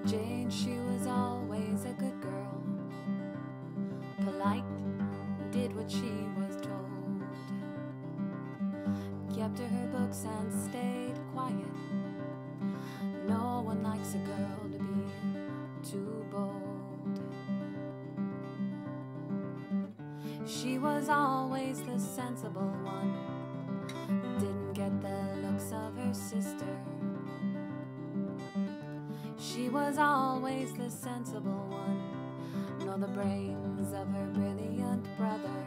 Jane, she was always a good girl, polite, did what she was told, kept to her books and stayed quiet. No one likes a girl to be too bold. She was always the sensible one, didn't get the looks of her sister. She was always the sensible one, nor the brains of her brilliant brother.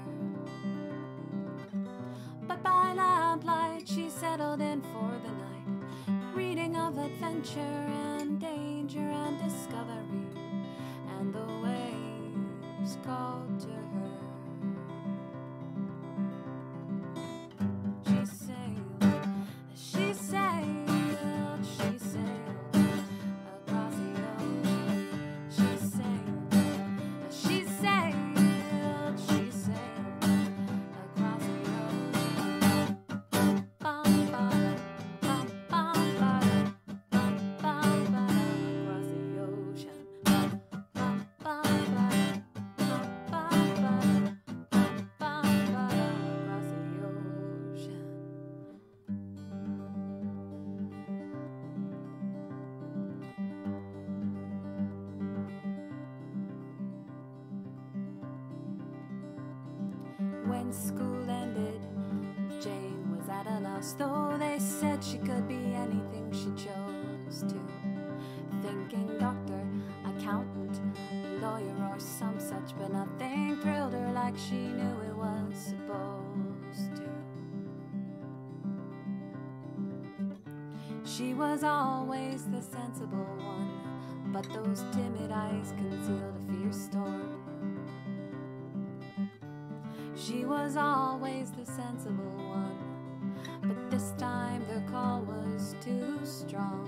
But by lamplight she settled in for the night, reading of adventure and danger and discovery, and the waves called to her. She sailed, she sailed, she sailed across the ocean. She sailed, she sailed, she sailed across the ocean. Bum, bum, bum, bum, bum, bum, bum, bum, across the ocean. Bum, bum, bum, bum, bum, bum, bum, bum, across the ocean. When school ended, Jane was at a loss, though they said she could be anything she chose to. Thinking doctor, accountant, lawyer, or some such, but nothing thrilled her like she knew it was supposed to. She was always the sensible one, but those timid eyes concealed a fierce storm. She was always the sensible one, but this time the call was too strong.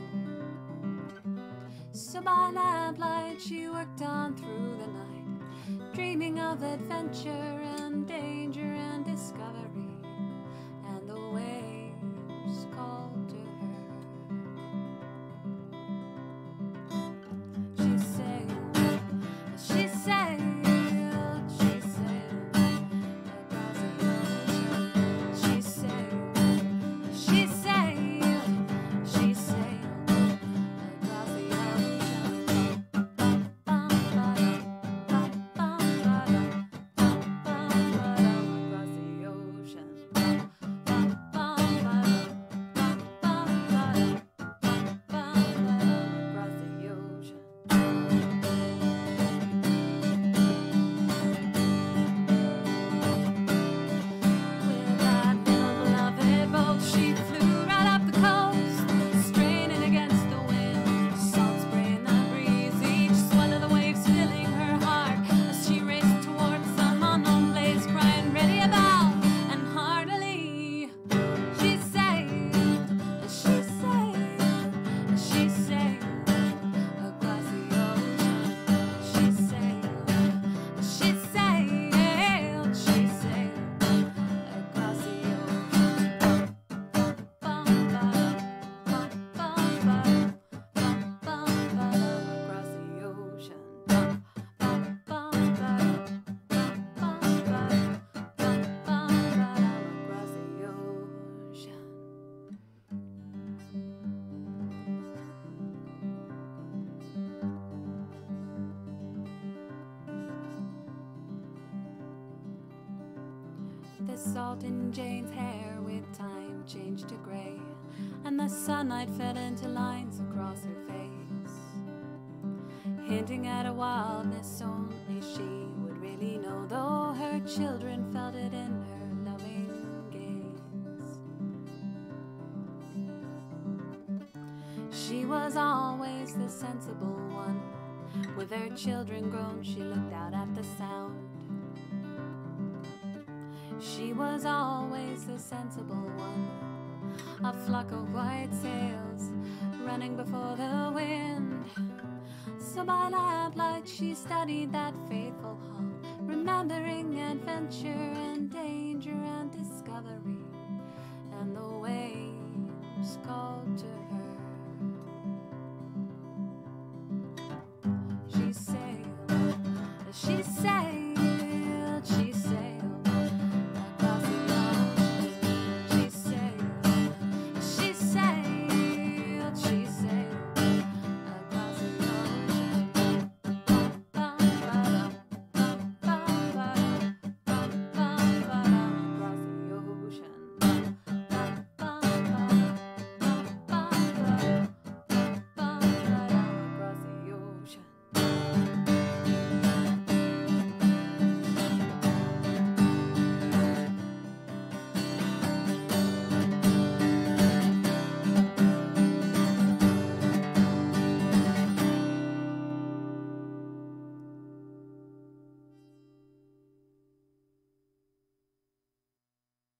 So by lamplight she worked on through the night, dreaming of adventure and danger and discovery, and the waves called to her. She sailed, she sailed, she sailed across the ocean. She sailed, she sailed, she sailed across the ocean. Bum, bum, bum, bum, bum, bum, across the ocean. Bum, bum, bum, bum, bum, across the ocean. With that little beloved boat, she flew right up the coast, straining against the wind, salt spray in the breeze, each swell of the waves filling her heart as she raced towards some unknown place, crying, ready about and heartily. She sailed, she sailed, she sailed across the ocean. She sailed, she sailed, she sailed across the ocean. Bum, bum, bum, bum, bum, bum, across the ocean. Bum, bum, bum, bum, bum, across the ocean. The salt in Jane's hair with time changed to gray, and the sunlight fell into lines across her face, hinting at a wildness only she would really know, though her children felt it in her loving gaze. She was always the sensible one. With her children grown, she looked out at the sound. She was always the sensible one, a flock of white sails running before the wind. So by lamplight she studied that faithful hull, remembering adventure and danger and discovery, and the waves called to her. She sailed, she sailed, she sailed across the ocean. She sailed, she sailed, she sailed across the ocean. Across the ocean.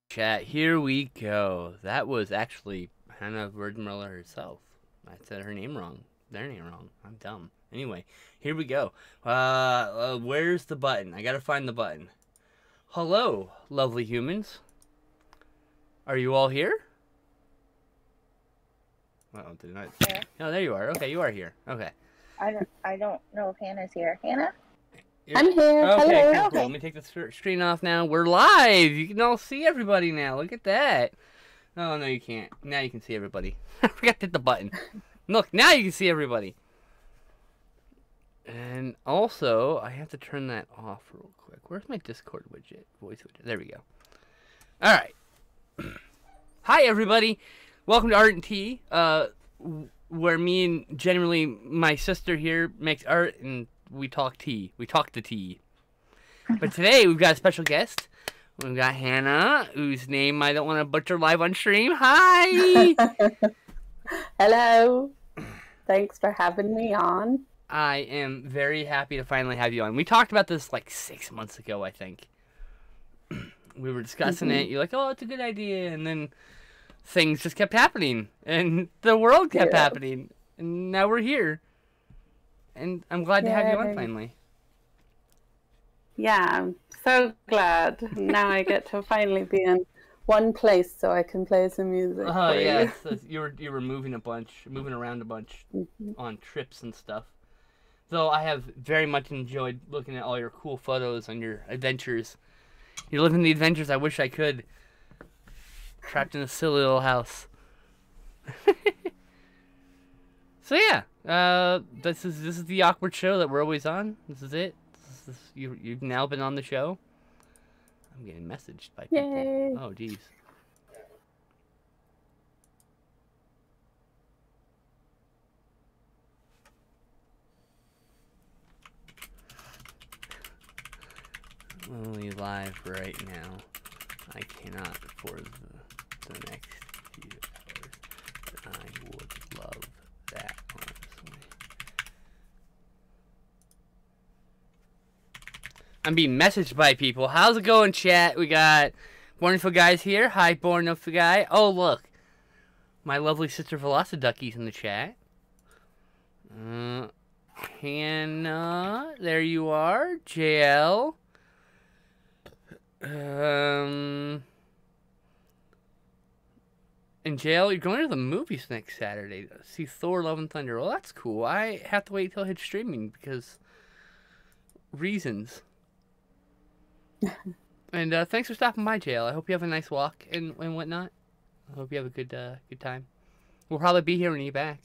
Chat, here we go. That was actually Hannah Werdmuller herself. I said her name wrong. Their name wrong. I'm dumb. Anyway, here we go. Where's the button? I gotta find the button. Hello, lovely humans. Are you all here? Uh-oh, did I? Yeah. Oh, there you are. Okay, you are here. Okay. I don't know if Hannah's here. Hannah? I'm here. Okay, Hello. cool, cool. Let me take the screen off now. We're live. You can all see everybody now. Look at that. Oh, no, you can't. Now you can see everybody. I forgot to hit the button. Look, now you can see everybody. And also, I have to turn that off real quick. Where's my Discord widget? Voice widget. There we go. All right. Hi, everybody. Welcome to Art and Tea, where me and generally my sister here makes art and we talk tea. We talk the tea. But today we've got a special guest. We've got Hannah, whose name I don't want to butcher live on stream. Hi! Hello. Thanks for having me on. I am very happy to finally have you on. We talked about this like 6 months ago, I think. We were discussing it. You're like, oh, it's a good idea. And then things just kept happening. And the world kept happening. And now we're here. And I'm glad to have you on finally. Yeah, I'm so glad. Now I get to finally be in one place so I can play some music. Oh, for yeah. you. So you were moving around a bunch on trips and stuff. Though I have very much enjoyed looking at all your cool photos on your adventures. You're living the adventures I wish I could. Trapped in a silly little house. So yeah, this is the awkward show that we're always on. This is it. You've now been on the show. I'm getting messaged by people. Yay. Oh geez. I'm only live right now. I cannot for the next few hours, but I would love that, honestly. I'm being messaged by people. How's it going, chat? We got Bornful Guys here. Hi, Bornful Guy. Oh, look. My lovely sister Velociducky's in the chat. Hannah. There you are. JL. In jail, you're going to the movies next Saturday to see Thor: Love and Thunder. Well, that's cool. I have to wait till it hits streaming because reasons. And thanks for stopping by, jail. I hope you have a nice walk and whatnot. I hope you have a good time. We'll probably be here when you get back.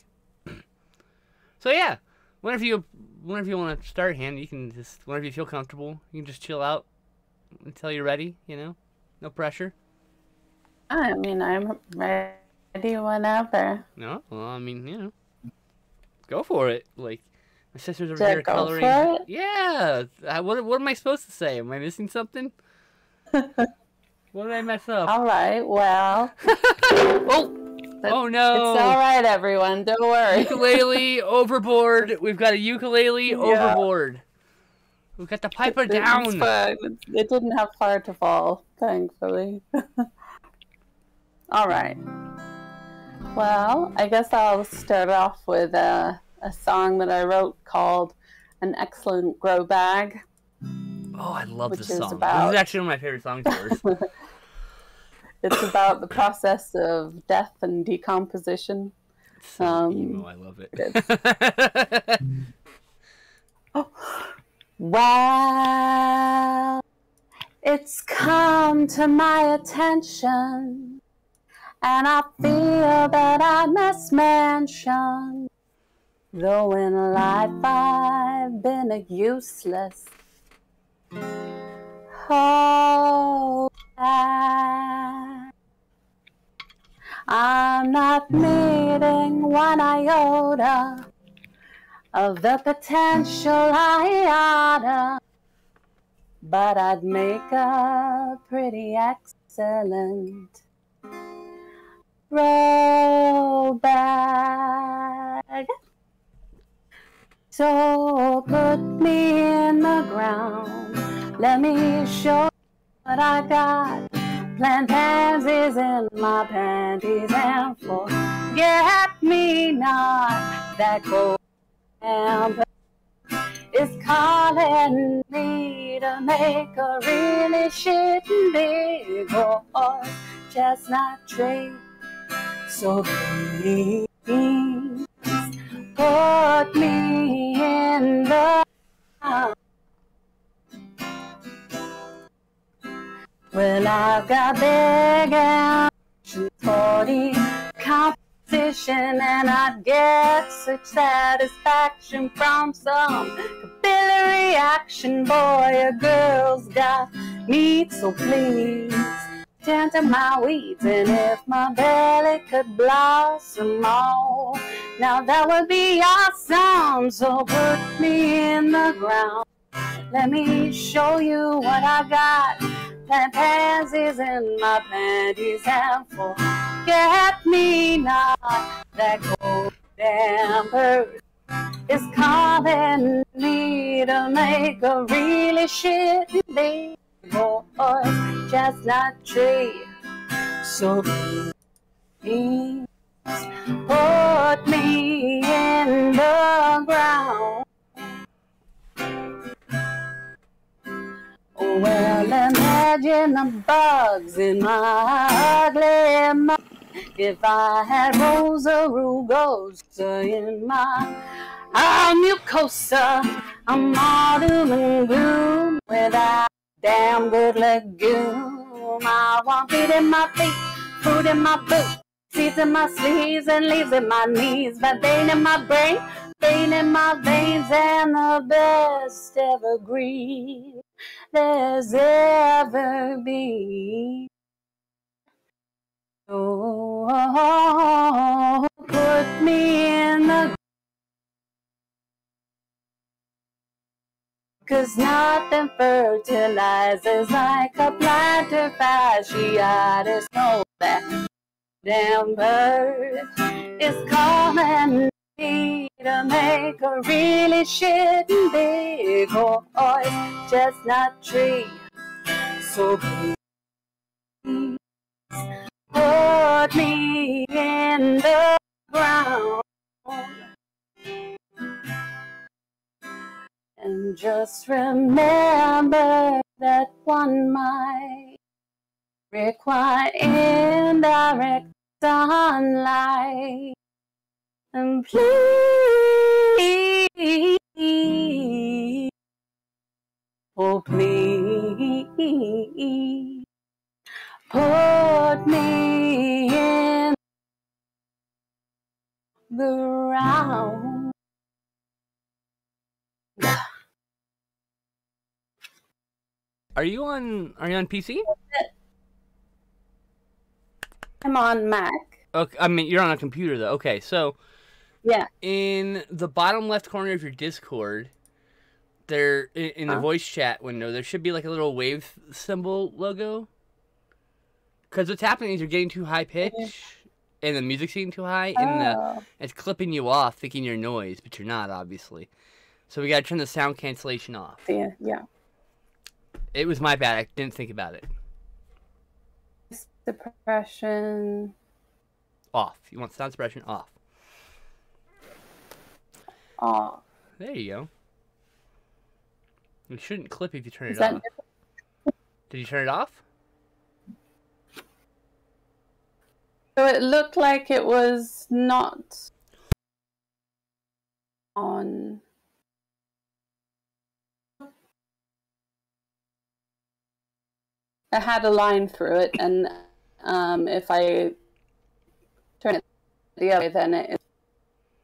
So yeah, whenever you want to start, Hannah, you can just whenever you feel comfortable, you can just chill out until you're ready. You know, no pressure. I mean, I'm ready whenever. No, well, I mean, you know, go for it. Like, my sister's over Should I here go coloring. for it? Yeah. What am I supposed to say? Am I missing something? What did I mess up? All right, well. Oh no! It's all right, everyone. Don't worry. Ukulele overboard. We've got a ukulele overboard. We've got the piper It's down. fine. It didn't have far to fall, thankfully. All right. Well, I guess I'll start off with a song that I wrote called An Excellent Grow Bag. Oh, I love Which this is song. about- This is actually one of my favorite songs of yours. It's about the process of death and decomposition. So emo, I love it. Well, it's come to my attention, and I feel that I must mention, though in life I've been a useless hoe, I'm not needing one iota of the potential I oughta, but I'd make a pretty excellent road bag. So put me in the ground, let me show what I got. Plant pansies in my panties and forget me not. That cold amber is calling me to make a really shitting big horse chestnut tree. So please put me in the ground. Well, I've got big ambitions for the competition, and I'd get such satisfaction from some capillary action. Boy, a girl's got meat, so please tend to my weeds. And if my belly could blossom more, now that would be awesome. So put me in the ground, let me show you what I got. Plant pansies in my panties and forget me not. That golden bird is calling me to make a really shitty big horse chestnut tree. So please put me in the ground. Well, imagine the bugs in my ugly mouth. If I had Rosa rugosa in my mucosa, I'm all doom and gloom with that damn good legume. I want feet in my feet, food in my boots, seeds in my sleeves and leaves in my knees, but vein in my brain, vein in my veins, and the best evergreen there's ever been. Oh, put me in the, 'cause nothing fertilizes like a plantar fasciitis. Know that damn bird is calling me to make a really shitting big horse chestnut tree. So please put me in the ground, and just remember that one might require indirect sunlight. And please, oh please, put me in the ground. Are you on PC? I'm on Mac. Okay, I mean you're on a computer though. Okay, so Yeah. in the bottom left corner of your Discord, there in the voice chat window, there should be like a little wave symbol logo. Because what's happening is you're getting too high pitch, and the music's getting too high, and it's clipping you off, thinking you're noise, but you're not, obviously. So we gotta turn the sound cancellation off. Yeah, yeah. It was my bad. I didn't think about it. Suppression. Off. You want sound suppression off. Oh. There you go. It shouldn't clip if you turn Is it that off. Did you turn it off? So it looked like it was not on. It had a line through it, and if I turn it the other way, then it is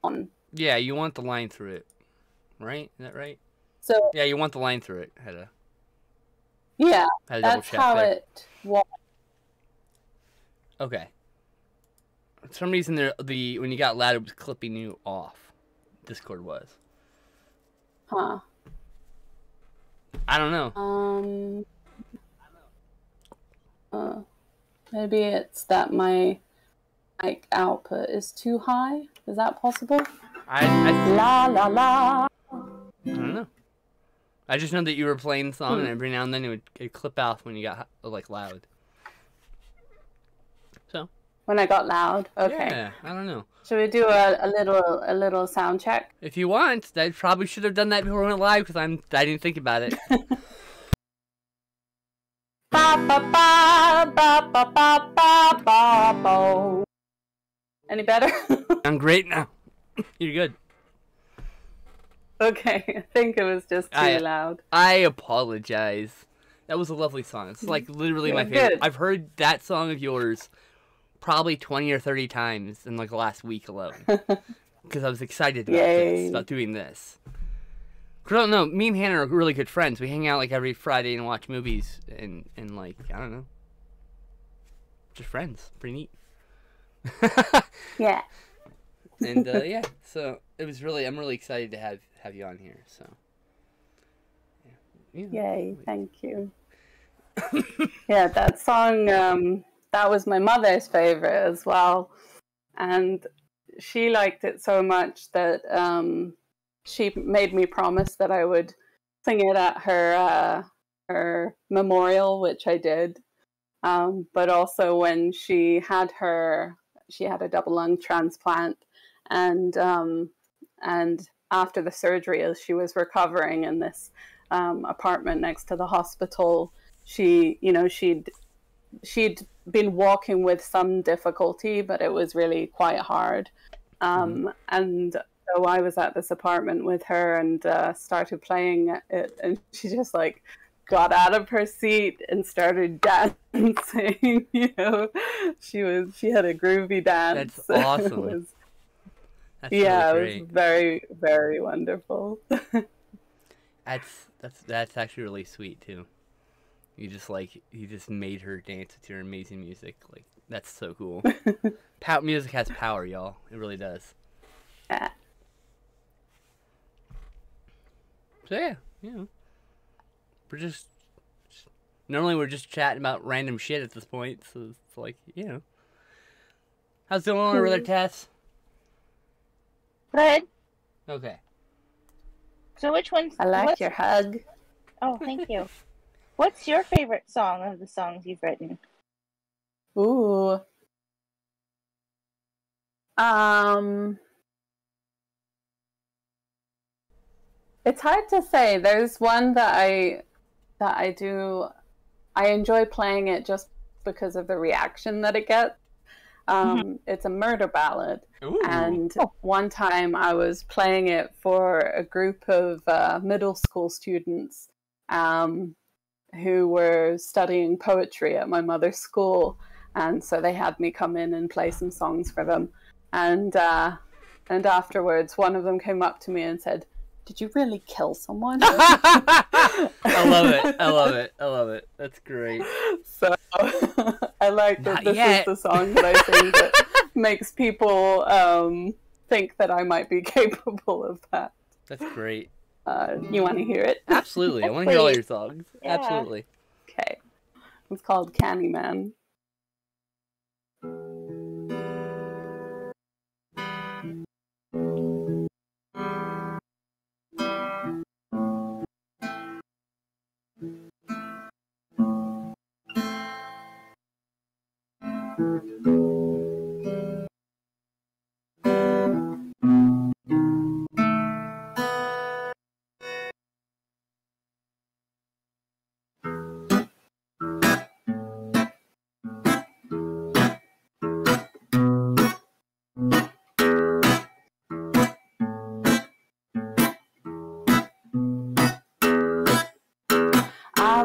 on. Yeah, you want the line through it, right? Is that right? So Yeah, you want the line through it. yeah, Had to double that's check how there. it was. Okay. For some reason, when you got loud, it was clipping you off. Discord was. Huh. I don't know. Maybe it's that my mic output is too high. Is that possible? I La la la. don't know. I just know that you were playing the song, and every now and then it'd clip off when you got like loud. So. When I got loud. Okay. Yeah, I don't know. Should we do a little sound check? If you want, I probably should have done that before we went live because I didn't think about it. Ba ba ba ba ba ba ba ba ba. Any better? I'm great now. You're good. Okay, I think it was just too loud. I apologize. That was a lovely song. It's like literally my favorite. Good. I've heard that song of yours probably 20 or 30 times in like the last week alone. Because I was excited about doing this. I don't know, me and Hannah are really good friends. We hang out like every Friday and watch movies and like, I don't know. Just friends. Pretty neat. Yeah. And yeah, so I'm really excited to have you on here. So yeah. Yay, thank you. Yeah, that song, that was my mother's favorite as well. And she liked it so much that she made me promise that I would sing it at her memorial, which I did. But also when she had a double lung transplant, and after the surgery, as she was recovering in this apartment next to the hospital, she'd been walking with some difficulty, but it was really quite hard. And so I was at this apartment with her and started playing it, and she just like got out of her seat and started dancing. She had a groovy dance. That's awesome. That's really great. It was very, very wonderful. That's actually really sweet too. You just made her dance with your amazing music. Like, that's so cool. Music has power, y'all. It really does. Yeah. So yeah, we're just chatting about random shit at this point. So it's like, how's it going over there, Tess? Good. Okay. So which one's... I like your hug. Oh, thank you. What's your favorite song of the songs you've written? Ooh. It's hard to say. There's one that I do. I enjoy playing it just because of the reaction that it gets. It's a murder ballad. Ooh. And one time I was playing it for a group of middle school students who were studying poetry at my mother's school, and so they had me come in and play some songs for them. And afterwards, one of them came up to me and said, "Did you really kill someone?" I love it. That's great. So I like that this is the song that I think that makes people think that I might be capable of that. That's great. You want to hear it? Absolutely. I want to hear all your songs. Yeah. Absolutely. Okay. It's called Candyman.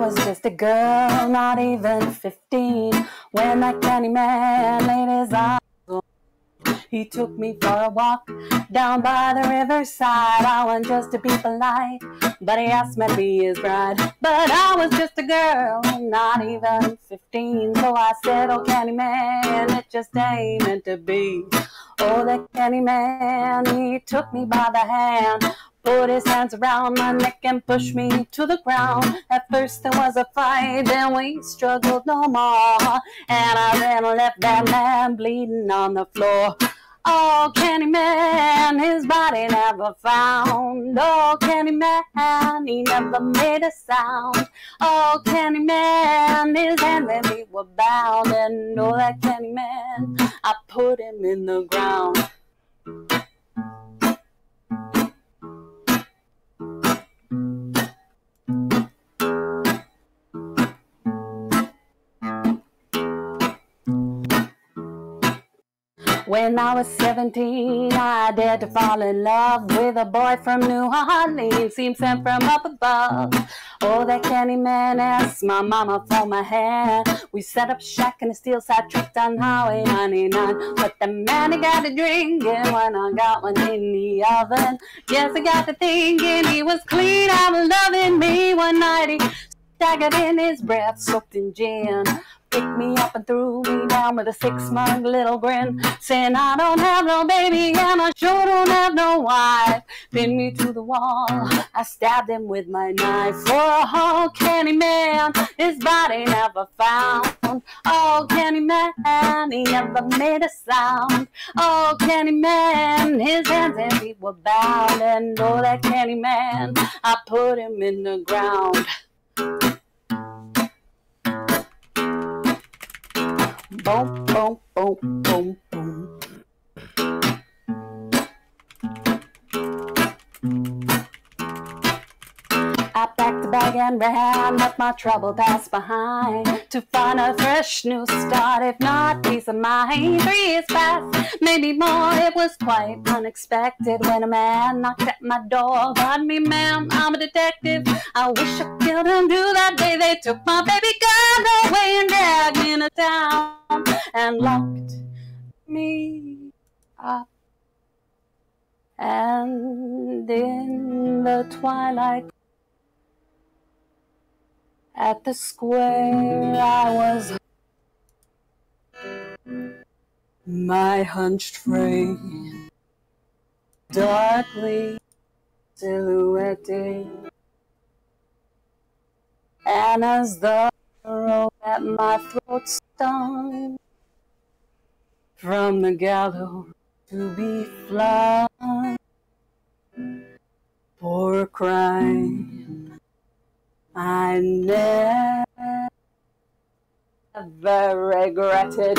was just a girl, not even 15, when that candy man laid his eyes on me. He took me for a walk down by the riverside. I went just to be polite, but he asked me to be his bride. But I was just a girl, not even 15, so I said, oh, candy man, it just ain't meant to be. Oh, that candy man, he took me by the hand, put his hands around my neck and pushed me to the ground. At first there was a fight, then we struggled no more, and I ran and left that man bleeding on the floor. Oh, candy man, his body never found. Oh, candy man, he never made a sound. Oh, candy man, his hands and feet were bound. And oh, that candy man, I put him in the ground. When I was 17, I dared to fall in love with a boy from New Orleans, seemed sent from up above. Oh, that candy man asked my mama for my hand. We set up shack in a steel side truck on Highway 99. But the man, he got to drinking when I got one in the oven. Yes, I got to thinking he was clean out of loving me. One night he staggered in his breath, soaked in gin, picked me up and threw me down with a 6-month little grin, saying I don't have no baby and I sure don't have no wife. Pinned me to the wall, I stabbed him with my knife. Oh, candy man, his body never found. Oh, candy man, he never made a sound. Oh, candy man, his hands and feet were bound. And oh, that candy man, I put him in the ground. Boom, boom, boom, boom, boom. I packed a bag and ran, left my trouble past behind, to find a fresh new start, if not peace of mind. 3 years passed, maybe more, it was quite unexpected when a man knocked at my door. Pardon me, ma'am, I'm a detective. I wish I killed him too. That day they took my baby girl away and dragged me into town and locked me up. And in the twilight at the square I was, my hunched frame darkly silhouetted, and as the rope at my throat stung, from the gallows to be flung, poor crime I never regretted.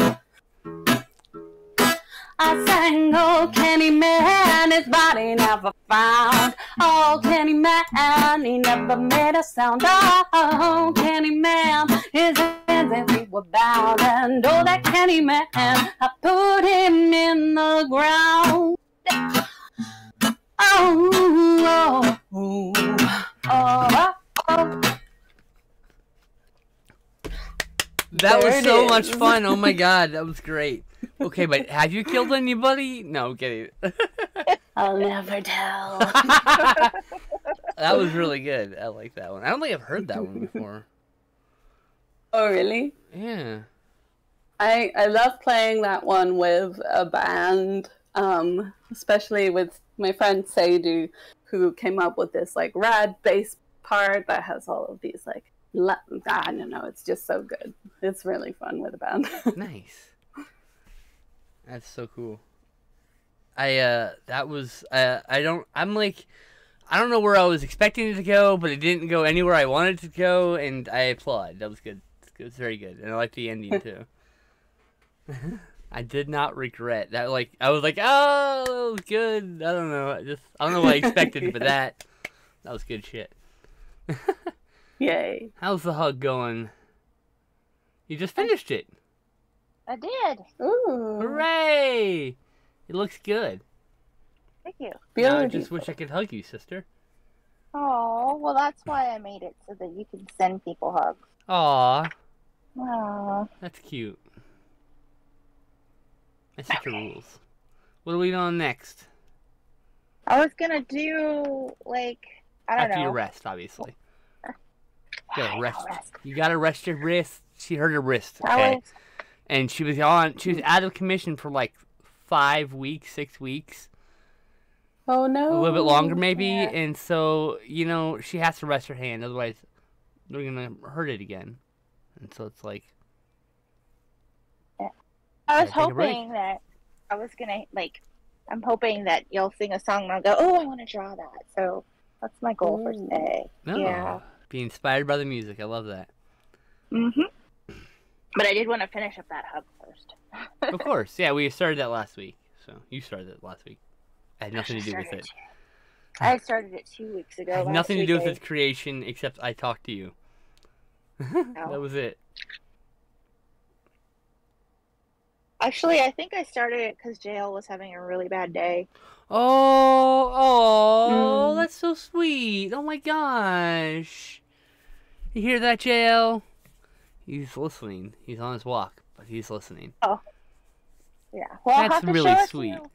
I sang, oh, candy man, his body never found. Oh, candy man, he never made a sound. Oh, candy man, his hands and feet were bound. And oh, that candy man, I put him in the ground. Oh, oh, oh, oh, oh. That was There it so is. much fun. Oh my god, that was great. Okay, but have you killed anybody? No, I'm kidding. I'll never tell. That was really good. I like that one. I don't think I've heard that one before. Oh, really? Yeah. I love playing that one with a band, especially with my friend Seydu, who came up with this like rad bass part that has all of these like, I don't know, it's just so good. It's really fun with a band. Nice. That's so cool. That was, I don't know where I was expecting it to go, but it didn't go anywhere I wanted it to go, and I applaud. That was good. It was very good, and I like the ending too. I did not regret that. Like, I was like, oh, that was good. I don't know. I don't know what I expected, but that was good shit. Yay. How's the hug going? You just finished it. I did. Ooh. Hooray! It looks good. Thank you. Now I Beautiful. just wish I could hug you, sister. Oh, well, that's why I made it so that you can send people hugs. Aw, Aw. that's cute. That's such a rules. What are we on next? I was gonna do, like, I don't After know. you rest, obviously. You gotta I rest. know, rest. You gotta rest your wrist. She hurt her wrist, I okay? was, And she was out of commission for like 5 weeks, 6 weeks. Oh no. A little bit longer maybe, Yeah. and so, you know, she has to rest her hand, otherwise they're gonna hurt it again. And so it's like, I was Gotta take a break. hoping that I was gonna, like, I'm hoping that you'll sing a song and I'll go, oh, I want to draw that. So that's my goal for Ooh. today. no, Yeah. be inspired by the music. I love that. But I did want to finish up that hug first. Of course, yeah, we started that last week. So you started it last week. I had nothing to do with it. I started it 2 weeks ago. I had last nothing to do with weekend. its creation except I talked to you. That was it. Actually, I think I started it because JL was having a really bad day. Oh, that's so sweet. Oh my gosh. You hear that, JL? He's listening. He's on his walk, but he's listening. Yeah. Well, I'll That's have to really show it to sweet. you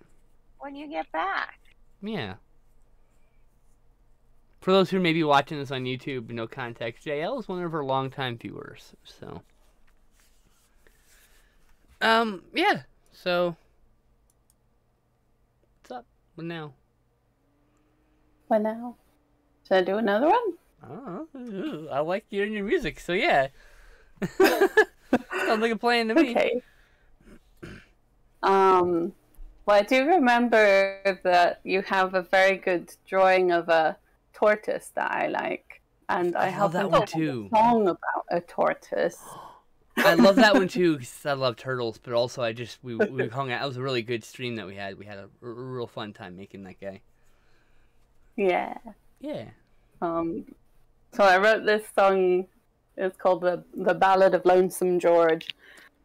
when you get back. Yeah. For those who may be watching this on YouTube, no context, JL is one of our longtime viewers. So, yeah. So, what's up? What now? What now? Should I do another one? I don't know. I like hearing your music, so yeah. Sounds like a plan to me. Okay. Well, I do remember that you have a very good drawing of a tortoise that I like, and I love that haven't one done too. a song about a tortoise. I love that one too because I love turtles, but also we hung out. It was a really good stream that we had. We had a real fun time making that guy. Yeah. Yeah. So I wrote this song. It's called the Ballad of Lonesome George,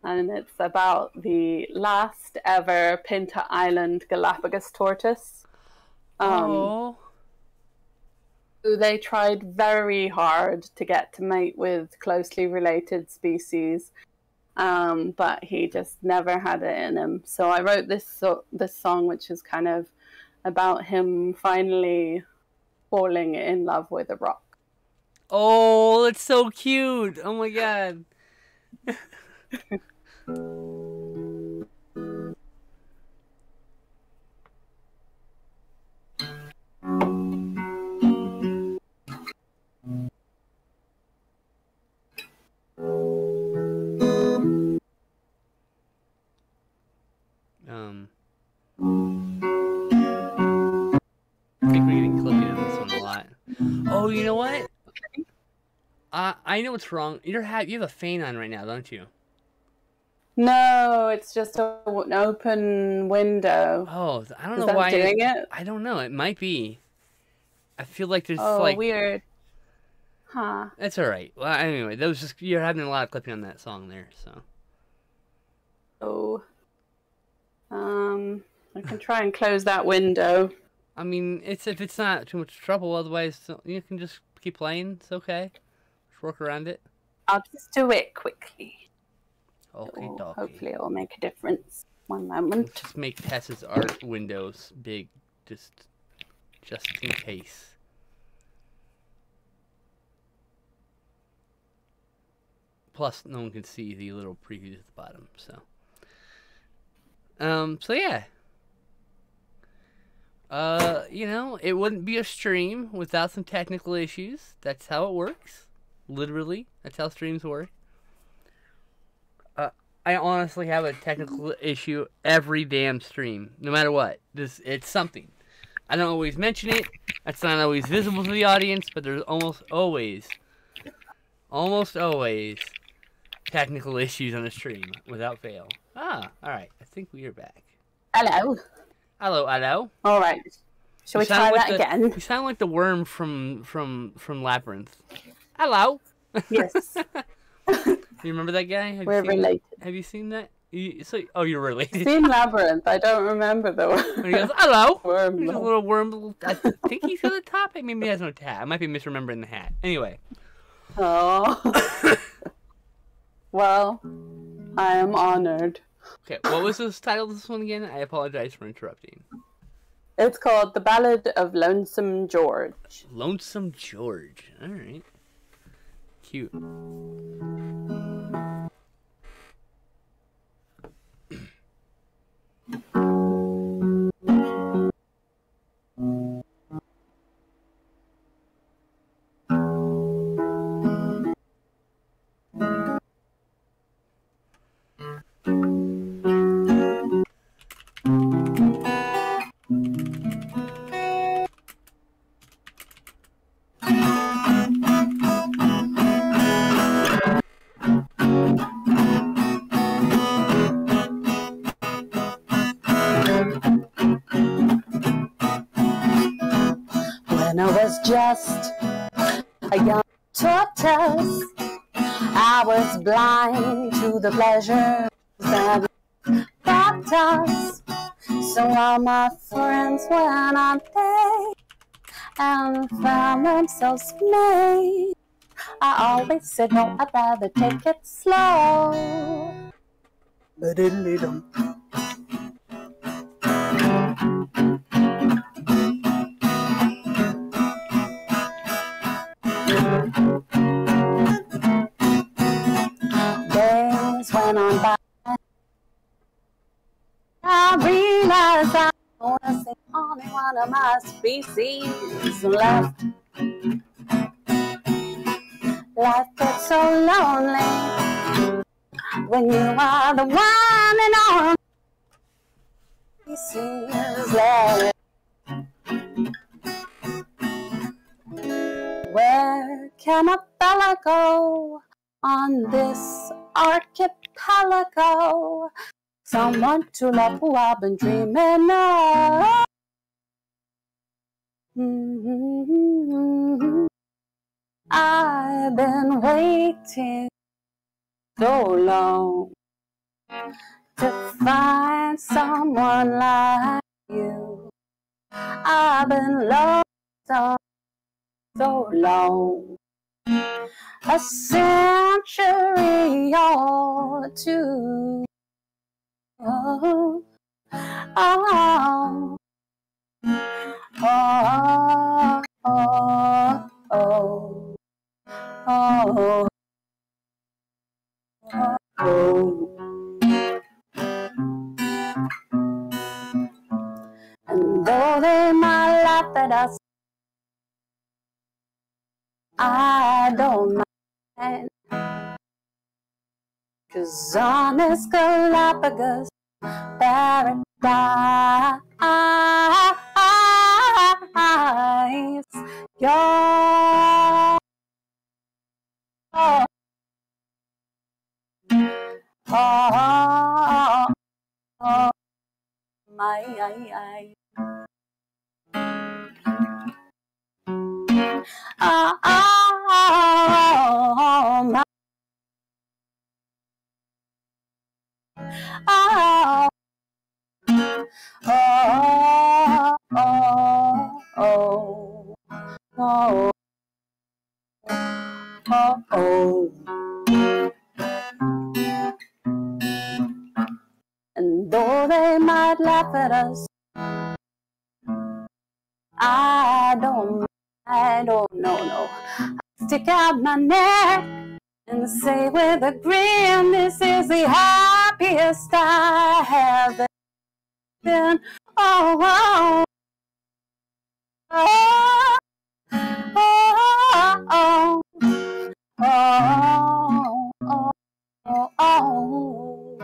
and it's about the last ever Pinta Island Galapagos tortoise. Oh. Who they tried very hard to get to mate with closely related species, but he just never had it in him. So I wrote this song, which is kind of about him finally falling in love with a rock. Oh, that's so cute. Oh my god. I think we're getting clipping on this one a lot. Oh, you know what? I know what's wrong. You have a fan on right now, don't you? No, it's just an open window. Oh, I don't Is know that why. doing it? I don't know. It might be. I feel like there's Oh, like. weird. Huh. That's all right. Well, anyway, that was just you're having a lot of clipping on that song there, so. Oh. I can try and close that window. I mean, if it's not too much trouble, otherwise you can just keep playing. It's okay. Just work around it. I'll just do it quickly. Okay, dokie. Hopefully it'll make a difference. One moment. Let's just make Tessa's art windows big, just in case. Plus, no one can see the little previews at the bottom, so. So yeah. You know, it wouldn't be a stream without some technical issues. That's how it works. Literally, that's how streams work. I honestly have a technical issue every damn stream, no matter what. It's something. I don't always mention it. That's not always visible to the audience, but there's almost always technical issues on a stream without fail. All right. I think we are back. Hello. Hello. All right. Shall we try that again? You sound like the worm from Labyrinth. Hello. Yes. You remember that guy? We're related. Have you seen that? Oh, you're related. Seen Labyrinth. I don't remember the And he goes, hello. worm. There's a little worm. I think he's got a top. Maybe he has no hat. I might be misremembering the hat. Anyway. Oh. Well, I am honored. Okay, what was the title of this one again? I apologize for interrupting. It's called The Ballad of Lonesome George. Lonesome George. All right. Cute. When I was just a young tortoise, I was blind to the pleasures that brought us. So all my friends went on dates and found themselves made. I always said no, I'd rather take it slow. Ba-diddly-dum. Days went on by. I realized I was the only one of my species left. Life gets so lonely when you are the one and only species left. Where can a fella go on this archipelago? Someone to love who I've been dreaming of. I've been waiting so long to find someone like you. I've been lost so long, a century or two. Oh, oh, oh, oh, oh, oh, oh. And though they might laugh at us, I don't mind. 'Cause honest Galapagos paradise, your oh, oh, oh, my oh, oh, my oh, oh, oh, oh, oh, oh. And though they might laugh at us, I don't know. I stick out my neck and say with a grin, this is the happiest I have been. Oh, oh, oh, oh, oh, oh, oh, oh,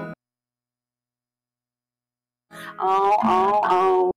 oh, oh, oh.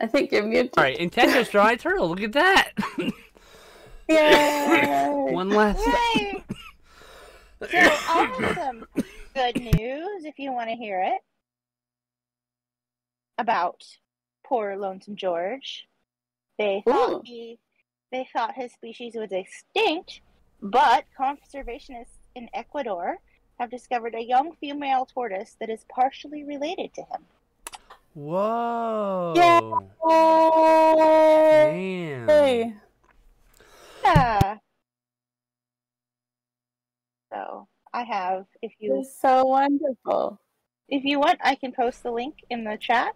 I think you're muted. All right, Nintendo's drawing a turtle. Look at that. Yay! One last. Yay! So I have some good news if you want to hear it about poor Lonesome George. They thought his species was extinct, but conservationists in Ecuador have discovered a young female tortoise that is partially related to him. Whoa. Yay! Damn. Yeah. So I have, if you It's so wonderful. want, I can post the link in the chat.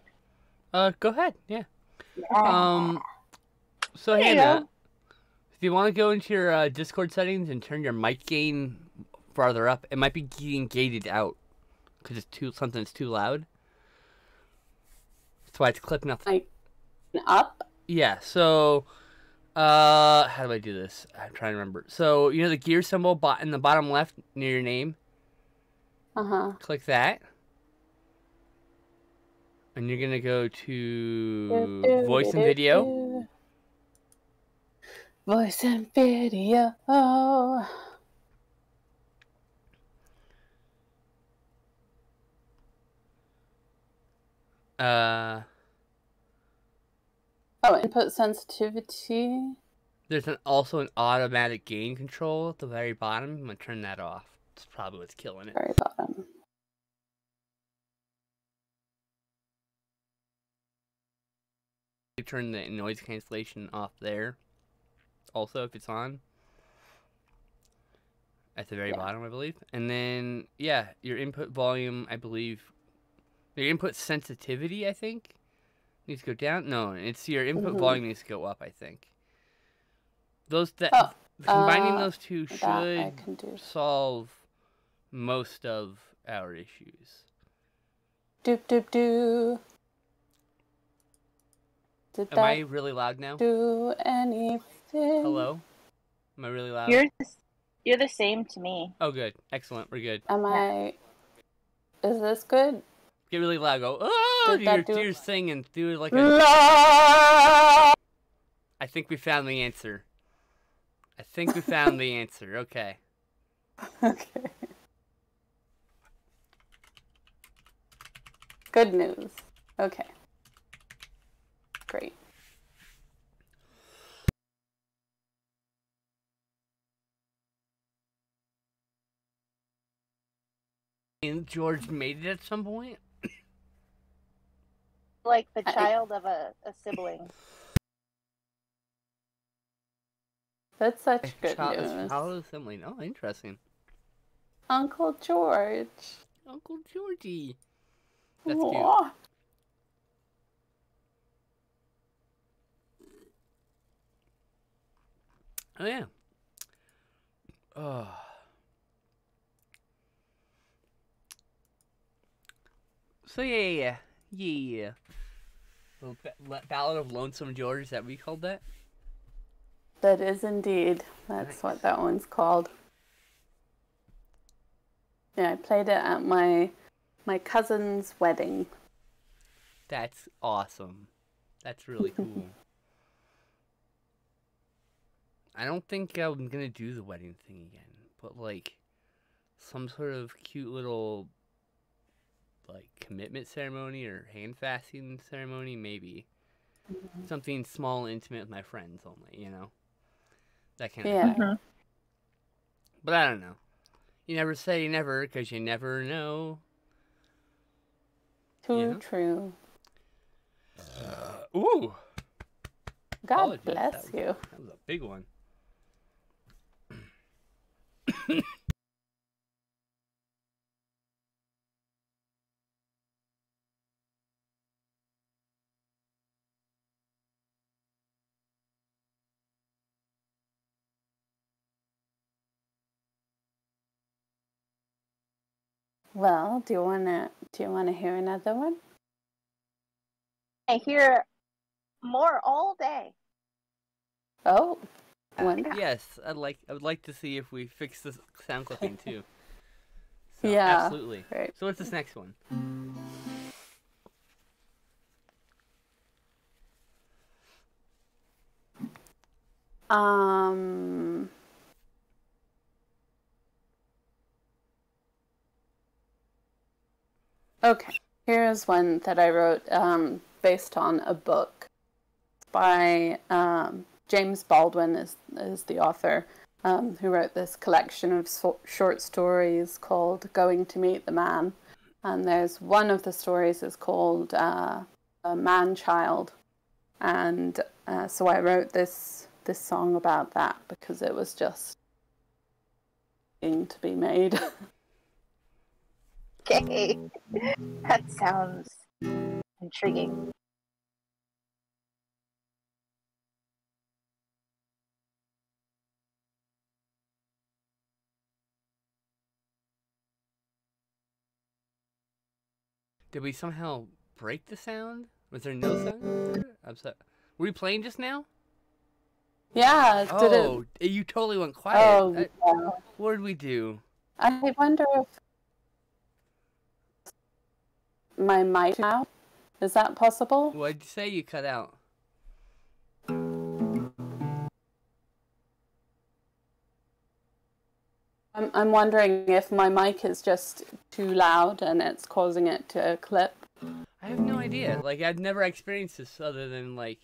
Go ahead. Yeah. Yeah. So There you Hannah, go. if you want to go into your Discord settings and turn your mic gain farther up, it might be getting gated out because something's too loud. That's why it's clipping up. Like up? Yeah. So, how do I do this? I'm trying to remember. So you know the gear symbol in the bottom left near your name. Click that. And you're gonna go to voice and video. Voice and video. Oh, input sensitivity. There's also an automatic gain control at the very bottom. I'm gonna turn that off. That's probably what's killing it. Very bottom. You turn the noise cancellation off there. Also, if it's on. At the very bottom, I believe. And then, yeah, your input volume, I believe. Your input sensitivity, I think, needs to go down. No, it's your input volume needs to go up, I think. Combining those two should solve most of our issues. Doop doop doo. Did Am I really loud now? do anything? Hello? Am I really loud? You're the same to me. Oh, good. Excellent. We're good. Am I? Is this good? Get really loud. Go, oh! You're singing. Do it like a... La! I think we found the answer. Okay. Okay. Good news. Okay. Great. And George made it at some point? Like the child of a sibling. That's such good Child news. of sibling. Oh, interesting. Uncle George. Uncle Georgie. That's cute. Aw. Oh, yeah. Oh. So, yeah. Little Ballad of Lonesome George, is that what you called that? That is indeed. That's what that one's called. Yeah, I played it at my cousin's wedding. That's awesome. That's really cool. I don't think I'm gonna do the wedding thing again, but like some sort of cute little like commitment ceremony or hand fasting ceremony, maybe. Something small and intimate with my friends only, you know? That kind of thing. But I don't know. You never say never, because you never know. Too true. Ooh! God bless you. That was a big one. Well, do you wanna hear another one? I hear more all day. Oh, wonderful. Yes, I would like to see if we fix this sound clipping too. So, Yeah, absolutely. right. So what's this next one? Okay, here's one that I wrote based on a book by James Baldwin is the author, who wrote this collection of short stories called Going to Meet the Man. And there's one of the stories is called A Man-Child. And so I wrote this song about that because it was just to be made. Okay. That sounds intriguing. Did we somehow break the sound? Was there no sound? I'm sorry. Were we playing just now? Yeah. Oh, you totally went quiet. Oh, yeah. What did we do? I wonder if my mic now, is that possible? What did you say? You cut out. I'm wondering if my mic is just too loud and it's causing it to clip. I have no idea. Like, I've never experienced this other than, like,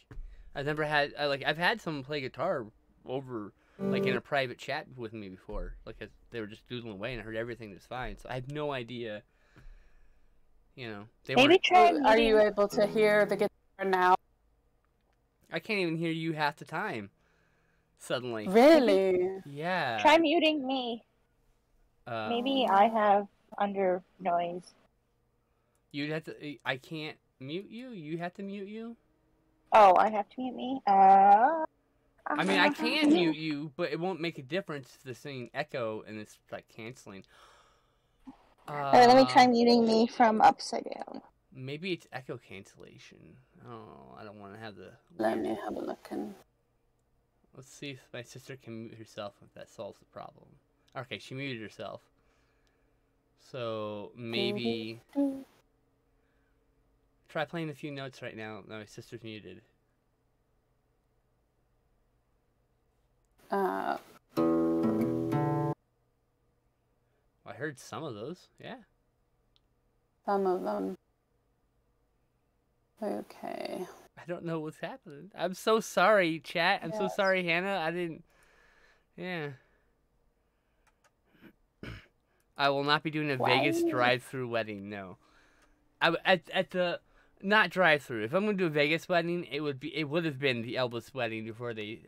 I've never had, I've had someone play guitar over, like, in a private chat with me before. Like, they were just doodling away and I heard everything was fine. So I have no idea, you know. Maybe try muting. Are you able to hear the guitar now? I can't even hear you half the time. Suddenly. Really? Yeah. Try muting me. Maybe I have under noise. You'd have to. I can't mute you. You have to mute you. Oh, I have to mute me. I mean, I can mute you, but it won't make a difference if the thing echo and it's like canceling. Alright, let me try muting me from upside down. Maybe it's echo cancellation. Oh, I don't want to have the. Let me have a look. Let's see if my sister can mute herself if that solves the problem. Okay, she muted herself. So maybe try playing a few notes right now. No, my sister's muted. I heard some of those. Yeah. Some of them. Okay. I don't know what's happening. I'm so sorry, chat. I'm so sorry, Hannah. I didn't. Yeah. I will not be doing a Vegas drive-through wedding. No. At the not drive-through. If I'm going to do a Vegas wedding, it would have been the Elvis wedding before they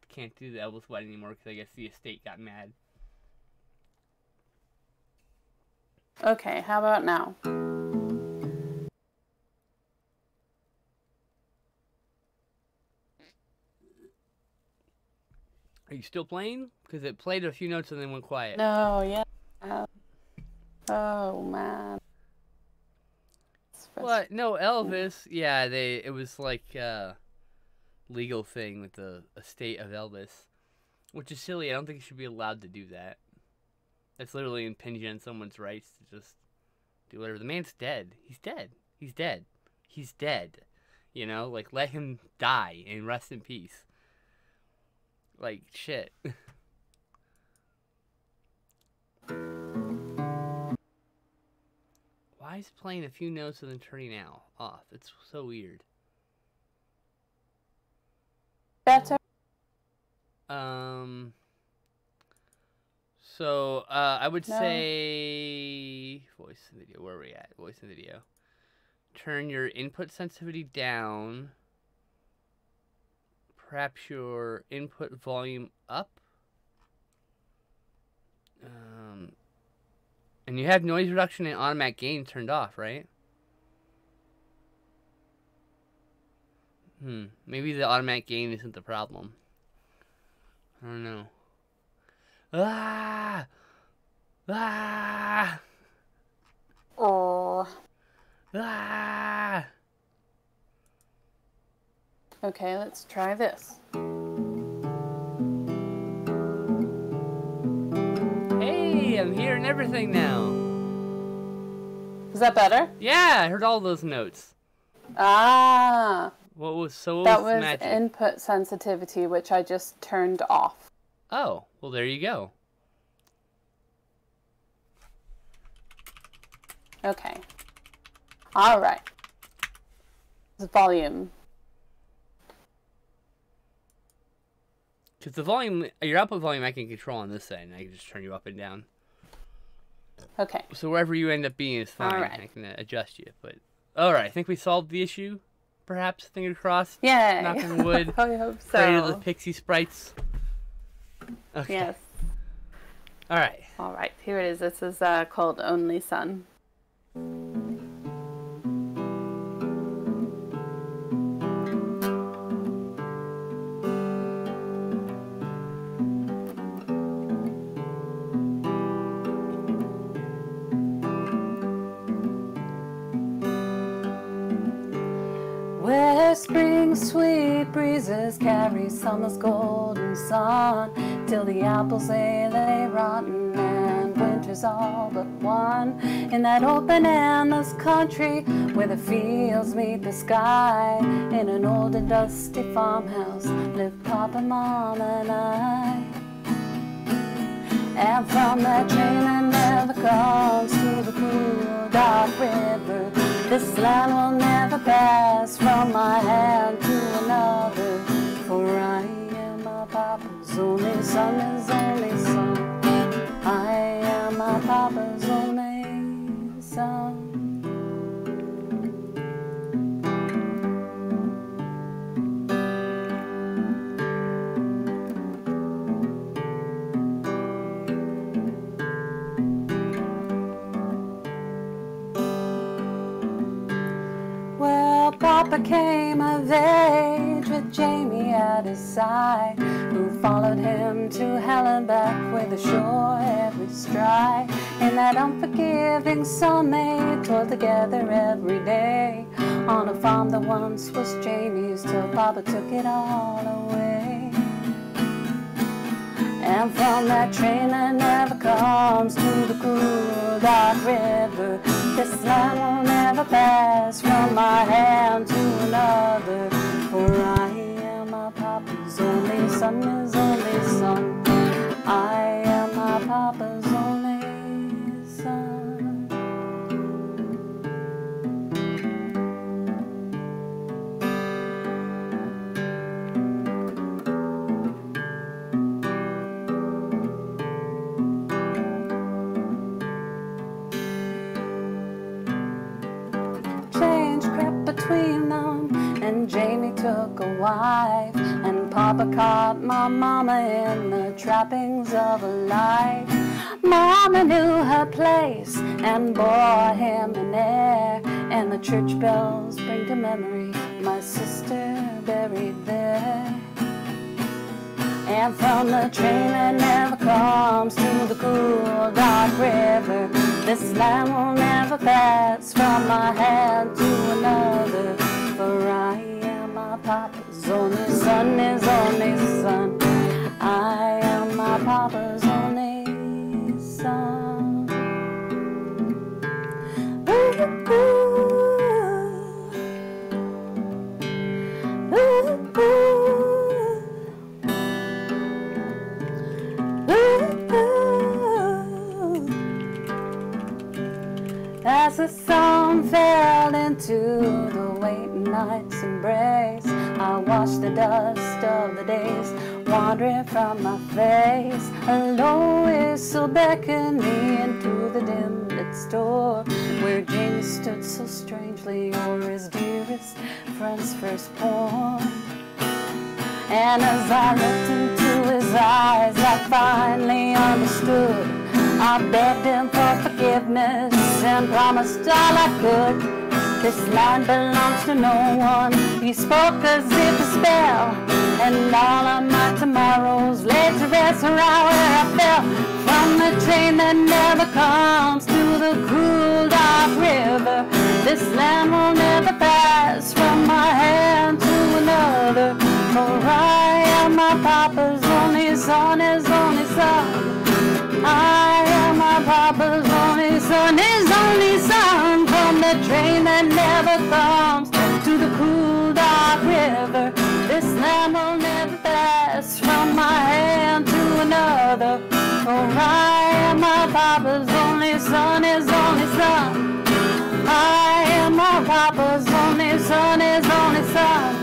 can't do the Elvis wedding anymore because I guess the estate got mad. Okay, how about now? Are you still playing? Because it played a few notes and then went quiet. No, yeah. Oh man. What? No, Elvis. Yeah, it was like a legal thing with the estate of Elvis, which is silly. I don't think you should be allowed to do that. That's literally impinging on someone's rights to just do whatever. The man's dead. He's dead. He's dead. He's dead. You know, like let him die and rest in peace. Like shit. Why is it playing a few notes and then turning out off? It's so weird. Better. So I would say voice and video. Where are we at? Voice and video. Turn your input sensitivity down. Perhaps your input volume up. And you have noise reduction and automatic gain turned off, right? Maybe the automatic gain isn't the problem. I don't know. Ah! Ah! Oh. Ah! Okay, let's try this. Hey, I'm hearing everything now. Is that better? Yeah, I heard all those notes. Ah. What was the That was magic? input sensitivity, which I just turned off. Oh, well, there you go. Okay. All right. This volume. Because the volume, your output volume I can control on this side, and I can just turn you up and down. Okay. So wherever you end up being is fine. All right. I can adjust you, but... Alright, I think we solved the issue, perhaps, fingers crossed. Yay. Knock on wood. I hope so. Pray to the pixie sprites. Okay. Yes. Alright. All right. Here it is. This is called Only Son. Where spring's sweet breezes carry summer's golden sun, till the apples they lay rotten and winter's all but one. In that open endless country where the fields meet the sky, in an old and dusty farmhouse lived Papa, Mom, and I. And from that train that never comes to the cool dark river, this land will never pass from my hand to another. For I am my papa's only son, his only son. I am my papa's only son. Papa came of age with Jamie at his side, who followed him to hell and back with a shore every stride. In that unforgiving sun they toiled together every day, on a farm that once was Jamie's, till Papa took it all away. And from that train that never comes to the cool dark river, this land will never pass from my hand to another. For I am my papa's only son, his only son. I am my papa's only son. Between them, and Jamie took a wife, and Papa caught my mama in the trappings of a life. Mama knew her place and bore him an heir, and the church bells bring to memory my sister buried there. And from the train that never comes to the cool dark river, this land will never pass from my hand to another. For I am my papa's only son, his only son. I am my papa's only son. Ooh, ooh, ooh, ooh. As the sun fell into the waiting night's embrace, I watched the dust of the days wandering from my face. A low whistle beckoned me into the dim lit store, where Jamie stood so strangely o'er his dearest friend's firstborn. And as I looked into his eyes, I finally understood. I begged him for forgiveness and promised all I could. This land belongs to no one. He spoke as if a spell, and all of my tomorrows laid to rest around where I fell. From the train that never comes to the cool dark river, this land will never pass from my hand to another. For I am my papa's only son, his only son. I am my papa's only son, his only son. From the train that never comes to the cool dark like river. This land will never pass from my hand to another. For I am my papa's only son, his only son. I am my papa's only son, his only son.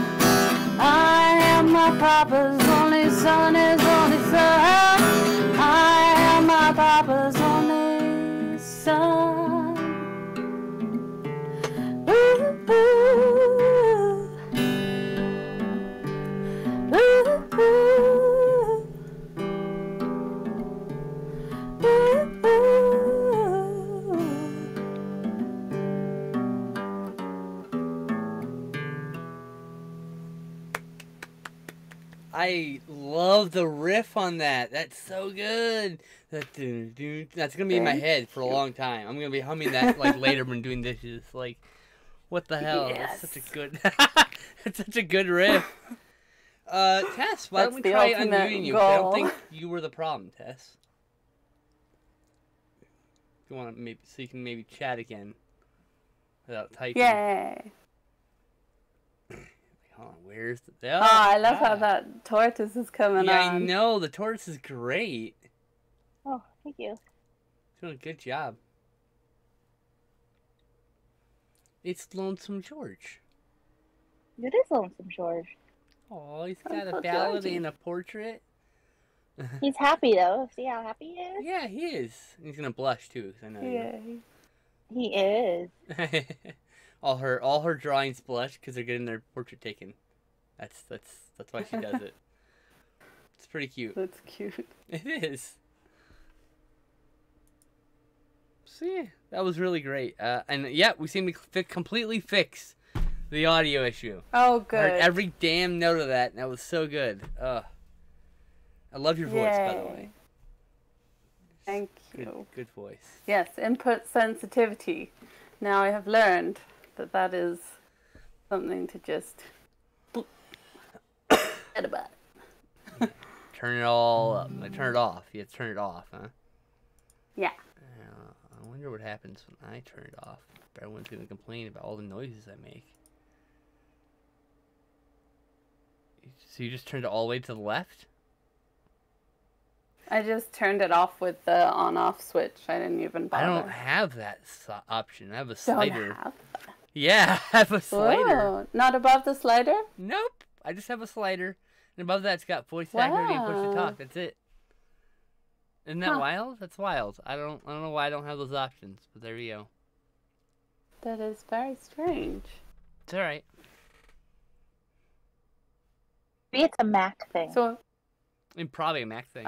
I am my papa's only son, his only son. I am my papa's only son. Ooh, ooh, ooh, ooh, ooh, ooh. I love the riff on that. That's so good. That's gonna be in my head for a long time. I'm gonna be humming that like later when doing dishes. Like, what the hell? Yes. That's such a good. That's such a good riff. Tess, why don't we That's the try ultimate unmuting you? 'Cause I don't goal. think you were the problem, Tess. If you want to maybe so you can maybe chat again without typing. Yay. Hold on, where's the? Oh, I love how that tortoise is coming Yeah, on. I know the tortoise is great. Oh, thank you. Doing a good job. It's Lonesome George. It is Lonesome George. Oh, he's got a Uncle ballad Georgie. and a portrait. He's happy though. See how happy he is? Yeah, he is. He's gonna blush too, 'cause I know Yay. He is. you. all her drawings blush because they're getting their portrait taken. That's why she does it. It's pretty cute. That's cute. It is. So yeah, that was really great. And yeah, we seem to completely fix the audio issue. Oh, I good. heard every damn note of that, and that was so good. I love your voice, by the Yay. way. Thank Good, you. good voice. Yes, input sensitivity. Now I have learned that that is something to just forget about. Turn it all up. Like, turn it off. You have to turn it off, huh? Yeah. I wonder what happens when I turn it off. Everyone's gonna complain about all the noises I make. So you just turned it all the way to the left? I just turned it off with the on-off switch. I didn't even bother. I don't have that option. I have a Don't slider. have. Yeah, I have a slider. Whoa, not above the slider? Nope. I just have a slider. And above that, it's got voice activity and push to Wow. talk. That's it. Isn't that Huh. wild? That's wild. I don't know why I don't have those options, but there we go. That is very strange. It's alright. Maybe it's a Mac thing. So, And probably a Mac thing.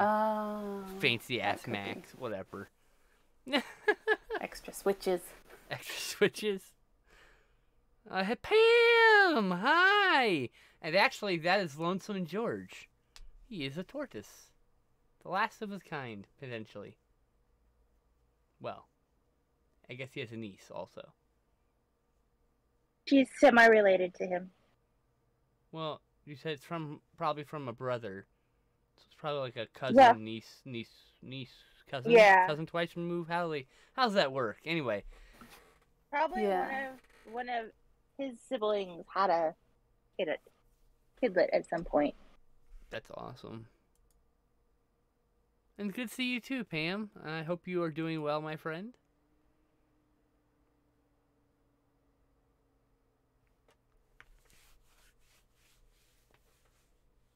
Fancy ass that could be. Macs, whatever. Extra switches. Extra switches. Hey, Pam! Hi! And actually, that is Lonesome George. He is a tortoise. The last of his kind, potentially. Well, I guess he has a niece also. She's semi-related to him. Well, you said it's probably from a brother. So it's probably like a cousin, Yeah. niece, cousin? Yeah. Cousin twice removed? How's that work? Anyway. Probably Yeah. one of his siblings had a kidlet at some point. That's awesome. And good to see you too, Pam. I hope you are doing well, my friend.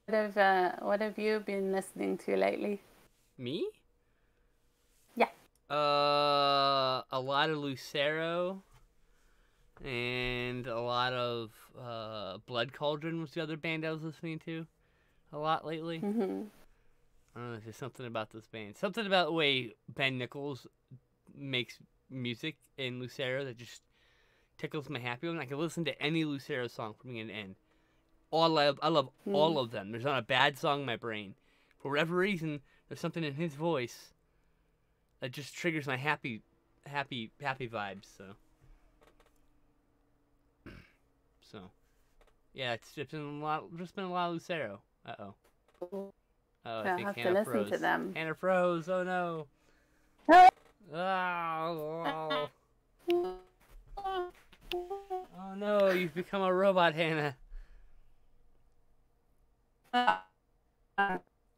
What have you been listening to lately? Me? Yeah. A lot of Lucero. And a lot of Blood Cauldron was the other band I was listening to a lot lately. Mm-hmm. I don't know, there's something about this band. Something about the way Ben Nichols makes music in Lucero that just tickles my happy one. I can listen to any Lucero song from beginning to end. I love all of them. There's not a bad song in my brain. For whatever reason, there's something in his voice that just triggers my happy vibes. So, yeah, it's just been a lot of Lucero. Uh-oh. Oh, I'll I think have to Hannah listen froze. to them. Hannah froze. Oh no. Oh. Oh, oh no, you've become a robot, Hannah.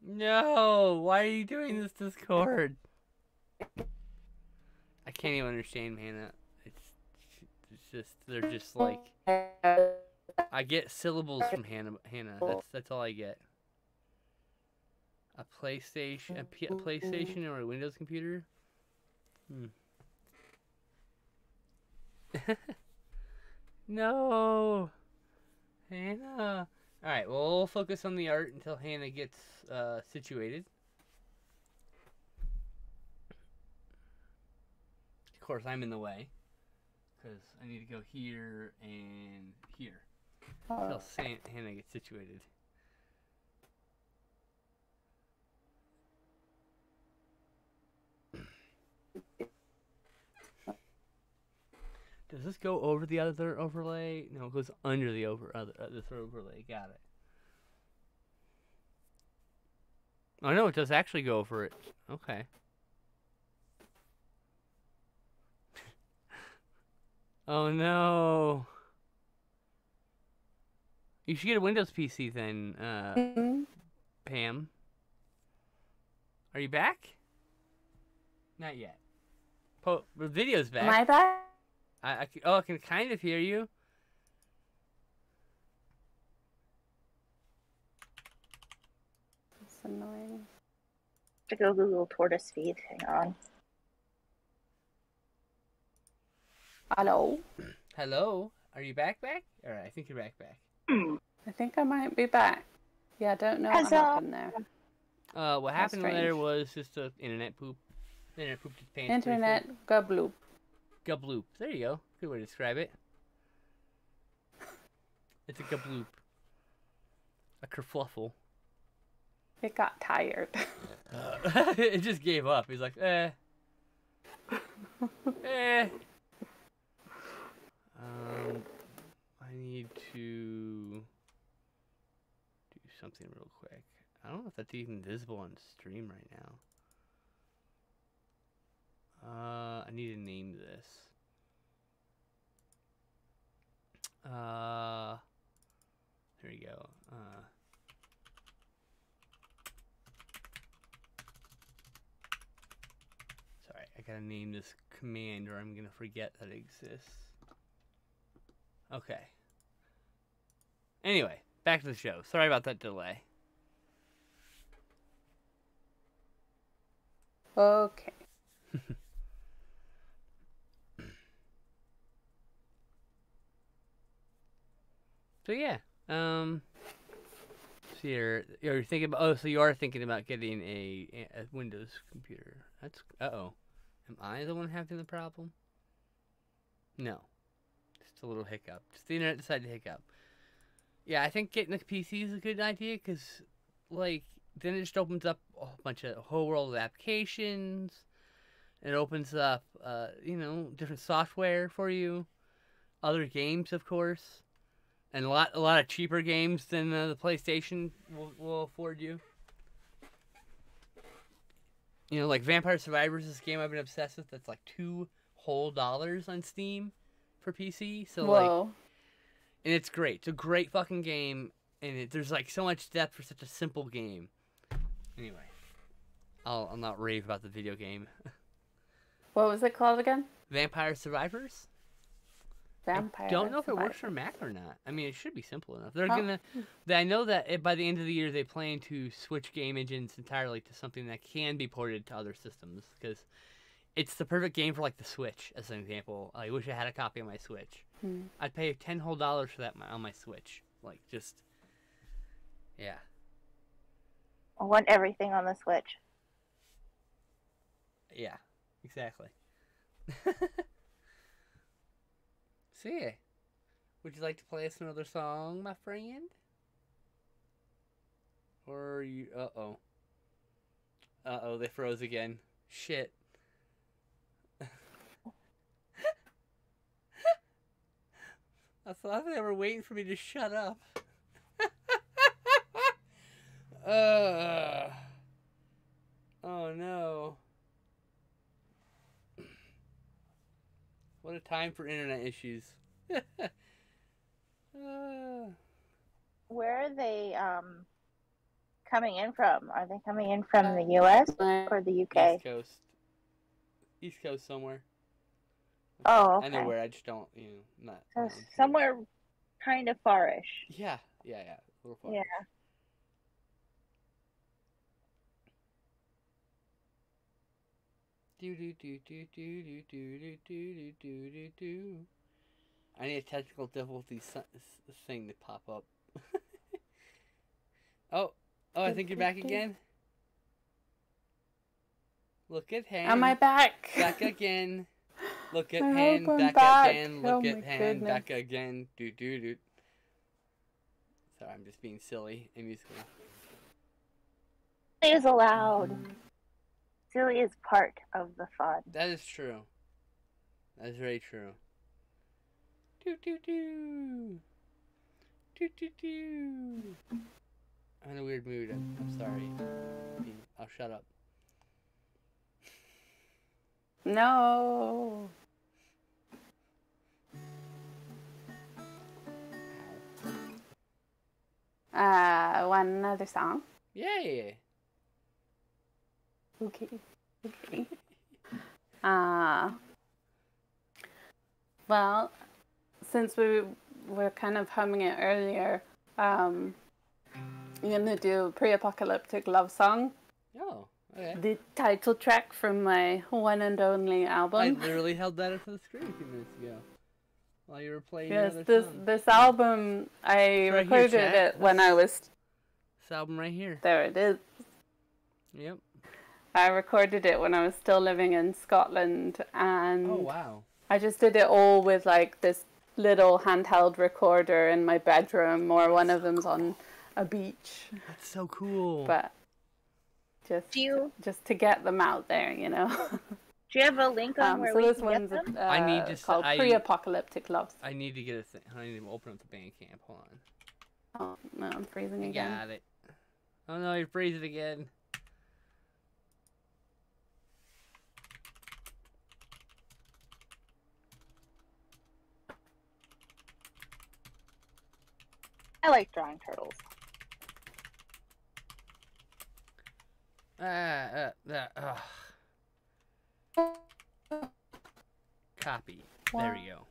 No, why are you doing this, Discord? I can't even understand Hannah. It's just they're just like I get syllables from Hannah. That's all I get. A PlayStation or a Windows computer. No, Hannah. All right, well, we'll focus on the art until Hannah gets situated. Of course, I'm in the way because I need to go here and here until Hannah gets situated. Does this go over the other overlay? No, it goes under the this overlay. Got it. Oh no, it does actually go over it. Okay. Oh no. You should get a Windows PC then, Pam. Are you back? Not yet. The video's back. Am I back? I can kind of hear you. It's annoying. To go Google tortoise feed. Hang on. Hello? Hello? Are you back? Alright, I think you're back. I think I might be back. Yeah, I don't know what happened there. What happened there was just a internet poop. The internet pooped its pants. Internet gabloop. Gabloop. There you go. Good way to describe it. It's a gabloop. A kerfluffle. It got tired. It just gave up. He's like, eh. I need to do something real quick. I don't know if that's even visible on stream right now. I need to name this. There you go. Sorry, I gotta name this command or I'm gonna forget that it exists. Okay. Anyway, back to the show. Sorry about that delay. Okay. So yeah, so you're thinking about, so you are thinking about getting a Windows computer. That's, uh-oh. Am I the one having the problem? No. Just a little hiccup. Just the internet decided to hiccup. Yeah, I think getting a PC is a good idea, because, like, then it just opens up a whole world of applications. It opens up, different software for you. Other games, of course. And a lot of cheaper games than the PlayStation will afford you. You know, like Vampire Survivors, this game I've been obsessed with. That's like $2 whole on Steam for PC. So Whoa. and it's great. It's a great fucking game, and there's like so much depth for such a simple game. Anyway, I'll not rave about the video game. What was it called again? Vampire Survivors. Vampire. I don't know if it works for Mac or not. I mean, it should be simple enough. I know that by the end of the year they plan to switch game engines entirely to something that can be ported to other systems, because it's the perfect game for like the Switch, as an example. I wish I had a copy of my Switch. I'd pay $10 whole for that on my Switch. Like, just, yeah. I want everything on the Switch. Yeah, exactly. So yeah, would you like to play us another song, my friend? Or are you? Uh-oh, they froze again. Shit. I thought they were waiting for me to shut up. Oh no. What a time for internet issues. Where are they coming in from? Are they coming in from the U.S. or the U.K.? East Coast. East Coast somewhere. Oh, okay. I know where. I just don't, not. So somewhere kind of farish. Yeah. A little far. Yeah. I need a technical difficulty thing to pop up. Oh, I think you're back again. Look at hand. Am I back? Back again. Look at I hand. hope I'm Back back. again. Look Oh at my hand. goodness. Back again. Do. Sorry, I'm just being silly and musical. Silly is allowed. Silly is part of the fun. That is true. That is very true. Do. I'm in a weird mood. I'm sorry. I'll shut up. No. One other song. Yay! Okay. Well, since we were kind of humming it earlier, I'm gonna do a pre-apocalyptic love song. Oh, okay. The title track from my one and only album. I literally held that up to the screen a few minutes ago while you were playing. Yes, the other song. this album I Right here, recorded chat. it when I was. This album right here. There it is. Yep. I recorded it when I was still living in Scotland, and Oh wow. I just did it all with like this little handheld recorder in my bedroom, or one of them's on a beach. That's so cool. But just to get them out there, Do you have a link on where so we this can get one's them? I need to called Pre-Apocalyptic Love. I need to get a thing. I need to open up the Bandcamp. Hold on. Oh no, I'm freezing I again. got it. Oh no, you're freezing again. I like drawing turtles. Copy. There we go.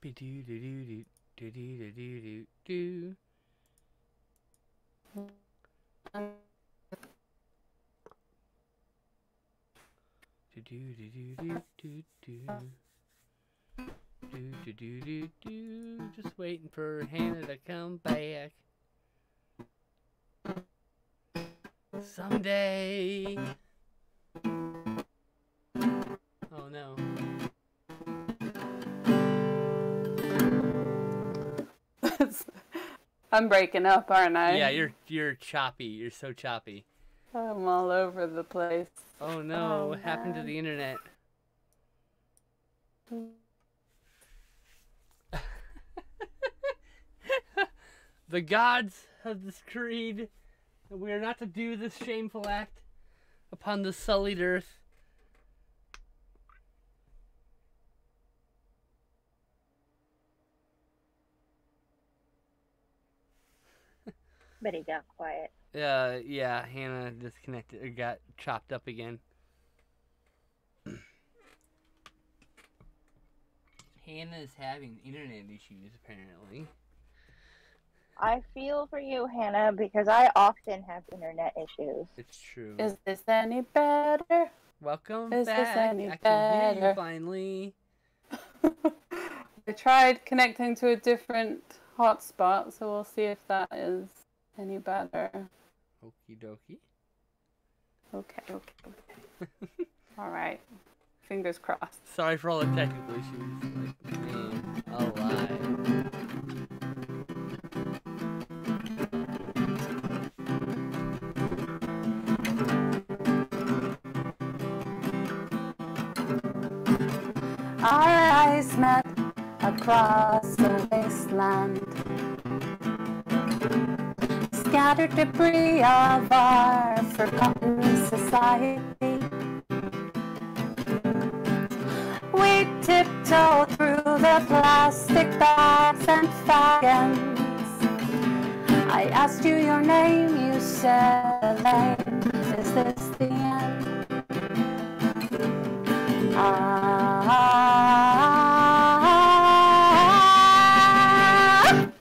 Be-do-do-do-do-do-do-do-do-do. Do-do-do-do-do-do. Just waiting for Hannah to come back. Someday. Oh no. I'm breaking up, aren't I? Yeah, you're choppy. You're so choppy. I'm all over the place. Oh no, Oh, what happened to man. the internet? The gods have decreed that we are not to do this shameful act upon the sullied earth. But he got quiet. Yeah, Hannah disconnected or got chopped up again. Hannah is having internet issues, apparently. I feel for you, Hannah, because I often have internet issues. It's true. Is this any better? Welcome Is this back. any I can hear you better? finally. I tried connecting to a different hotspot, so we'll see if that is any better. Okie dokie. Okay. Alright. Fingers crossed. Sorry for all the technical issues. Like, man, alive. Our eyes met across the wasteland. Scattered debris of our forgotten society. We tiptoe through the plastic bags and fag ends. I asked you your name, you said Elaine. Is this the end?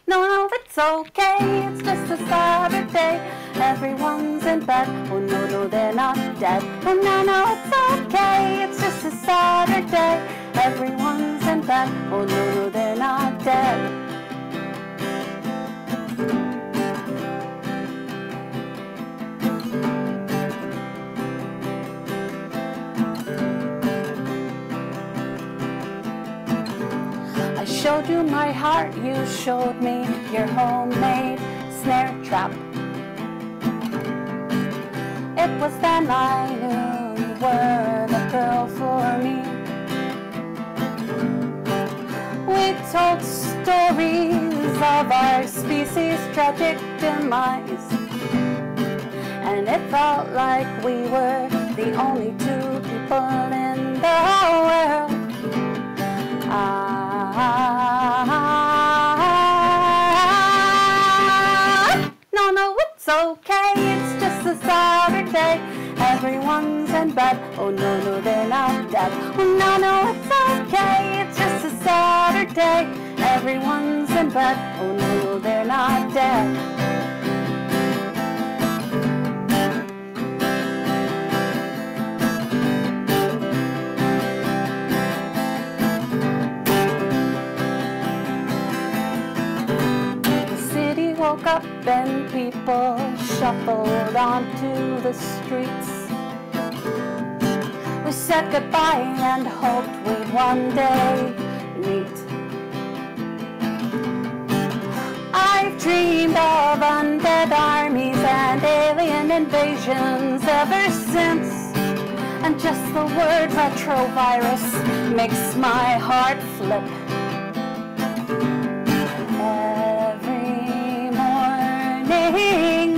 No, it's okay, it's just a Saturday. Everyone's in bed. Oh no, they're not dead. Oh no, it's okay, it's just a Saturday. Everyone's in bed. Oh no, they're not dead. I showed you my heart, you showed me your homemade snare trap. It was then I knew you were the girl for me. We told stories of our species' tragic demise, and it felt like we were the only two people in the world. No, it's okay, it's just a Saturday. Everyone's in bed. Oh no, they're not dead. Oh no, it's okay, it's just a Saturday. Everyone's in bed. Oh no, they're not dead. Woke up and people shuffled onto the streets. We said goodbye and hoped we'd one day meet. I've dreamed of undead armies and alien invasions ever since, and just the word retrovirus makes my heart flip.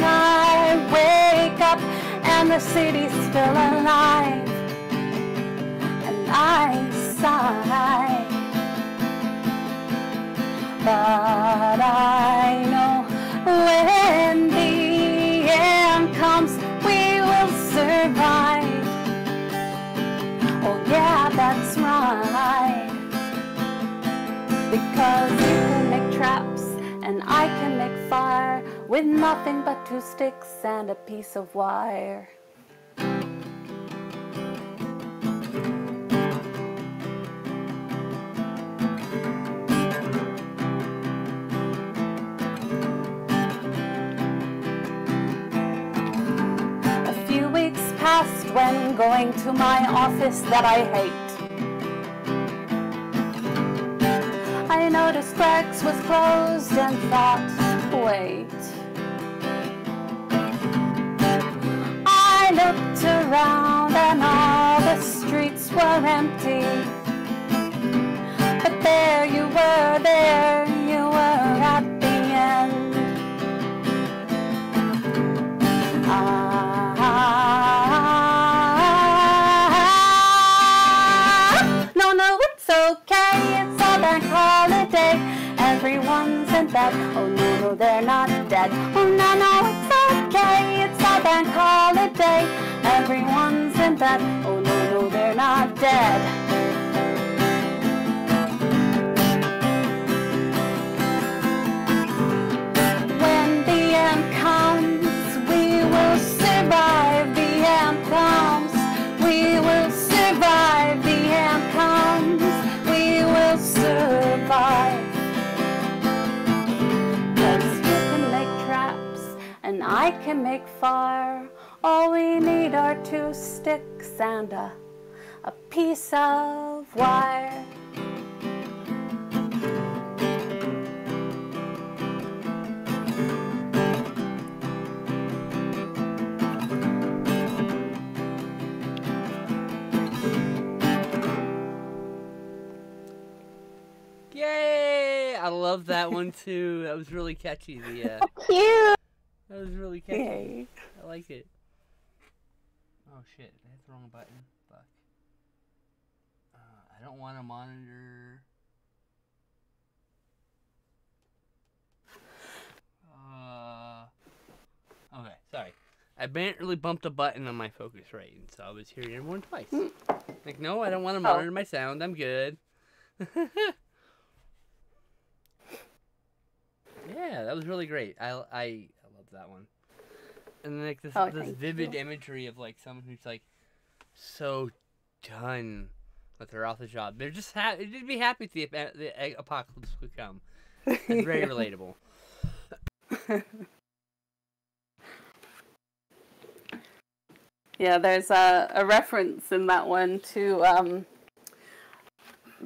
I wake up and the city's still alive, and I sigh, but I know when the end comes we will survive. Oh yeah, that's right, because you can make traps and I can make fire with nothing but 2 sticks and a piece of wire. A few weeks passed when going to my office that I hate. I noticed Greg's was closed and thought, wait. I looked around and all the streets were empty, but there you were at the end. No, it's okay, it's a bank holiday. Everyone's in bed. Oh no, they're not dead. Oh no, it's okay, it's a bank holiday. Everyone's in bed. Oh no, they're not dead. When the end comes, we will survive. The end comes, we will survive. The end comes, we will survive. And I can make fire. All we need are 2 sticks and a piece of wire. Yay! I love that one too. That was really catchy. Cute. That was really catchy. Yay. I like it. Oh shit! I hit the wrong button. Fuck. I don't want to monitor. I apparently bumped a button on my Focusrite, and so I was hearing everyone twice. Like, no, I don't want to monitor my sound. I'm good. Yeah, that was really great. I love that one. And like this vivid imagery of like someone who's like so done with their author job. They're just they'd be happy if the apocalypse would come. It's very relatable. Yeah, there's a reference in that one to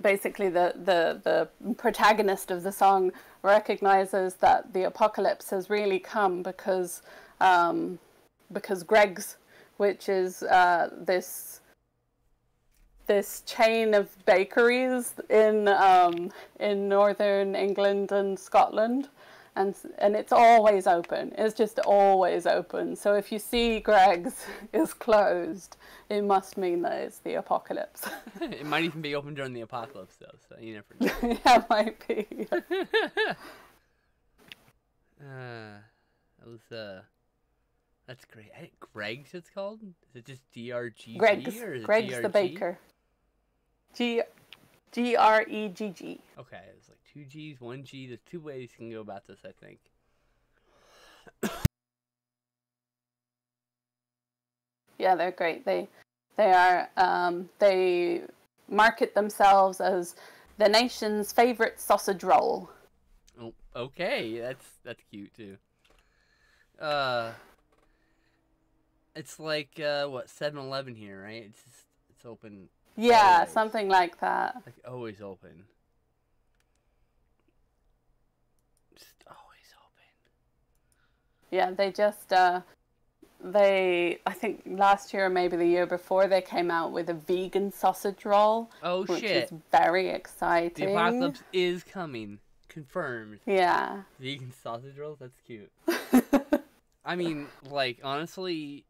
basically the protagonist of the song recognizes that the apocalypse has really come because Greg's, which is this chain of bakeries in northern England and Scotland, and it's always open. It's just always open. So if you see Greg's is closed, it must mean that it's the apocalypse. It might even be open during the apocalypse, though. So you never know. Yeah, it might be. That was that's great. Greg's, it's called. Is it just DRGG? Greg's. Or is it Greg's DRG? the baker. Gregg. Okay, it's like 2 G's, 1 G. There's 2 ways you can go about this, I think. Yeah, they're great. They market themselves as the nation's favorite sausage roll. Oh, okay, that's cute too. It's like what 7-Eleven here, right? It's open. Yeah, always. something like that. Like always open. Just always open. Yeah, they just I think last year or maybe the year before they came out with a vegan sausage roll. Oh which shit! Is very exciting. The apocalypse is coming. Confirmed. Yeah. Vegan sausage rolls? That's cute. I mean, like, honestly,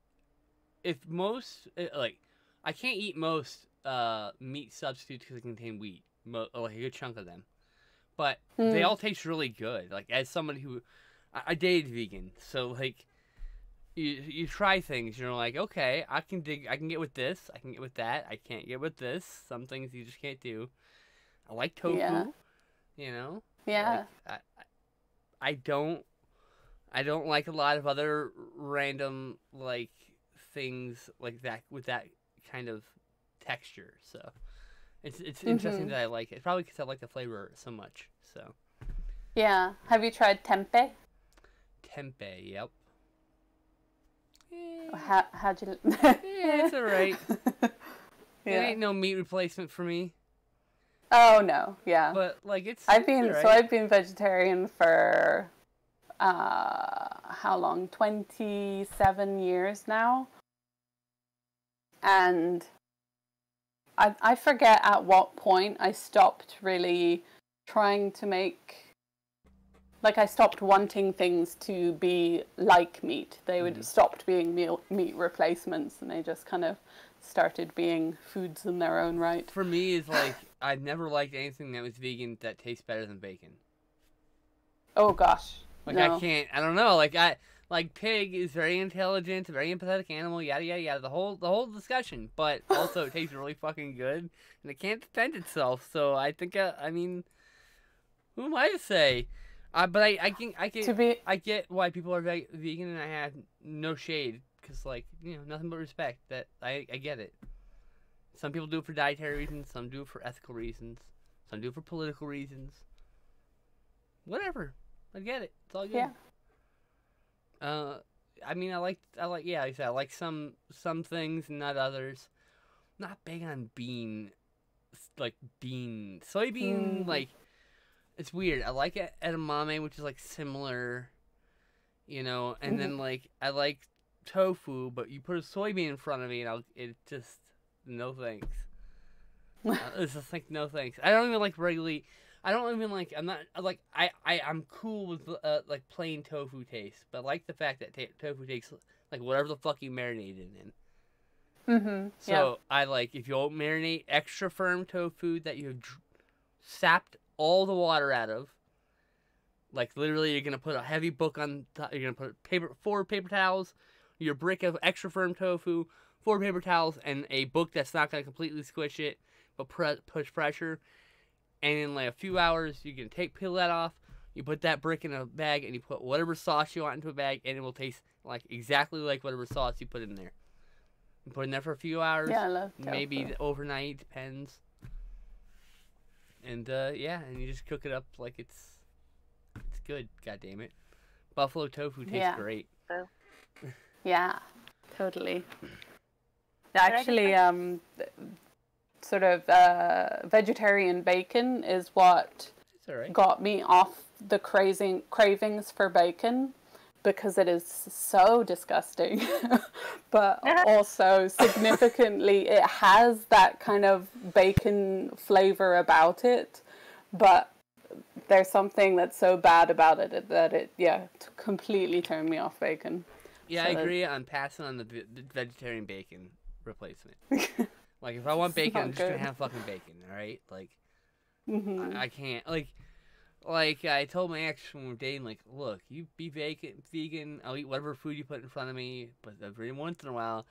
if most, like, I can't eat most meat substitutes because they contain wheat. Like, a good chunk of them. But they all taste really good. Like, as someone who, I dated vegan, so, like, you try things, you're like, okay, I can get with this, I can get with that, I can't get with this. Some things you just can't do. I like tofu, you know? Yeah. Like, I don't like a lot of other random like things like that with that kind of texture. So it's interesting that I like it. Probably because I like the flavor so much. So yeah. Have you tried tempeh? Tempeh, yep. How'd you? Yeah, it's alright. Yeah. It ain't no meat replacement for me. Oh no, yeah. But like I've right. been vegetarian for how long? 27 years now. And I forget at what point I stopped really trying to make, like, I stopped wanting things to be like meat. They would stopped being meat replacements, and they just kind of started being foods in their own right. For me, it's like I've never liked anything that was vegan that tastes better than bacon. Oh gosh, like no. I can't. I don't know. Like pig is very intelligent, a very empathetic animal. Yada yada yada. The whole discussion, but also it tastes really fucking good, and it can't defend itself. So I think I mean, who am I to say? But I get why people are vegan, and I have no shade. Because, like, you know, nothing but respect. That I get it. Some people do it for dietary reasons. Some do it for ethical reasons. Some do it for political reasons. Whatever. I get it. It's all good. Yeah. I mean, I like, yeah, like I said, I like some things and not others. I'm not big on soybean, like, it's weird. I like edamame, which is, like, similar, you know, and then, like, I like tofu, but you put a soybean in front of me and it just, no thanks. It's just like, no thanks. I don't even like I'm cool with like plain tofu taste, but I like the fact that tofu tastes like whatever the fuck you marinated in. So I like, if you marinate extra firm tofu that you have sapped all the water out of, like literally you're gonna put a heavy book on top, you're gonna put 4 paper towels, your brick of extra firm tofu, 4 paper towels, and a book that's not going to completely squish it, but push pressure. And in like a few hours, you can peel that off. You put that brick in a bag, and you put whatever sauce you want into a bag, and it will taste like exactly like whatever sauce you put in there. You put it in there for a few hours. Yeah, I love tofu. Maybe overnight, depends. And yeah, and you just cook it up like it's good. God damn it, buffalo tofu tastes great. Yeah, totally. Actually, sort of vegetarian bacon is what got me off the cravings for bacon, because it is so disgusting, but also significantly it has that kind of bacon flavor about it, but there's something that's so bad about it that it completely turned me off bacon. Yeah, so I agree. I'm passing on the vegetarian bacon replacement. Like, if I want bacon, I'm just gonna have fucking bacon, alright? Like, I can't, like, I told my ex when we were dating, like, look, you be vegan, I'll eat whatever food you put in front of me, but every once in a while,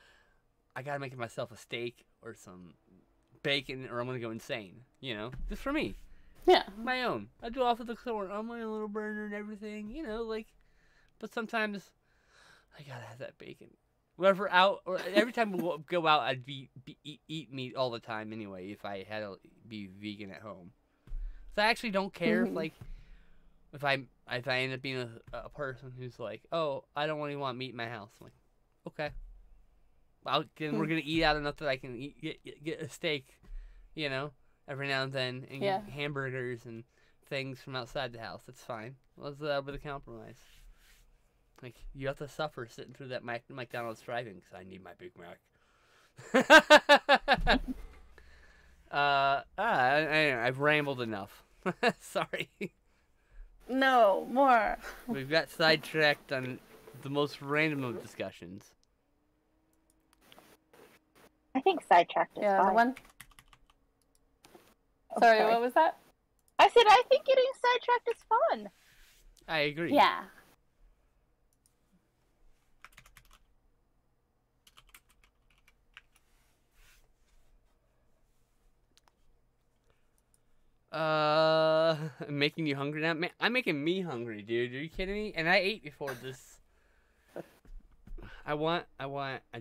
I gotta make myself a steak or some bacon, or I'm gonna go insane, you know? Just for me. Yeah. My own. I do off of the store on my little burner and everything, you know, like, but sometimes I gotta have that bacon. Whatever or every time we go out, I'd eat meat all the time anyway. If I had to be vegan at home, so I actually don't care if I end up being a person who's like, oh, I don't really want meat in my house. I'm like, okay, then we're gonna eat out enough that I can get a steak, you know, every now and then, and get hamburgers and things from outside the house. That's fine. Let's be the compromise. Like, you have to suffer sitting through that McDonald's driving because I need my Big Mac. I've rambled enough. Sorry. No, more. We've got sidetracked on the most random of discussions. I think sidetracked is fine. The one. Sorry, what was that? I said I think getting sidetracked is fun. I agree. Yeah. Making you hungry now? I'm making me hungry, dude. Are you kidding me? And I ate before this. I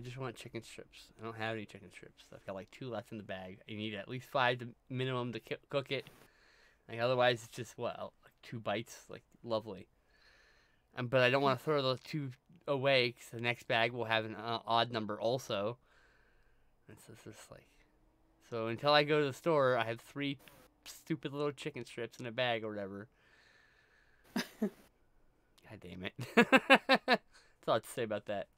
just want chicken strips. I don't have any chicken strips. I've got like 2 left in the bag. You need at least 5 minimum to cook it. Like, otherwise it's just, like 2 bites? Like, lovely. But I don't want to throw those 2 away, because the next bag will have an odd number also. And so it's just like... So until I go to the store, I have 3 stupid little chicken strips in a bag or whatever. God damn it. That's all I have to say about that.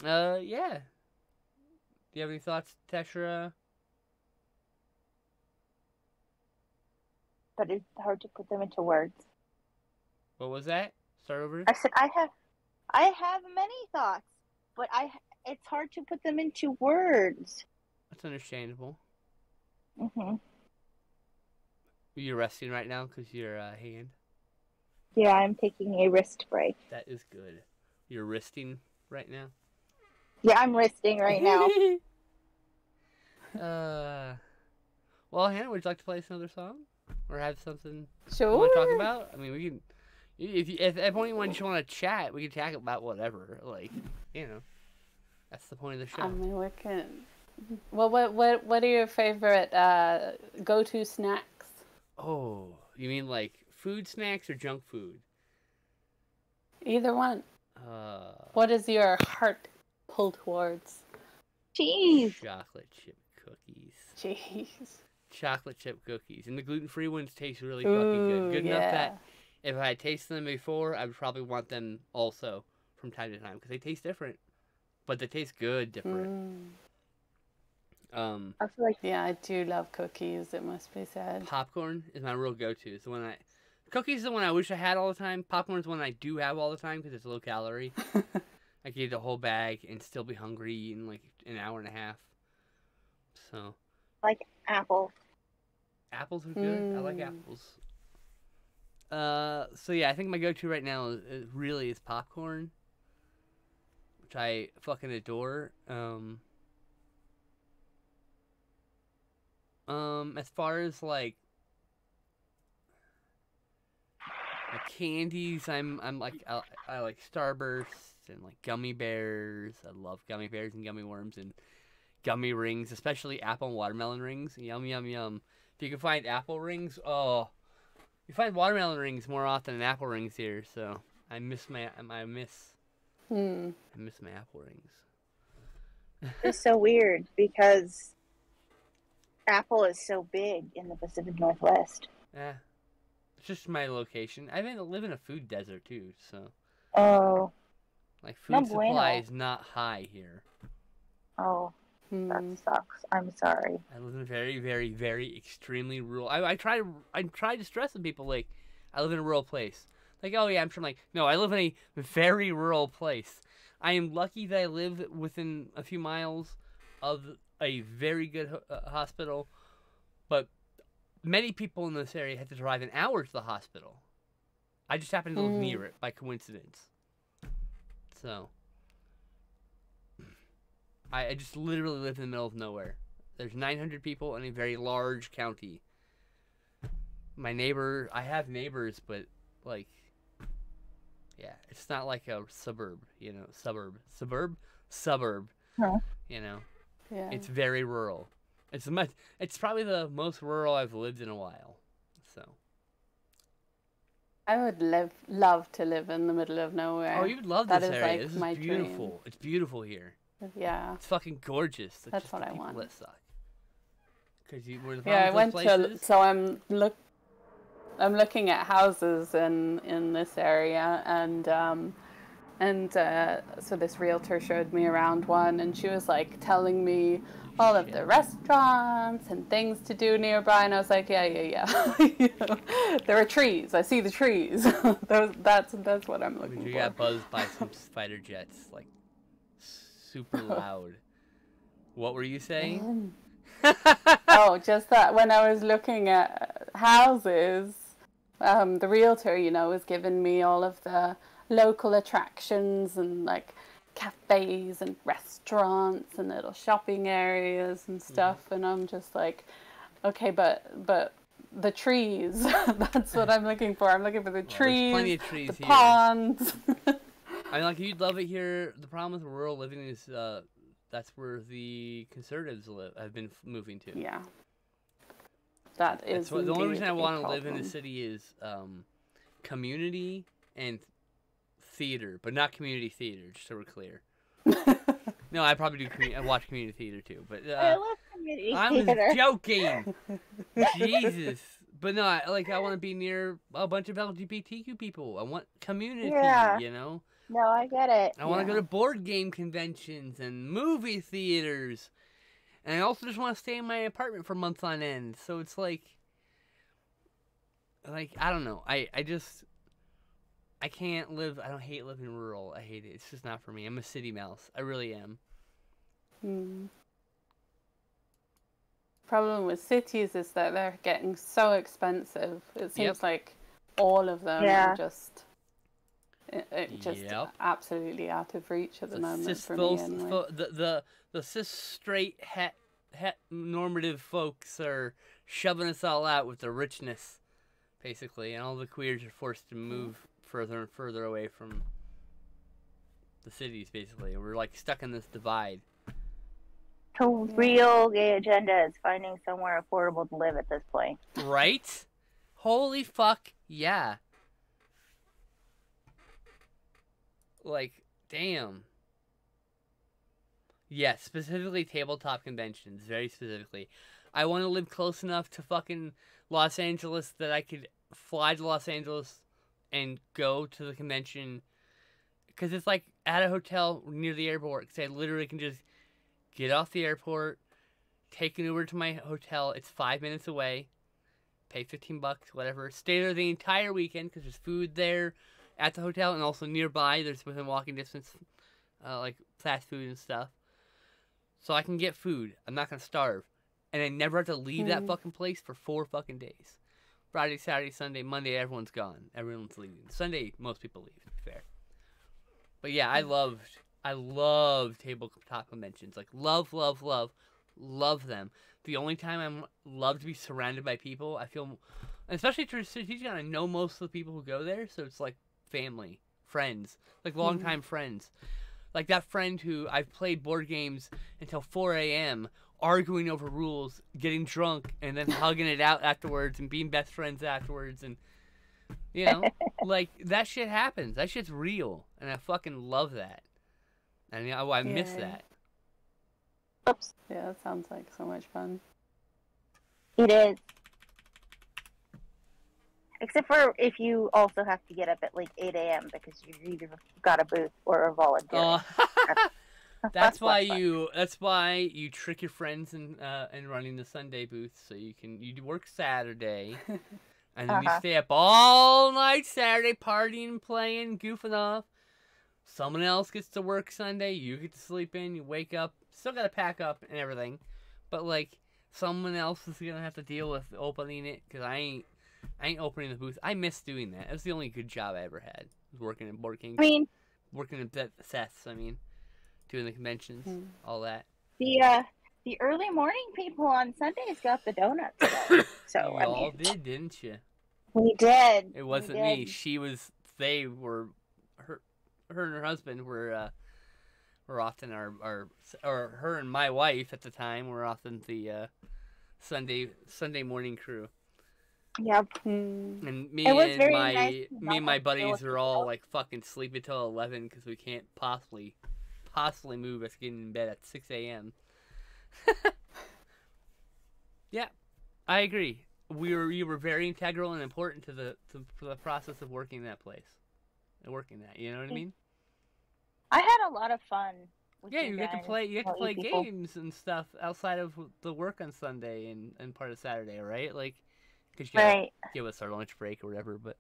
Yeah. Do you have any thoughts, Teshra? But it's hard to put them into words. What was that? Start over? I said I have many thoughts, but it's hard to put them into words. That's understandable. Mhm. You're resting right now because your hand? Yeah, I'm taking a wrist break. That is good. You're wristing right now? Yeah, I'm wristing right now. Well, Hannah, would you like to play us another song? Or have something Sure. you want to talk about? I mean, we can... If at that point you just want to chat, we can talk about whatever. Like, you know. That's the point of the show. I mean, we can... Well, what are your favorite go-to snacks? Oh, you mean like food snacks or junk food? Either one. What does your heart pull towards? Cheese. Chocolate chip cookies. Jeez. Chocolate chip cookies. And the gluten-free ones taste really fucking good. Good enough that if I had tasted them before, I would probably want them also from time to time. Because they taste different. But they taste good different. I feel like I do love cookies, it must be said. Popcorn is my real go-to. It's the one cookies is the one I wish I had all the time. Popcorn is the one I do have all the time because it's low calorie. I could eat a whole bag and still be hungry in like an hour and a half. So. Like apples. Apples are good. I like apples. So yeah, I think my go-to right now is popcorn. which I fucking adore. As far as like candies, I'm like I like Starbursts and like gummy bears. I love gummy bears and gummy worms and gummy rings, especially apple and watermelon rings. Yum yum yum. If you can find apple rings, oh, you find watermelon rings more often than apple rings here. So I miss my apple rings. It's so weird because apple is so big in the Pacific Northwest. Yeah, it's just my location. I live in a food desert too, so Oh. like No food supply bueno. is not high here. Oh, that sucks. I'm sorry. I live in a very, very, very extremely rural. I try to stress to people like I live in a rural place. Like, oh yeah, I'm sure. I'm like, no, I live in a very rural place. I am lucky that I live within a few miles of a very good hospital, but many people in this area have to drive an hour to the hospital. I just happen to live near it by coincidence. So, I just literally live in the middle of nowhere. There's 900 people in a very large county. I have neighbors, but like, yeah, it's not like a suburb, suburb, Huh. Yeah. It's very rural. It's probably the most rural I've lived in a while. So. I would love to live in the middle of nowhere. Oh, you'd love That this is, area. like, This is my beautiful. dream. It's beautiful here. Yeah. It's fucking gorgeous. That's just what the I people want. that suck. Cause we're the Yeah, I went places. to. So I'm looking at houses in this area, and so this realtor showed me around one, and she was like telling me all of the restaurants and things to do nearby, and I was like, yeah. You know, there are trees. I see the trees. That's what I'm looking for. You got buzzed by some fighter jets, like super loud. What were you saying? Oh, just that when I was looking at houses, the realtor, was giving me all of the local attractions and like cafes and restaurants and little shopping areas and stuff, and I'm just like, okay, but the trees, that's what I'm looking for. I'm looking for the trees, plenty of trees the here. ponds. I mean, like, you'd love it here. The problem with rural living is that's where the conservatives have been moving to. Yeah. That is the only reason I want to live in problem. a city is community and theater, but not community theater, just so we're clear. No, I probably do. I watch community theater too, but I love community I theater. was joking. Jesus, but no, I want to be near a bunch of LGBTQ people. I want community. Yeah. No, I get it. I want to go to board game conventions and movie theaters. And I also just want to stay in my apartment for months on end. So it's like I don't know. I can't live. I don't hate living rural. I hate it. It's just not for me. I'm a city mouse. I really am. Problem with cities is that they're getting so expensive. It seems like all of them are just absolutely out of reach at the moment for me. Anyway. The cis straight het normative folks are shoving us all out with their richness, basically, and all the queers are forced to move further and further away from the cities, basically. We're like stuck in this divide. The real gay agenda is finding somewhere affordable to live at this point. Right? Holy fuck, yeah. Like, damn. Yeah, specifically tabletop conventions, very specifically. I want to live close enough to fucking Los Angeles that I could fly to Los Angeles and go to the convention. Because it's like at a hotel near the airport. Because I literally can just get off the airport, take an Uber to my hotel. It's 5 minutes away. Pay $15, whatever. Stay there the entire weekend because there's food there at the hotel. And also nearby, there's within walking distance, like fast food and stuff. So I can get food. I'm not going to starve. And I never have to leave that fucking place for 4 fucking days. Friday, Saturday, Sunday, Monday, everyone's gone. Everyone's leaving. Sunday, most people leave, to be fair. But yeah, I loved I love tabletop conventions. Like, love, love, love, love them. The only time I'm love to be surrounded by people, I feel, especially strategically, I know most of the people who go there, so it's like family, friends, like longtime friends. Like that friend who I've played board games until 4 a.m., arguing over rules, getting drunk, and then hugging it out afterwards and being best friends afterwards. And, you know, like, that shit happens. That shit's real. And I fucking love that. And I miss that. Oops. Yeah, that sounds like so much fun. It is. Except for if you also have to get up at like 8 a.m. because you either got a booth or a volunteer. That's why you trick your friends in running the Sunday booth, so you work Saturday, and then you stay up all night Saturday partying, playing, goofing off. Someone else gets to work Sunday, you get to sleep in, you wake up, still gotta pack up and everything, but like someone else is gonna have to deal with opening it, because I ain't opening the booth. I miss doing that. It was the only good job I ever had. Was working in Board King. I mean, working in Seth's. Doing the conventions, all that. The early morning people on Sundays got the donuts. Though. So you all did, didn't you? We did. It wasn't me. She was. They were. Her and her husband were often or her and my wife at the time were often the Sunday morning crew. Yep. And me and my buddies are all like fucking sleeping till 11 because we can't possibly move us getting in bed at 6 a.m. Yeah, I agree. You were very integral and important to the process of working that place and working that. You know what I mean? I had a lot of fun. With you get to play. You get to play games and stuff outside of the work on Sunday and part of Saturday, right? Like. Because you gotta give us our lunch break or whatever, but...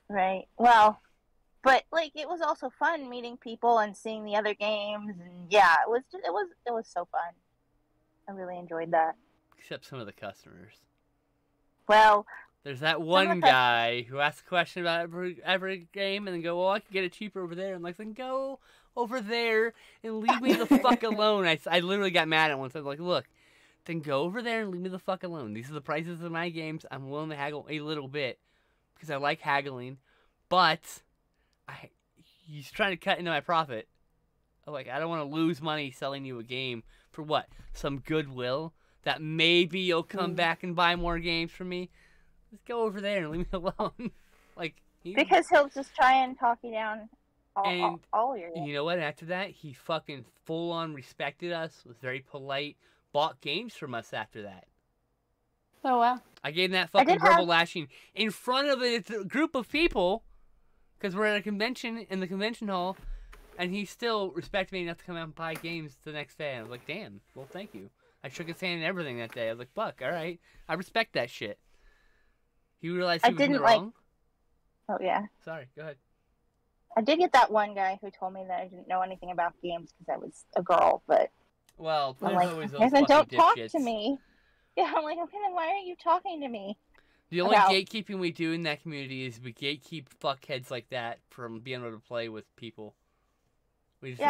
Right. Well, but, like, it was also fun meeting people and seeing the other games, and, yeah, it was so fun. I really enjoyed that. Except some of the customers. Well... There's that one guy who asks a question about every game, and then go, well, I can get it cheaper over there. And like, then go over there and leave me the fuck alone. I literally got mad at once. I was like, look... Then go over there and leave me the fuck alone. These are the prices of my games. I'm willing to haggle a little bit because I like haggling, but he's trying to cut into my profit. Like, I don't want to lose money selling you a game for what? Some goodwill that maybe you'll come back and buy more games from me. Just go over there and leave me alone. Because he'll just try and talk you down all your games. You know what? After that, he fucking full on respected us. Was very polite. Bought games from us after that. Oh, wow. I gave him that fucking verbal lashing in front of a group of people because we're at a convention in the convention hall, and he still respected me enough to come out and buy games the next day. I was like, damn, well, thank you. I shook his hand and everything that day. I was like, fuck, all right. I respect that shit. He realized he was in the wrong? Oh, yeah. Sorry, go ahead. I did get that one guy who told me that I didn't know anything about games because I was a girl, but... Well, I'm like, then don't talk to me. Yeah, I'm like, okay, then why aren't you talking to me? The only gatekeeping we do in that community is we gatekeep fuckheads like that from being able to play with people. We just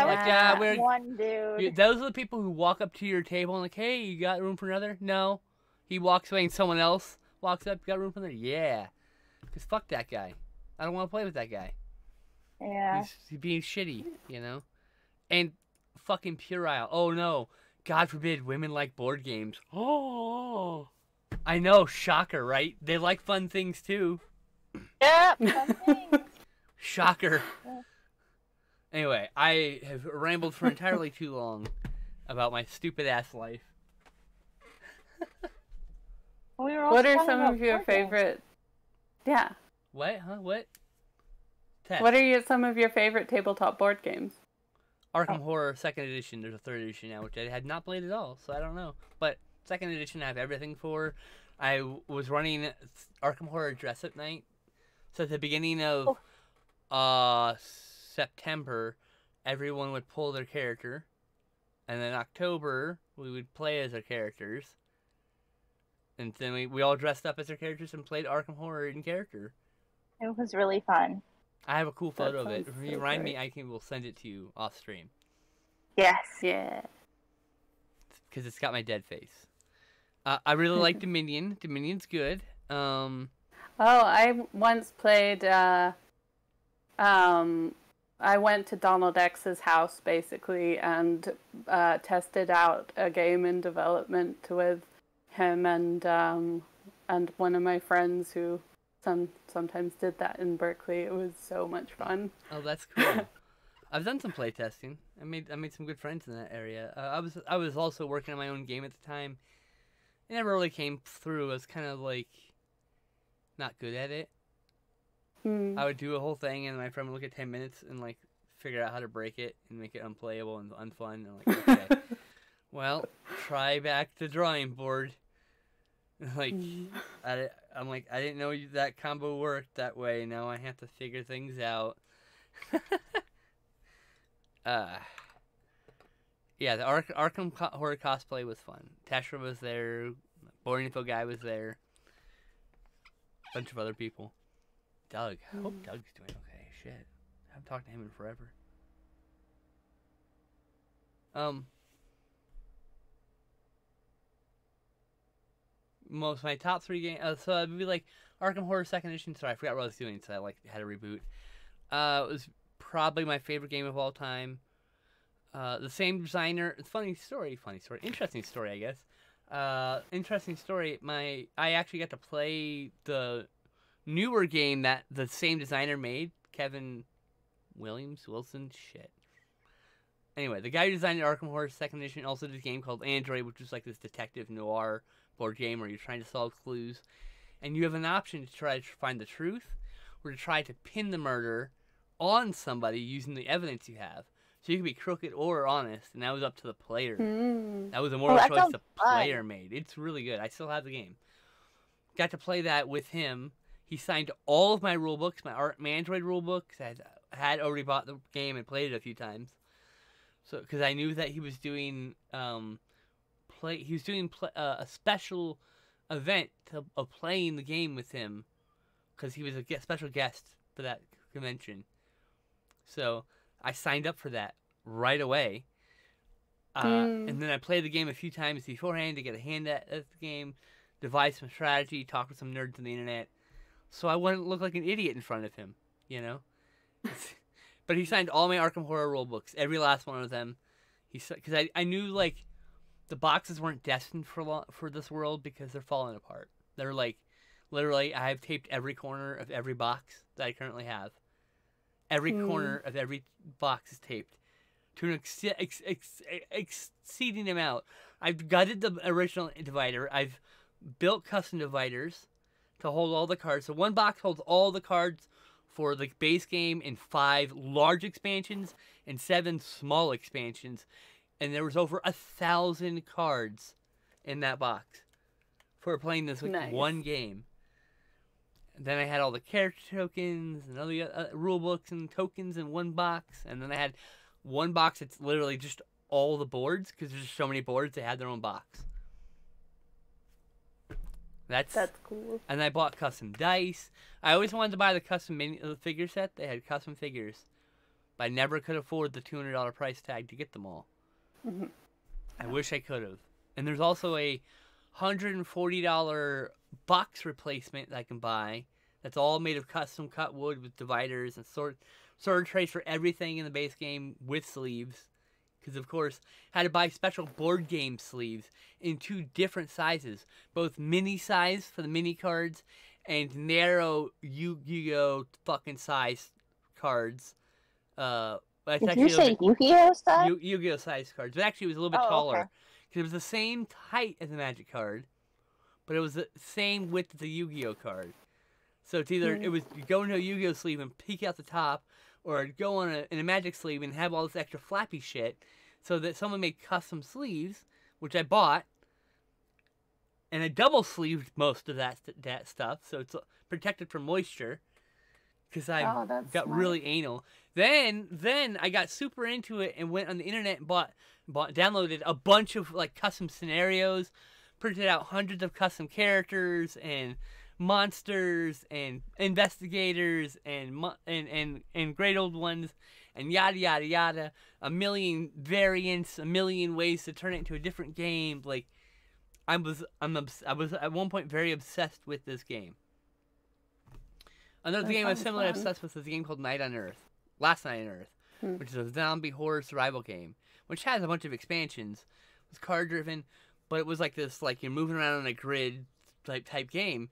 we're one dude. Those are the people who walk up to your table and like, hey, you got room for another? No. He walks away and someone else walks up, you got room for another? Yeah. Because fuck that guy. I don't want to play with that guy. Yeah. He's being shitty, you know? And fucking puerile. Oh no. God forbid women like board games. Oh. I know, shocker, right? They like fun things too. Yeah, fun things. Shocker. Anyway, I have rambled for entirely too long about my stupid ass life. What are some of your favorite? Yeah. What? Huh? What? Test. What are some of your favorite tabletop board games? Arkham Horror 2nd Edition. There's a 3rd edition now, which I had not played at all, so I don't know. But 2nd Edition I have everything for. I was running Arkham Horror Dress Up Night. So at the beginning of September, everyone would pull their character. And then October, we would play as our characters. And then we all dressed up as our characters and played Arkham Horror in character. It was really fun. I have a cool photo of it. sounds If you so remind me, great. we'll send it to you off stream. Yes. Yeah. Because it's got my dead face. I really like Dominion. Dominion's good. Oh, I once played. I went to Donald X's house basically and tested out a game in development with him and one of my friends who sometimes did that in Berkeley. It was so much fun. Oh, that's cool. I've done some playtesting. I made some good friends in that area. I was also working on my own game at the time. It never really came through. I was kind of like not good at it. I would do a whole thing, and my friend would look at 10 minutes and like figure out how to break it and make it unplayable and unfun. And I'm like, okay, well, try back the drawing board. Like, I'm like, I didn't know that combo worked that way. Now I have to figure things out. Yeah, the Arkham Horror cosplay was fun. Tashra was there. Boring Info guy was there. A bunch of other people. Doug. I hope Doug's doing okay. Shit. I haven't talked to him in forever. Most of my top 3 games. So it'd be like Arkham Horror 2nd Edition. Sorry, I forgot what I was doing, so I like had to reboot. It was probably my favorite game of all time. The same designer. It's funny story. Interesting story, I guess. Interesting story. I actually got to play the newer game that the same designer made, Kevin Wilson. Shit. Anyway, the guy who designed Arkham Horror 2nd Edition also did a game called Android, which is like this detective noir board game where you're trying to solve clues, and you have an option to try to find the truth, or to try to pin the murder on somebody using the evidence you have. So you can be crooked or honest, and that was up to the player. That was a moral choice the player made. It's really good. I still have the game. Got to play that with him. He signed all of my rule books, my Android rule books. I had already bought the game and played it a few times. So, because I knew that he was doing a special event of playing the game with him, because he was a special guest for that convention. So I signed up for that right away. And then I played the game a few times beforehand to get a hand at the game, devise some strategy, talk with some nerds on the internet, so I wouldn't look like an idiot in front of him, you know? But he signed all my Arkham Horror rule books, every last one of them. Because I knew, like, the boxes weren't destined for this world because they're falling apart. They're, like, literally, I have taped every corner of every box that I currently have. Every corner of every box is taped to an exceeding amount. I've gutted the original divider. I've built custom dividers to hold all the cards. So one box holds all the cards for the base game and 5 large expansions and 7 small expansions. And there was over 1,000 cards in that box for playing this one game. And then I had all the character tokens and other rule books and tokens in one box. And then I had one box that's literally just all the boards, because there's so many boards, they had their own box. That's cool. And I bought custom dice. I always wanted to buy the custom figure set. They had custom figures, but I never could afford the $200 price tag to get them all. I wish I could have. And there's also a $140 box replacement that I can buy. That's all made of custom cut wood with dividers and sword trays for everything in the base game with sleeves. Because, of course, I had to buy special board game sleeves in 2 different sizes. Both mini size for the mini cards and narrow Yu-Gi-Oh! Fucking size cards. Did you say Yu-Gi-Oh! Size? Yu-Gi-Oh! Size cards. But actually, it was a little bit taller. Because it was the same height as the Magic card, but it was the same width as the Yu-Gi-Oh! Card. So it's either, it was, you go into a Yu-Gi-Oh! Sleeve and peek out the top, or go on in a Magic sleeve and have all this extra flappy shit, so that someone made custom sleeves, which I bought, and I double sleeved most of that stuff, so it's protected from moisture, because I got really anal. Then I got super into it and went on the internet and downloaded a bunch of like custom scenarios, printed out hundreds of custom characters, and monsters and investigators and great old ones and yada yada yada, a million variants, a million ways to turn it into a different game. Like I was at one point very obsessed with this game. Another game I was similarly obsessed with is a game called Last Night on Earth, which is a zombie horror survival game, which has a bunch of expansions. It was card driven, but it was like this, like you're moving around on a grid type game,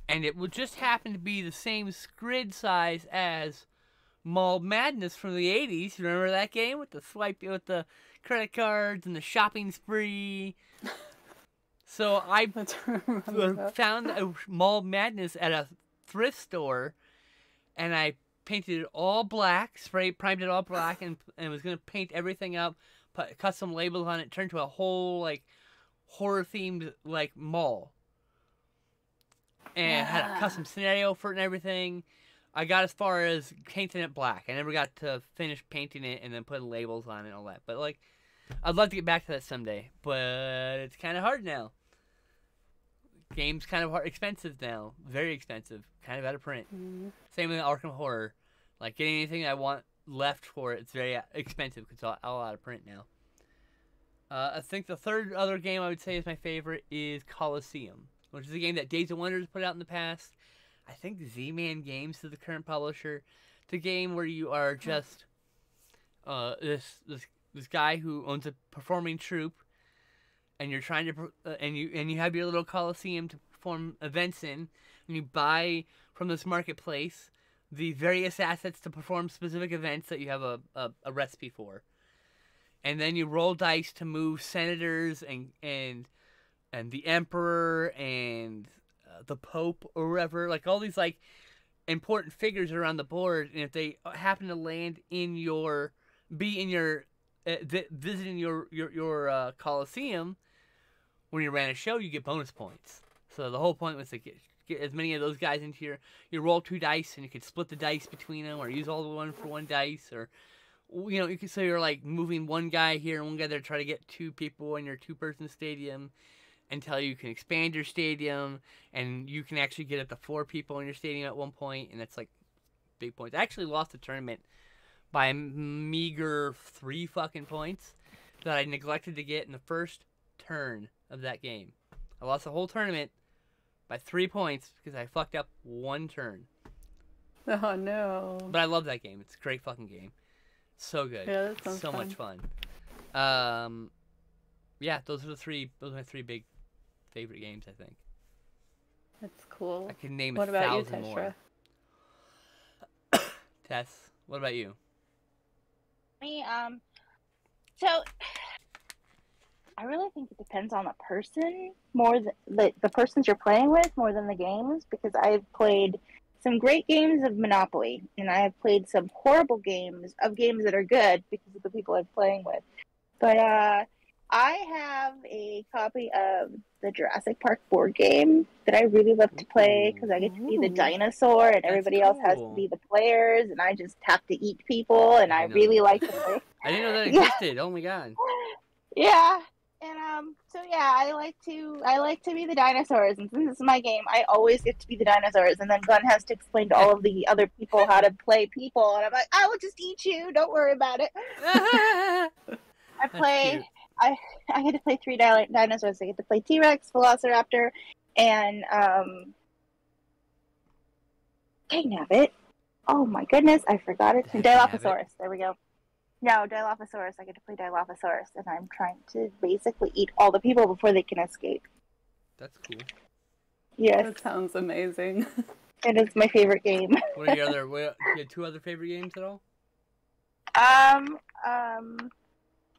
and it would just happen to be the same grid size as Mall Madness from the 80s. You remember that game with the credit cards and the shopping spree? So I found a Mall Madness at a thrift store, and I painted it all black, primed it all black, and was gonna paint everything up, put custom labels on it, turned to a whole like horror themed like mall, and had a custom scenario for it and everything. I got as far as painting it black. I never got to finish painting it and then putting labels on it and all that. But like, I'd love to get back to that someday, but it's kind of hard now. Game's kind of expensive now, very expensive, kind of out of print. Same with Arkham Horror. Like getting anything I want left for it, it's very expensive because it's all out of print now. I think the third other game I would say is my favorite is Coliseum, which is a game that Days of Wonders put out in the past. I think Z-Man Games is the current publisher. It's a game where you are just this guy who owns a performing troupe, and you're trying to and you have your little Coliseum to perform events in, and you buy from this marketplace the various assets to perform specific events that you have a recipe for, and then you roll dice to move senators and the emperor and the Pope or whatever, like all these like important figures around the board, and if they happen to land in your visiting your Coliseum when you ran a show, you get bonus points. So the whole point was to get as many of those guys into you roll 2 dice, and you could split the dice between them, or use all the 1-for-1 dice, or so you're like moving one guy here and one guy there to try to get 2 people in your 2-person stadium until you can expand your stadium, and you can actually get up to 4 people in your stadium at one point, and that's like big points. I actually lost the tournament by a meager 3 fucking points that I neglected to get in the first turn of that game. I lost the whole tournament by 3 points because I fucked up 1 turn. Oh no. But I love that game. It's a great fucking game. So good. Yeah, that sounds so fun. much fun. Yeah, those are my 3 big favorite games, I think. That's cool. I can name What 1,000 about you, more. Tess, what about you? Me, so I really think it depends on the person more than the persons you're playing with more than the games, because I've played some great games of Monopoly, and I have played some horrible games that are good because of the people I'm playing with. But I have a copy of the Jurassic Park board game that I really love to play because I get to be the dinosaur and everybody else has to be the players, and I just have to eat people, and I really like to play. I didn't know that existed. Oh my god. Yeah. And so yeah, I like to be the dinosaurs, and since this is my game, I always get to be the dinosaurs, and then Glenn has to explain to all of the other people how to play people, and I'm like, I will just eat you, don't worry about it. I get to play 3 dinosaurs. I get to play T-Rex, Velociraptor, and Dangnabbit. Oh my goodness, I forgot it. Dilophosaurus. There we go. No, Dilophosaurus. I get to play Dilophosaurus, and I'm trying to basically eat all the people before they can escape. That's cool. Yes. That sounds amazing. And it's my favorite game. What are your other? You had 2 other favorite games at all?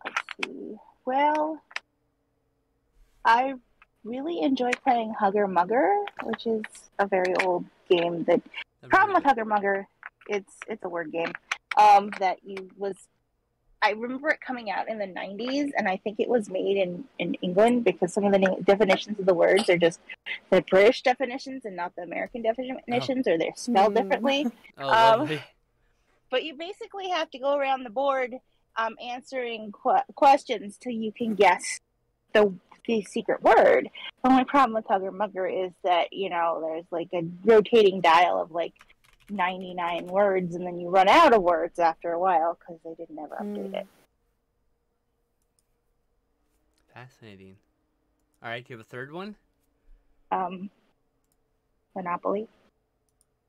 Let's see. Well, I really enjoy playing Hugger Mugger, which is a very old game. The problem with Hugger Mugger, it's a word game. I remember it coming out in the 90s, and I think it was made in England because some of the definitions of the words are just the British definitions and not the American definitions, or they're spelled differently. Oh, lovely. But you basically have to go around the board answering questions till you can guess the secret word. The only problem with Hugger Mugger is that, there's like a rotating dial of like 99 words, and then you run out of words after a while because they didn't ever update it. Fascinating. All right, do you have a third one? Monopoly.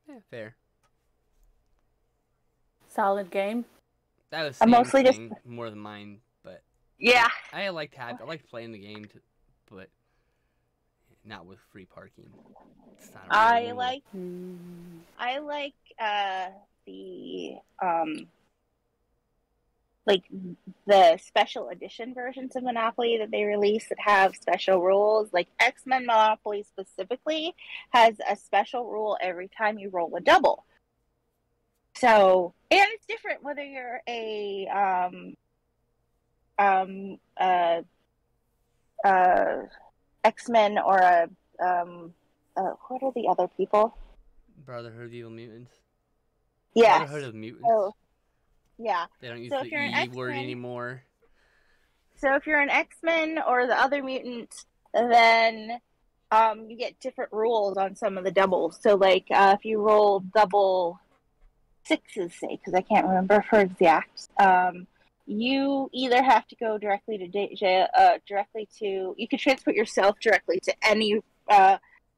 Yeah, fair. Solid game. That was I'm mostly just more than mine, but yeah. I liked playing the game, but not with free parking. It's not a real rule. I like the like the special edition versions of Monopoly that they release that have special rules. Like X-Men Monopoly specifically has a special rule every time you roll a double. So, and it's different whether you're a X-Men or a what are the other people? Brotherhood of Evil Mutants. Yes. Brotherhood of Mutants. Oh, yeah. They don't use So the if you're an E word X-Men- anymore. So if you're an X-Men or the other mutant, then you get different rules on some of the doubles. So like if you roll double sixes, say, because I can't remember for exact, you either have to go directly to you can transport yourself directly to any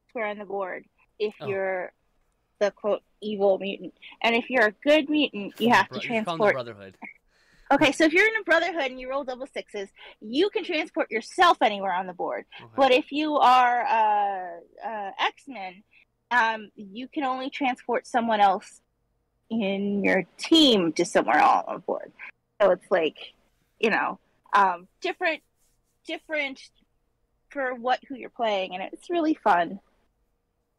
square on the board if you're the quote evil mutant, and if you're a good mutant, you have to transport. Brotherhood. Okay, so if you're in a brotherhood and you roll double sixes, you can transport yourself anywhere on the board. Okay. But if you are X-Men, you can only transport someone else in your team to somewhere else on board. So it's like, different for who you're playing, and it's really fun.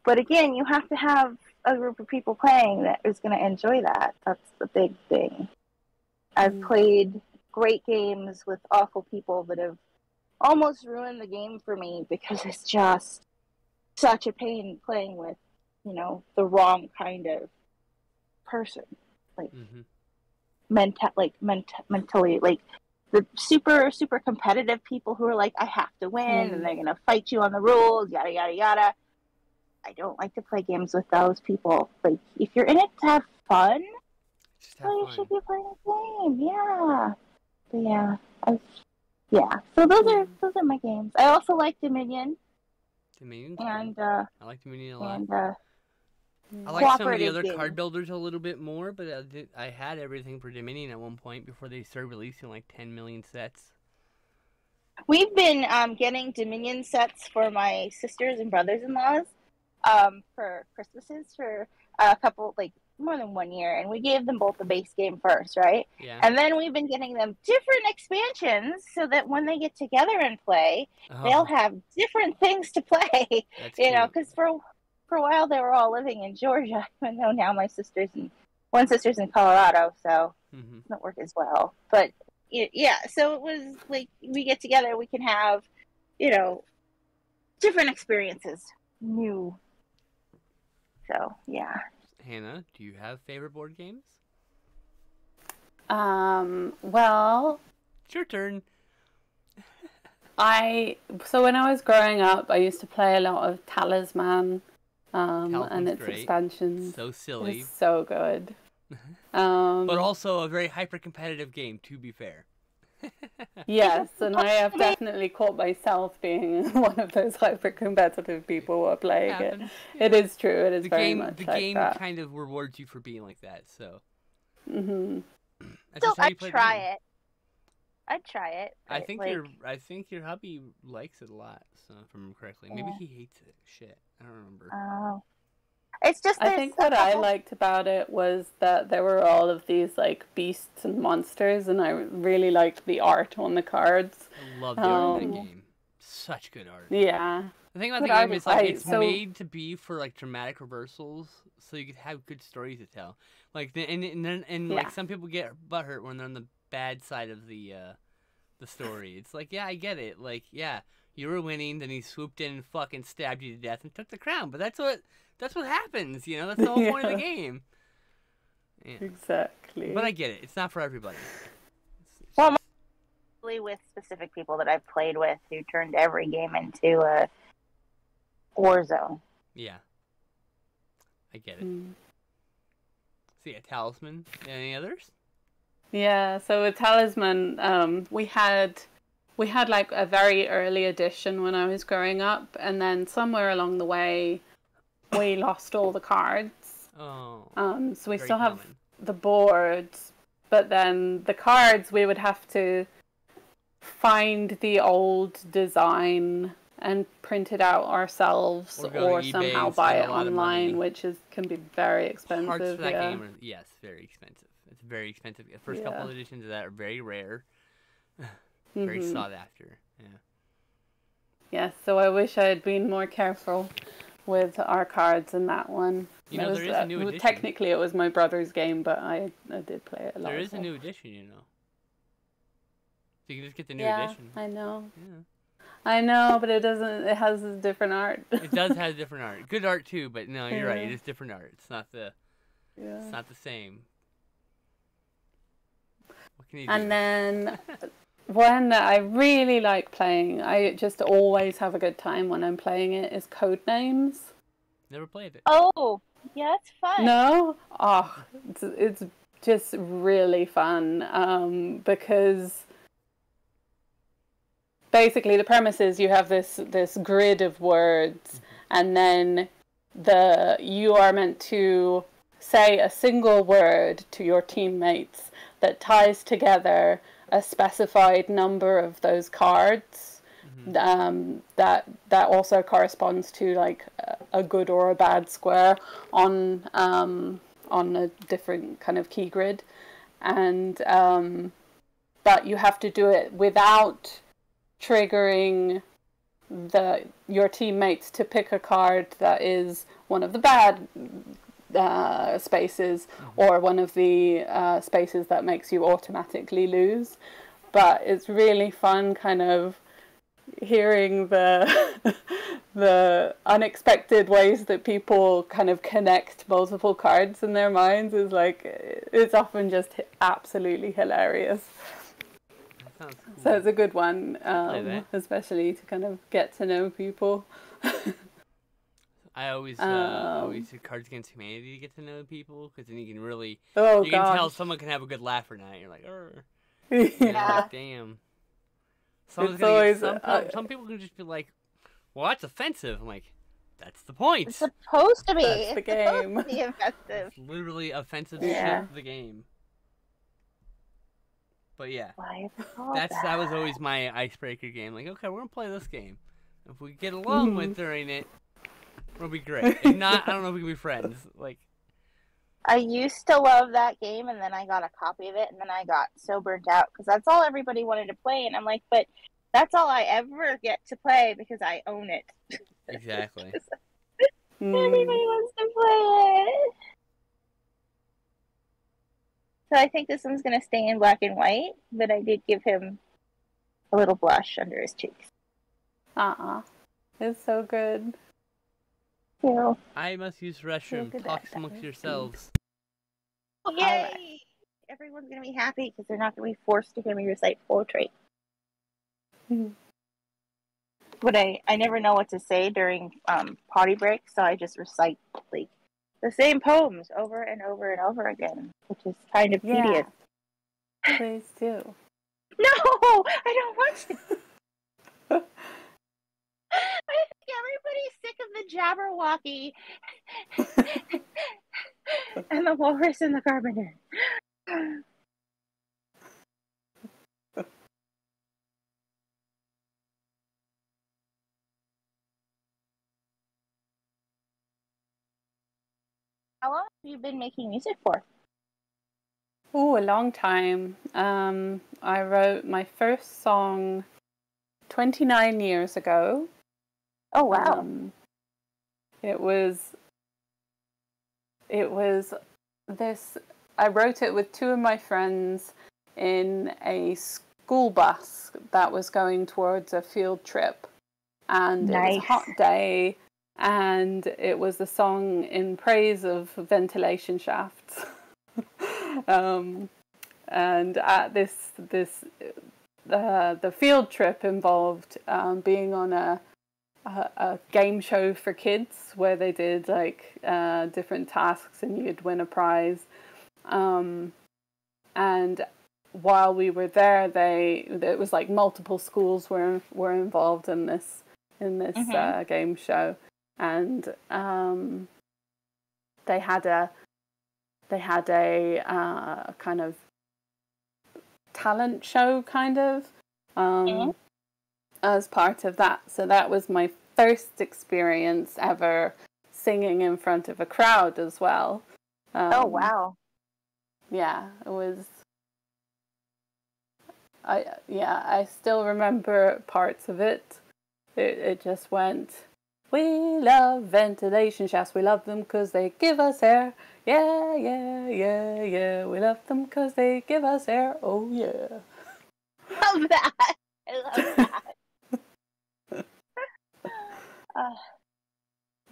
But again, you have to have a group of people playing that is going to enjoy that. That's the big thing. I've played great games with awful people that have almost ruined the game for me because it's just such a pain playing with, the wrong kind of person. Like, mentally, like the super, super competitive people who are like, I have to win, and they're going to fight you on the rules, yada, yada, yada. I don't like to play games with those people. Like, if you're in it to have fun, you should be playing a game. Yeah. But yeah. So those are my games. I also like Dominion. And I like Dominion a lot. And I like some of the other card builders a little bit more, but I had everything for Dominion at one point before they started releasing like 10 million sets. We've been getting Dominion sets for my sisters and brothers-in-laws for Christmases for a couple, like more than 1 year, and we gave them both the base game first, right? Yeah. And then we've been getting them different expansions so that when they get together and play, they'll have different things to play. That's because for a while they were all living in Georgia, even though now one sister's in Colorado, so it doesn't work as well. But yeah, so it was like we get together, we can have, different experiences, new. So yeah. Hannah, do you have favorite board games? Well, it's your turn. So when I was growing up, I used to play a lot of Talisman, and its great. expansions. So silly. It's so good. But also a very hyper-competitive game, to be fair. Yes, and I have definitely caught myself being one of those hyper-competitive people who are playing it. It is true. It is very much like that. The game kind of rewards you for being like that, so. So I'd try it. I think your hubby likes it a lot, so if I remember correctly. Maybe he hates it. Shit, I don't remember. Oh. It's just I think what I liked about it was that there were all of these like beasts and monsters, and I really liked the art on the cards. I love the art in the game. Such good art. Yeah. The thing about the game is like it's made to be for like dramatic reversals, so you could have good stories to tell. Like like some people get butthurt when they're on the bad side of the story. It's like, yeah, I get it. Like, yeah, you were winning, then he swooped in and fucking stabbed you to death and took the crown. But that's what happens, That's the whole point of the game. Yeah. Exactly. But I get it. It's not for everybody. with specific people that I've played with who turned every game into a war zone. Yeah. I get it. See, a talisman. Any others? Yeah, so with Talisman, we had like a very early edition when I was growing up, and then somewhere along the way, we lost all the cards. Oh. So we very still have common. the boards, but then the cards we would have to find the old design and print it out ourselves, Or go to or eBay somehow and buy spend it a lot of money. online, which can be very expensive. Parts for that yeah. game are, yes, very expensive. It's very expensive. The first couple of editions of that are very rare. Very sought after. Yeah. Yes, so I wish I had been more careful with our cards in that one. You know, there is a new edition. Technically, it was my brother's game, but I did play it a lot. There is a new edition, you know. So you can just get the new edition. I know. Yeah. I know, but it doesn't. It has different art. It does have different art. Good art too, but no, you're right. It is different art. It's not the. Yeah. It's not the same. What can you do? And then one that I really like playing, I just always have a good time when I'm playing it, is Codenames. Never played it. Oh, yeah, it's fun. No? Oh, it's just really fun, because basically the premise is you have this grid of words, and then you are meant to say a single word to your teammates that ties together a specified number of those cards. That also corresponds to like a good or a bad square on a different kind of key grid, and but you have to do it without triggering your teammates to pick a card that is one of the bad spaces, or one of the spaces that makes you automatically lose. But it's really fun kind of hearing the unexpected ways that people kind of connect multiple cards in their minds. Is like, it's often just absolutely hilarious. That sounds cool. So it's a good one, that. especially to kind of get to know people. I always do Cards Against Humanity to get to know people, because then you can really Oh, you can gosh. tell someone can have a good laugh or not. You're like, Yeah. like, damn. Someone's It's gonna always, some people can just be like, well, that's offensive. I'm like, that's the point. It's supposed to be. That's the It's game. supposed to be offensive. It's literally offensive Yeah. shit of the game. But yeah, Why is it called that was always my icebreaker game. Like, okay, we're gonna play this game. If we get along with during it, it'll be great. If not, I don't know if we can be friends. Like, I used to love that game, and then I got a copy of it, and then I got so burnt out because that's all everybody wanted to play, and I'm like, but that's all I ever get to play because I own it. exactly. Everybody wants to play it. So I think this one's going to stay in black and white, but I did give him a little blush under his cheeks. It's so good. You know. I must use the restroom. Look at Talk that. amongst yourselves. Oh, yay! Alright. Everyone's going to be happy because they're not going to be forced to hear me recite poetry. But I never know what to say during potty breaks, so I just recite like the same poems over and over and over again, which is kind of tedious. Please do. No, I don't want to. I think everybody's sick of the Jabberwocky and the Walrus and the Carpenter. How long have you been making music for? Oh, a long time. I wrote my first song 29 years ago. Oh, wow. It was this, I wrote it with two of my friends in a school bus that was going towards a field trip. And It was a hot day, and it was a song in praise of ventilation shafts. And at this the field trip involved being on a game show for kids where they did like different tasks and you'd win a prize. And while we were there, it was like multiple schools were involved in this game show, and they had a kind of talent show kind of as part of that. So that was my first experience ever singing in front of a crowd as well. Oh wow. Yeah, it was. I still remember parts of it. It just went, we love ventilation shafts. We love them because they give us air. Yeah, yeah, yeah, yeah. We love them because they give us air. Oh, yeah. Love that. I love that.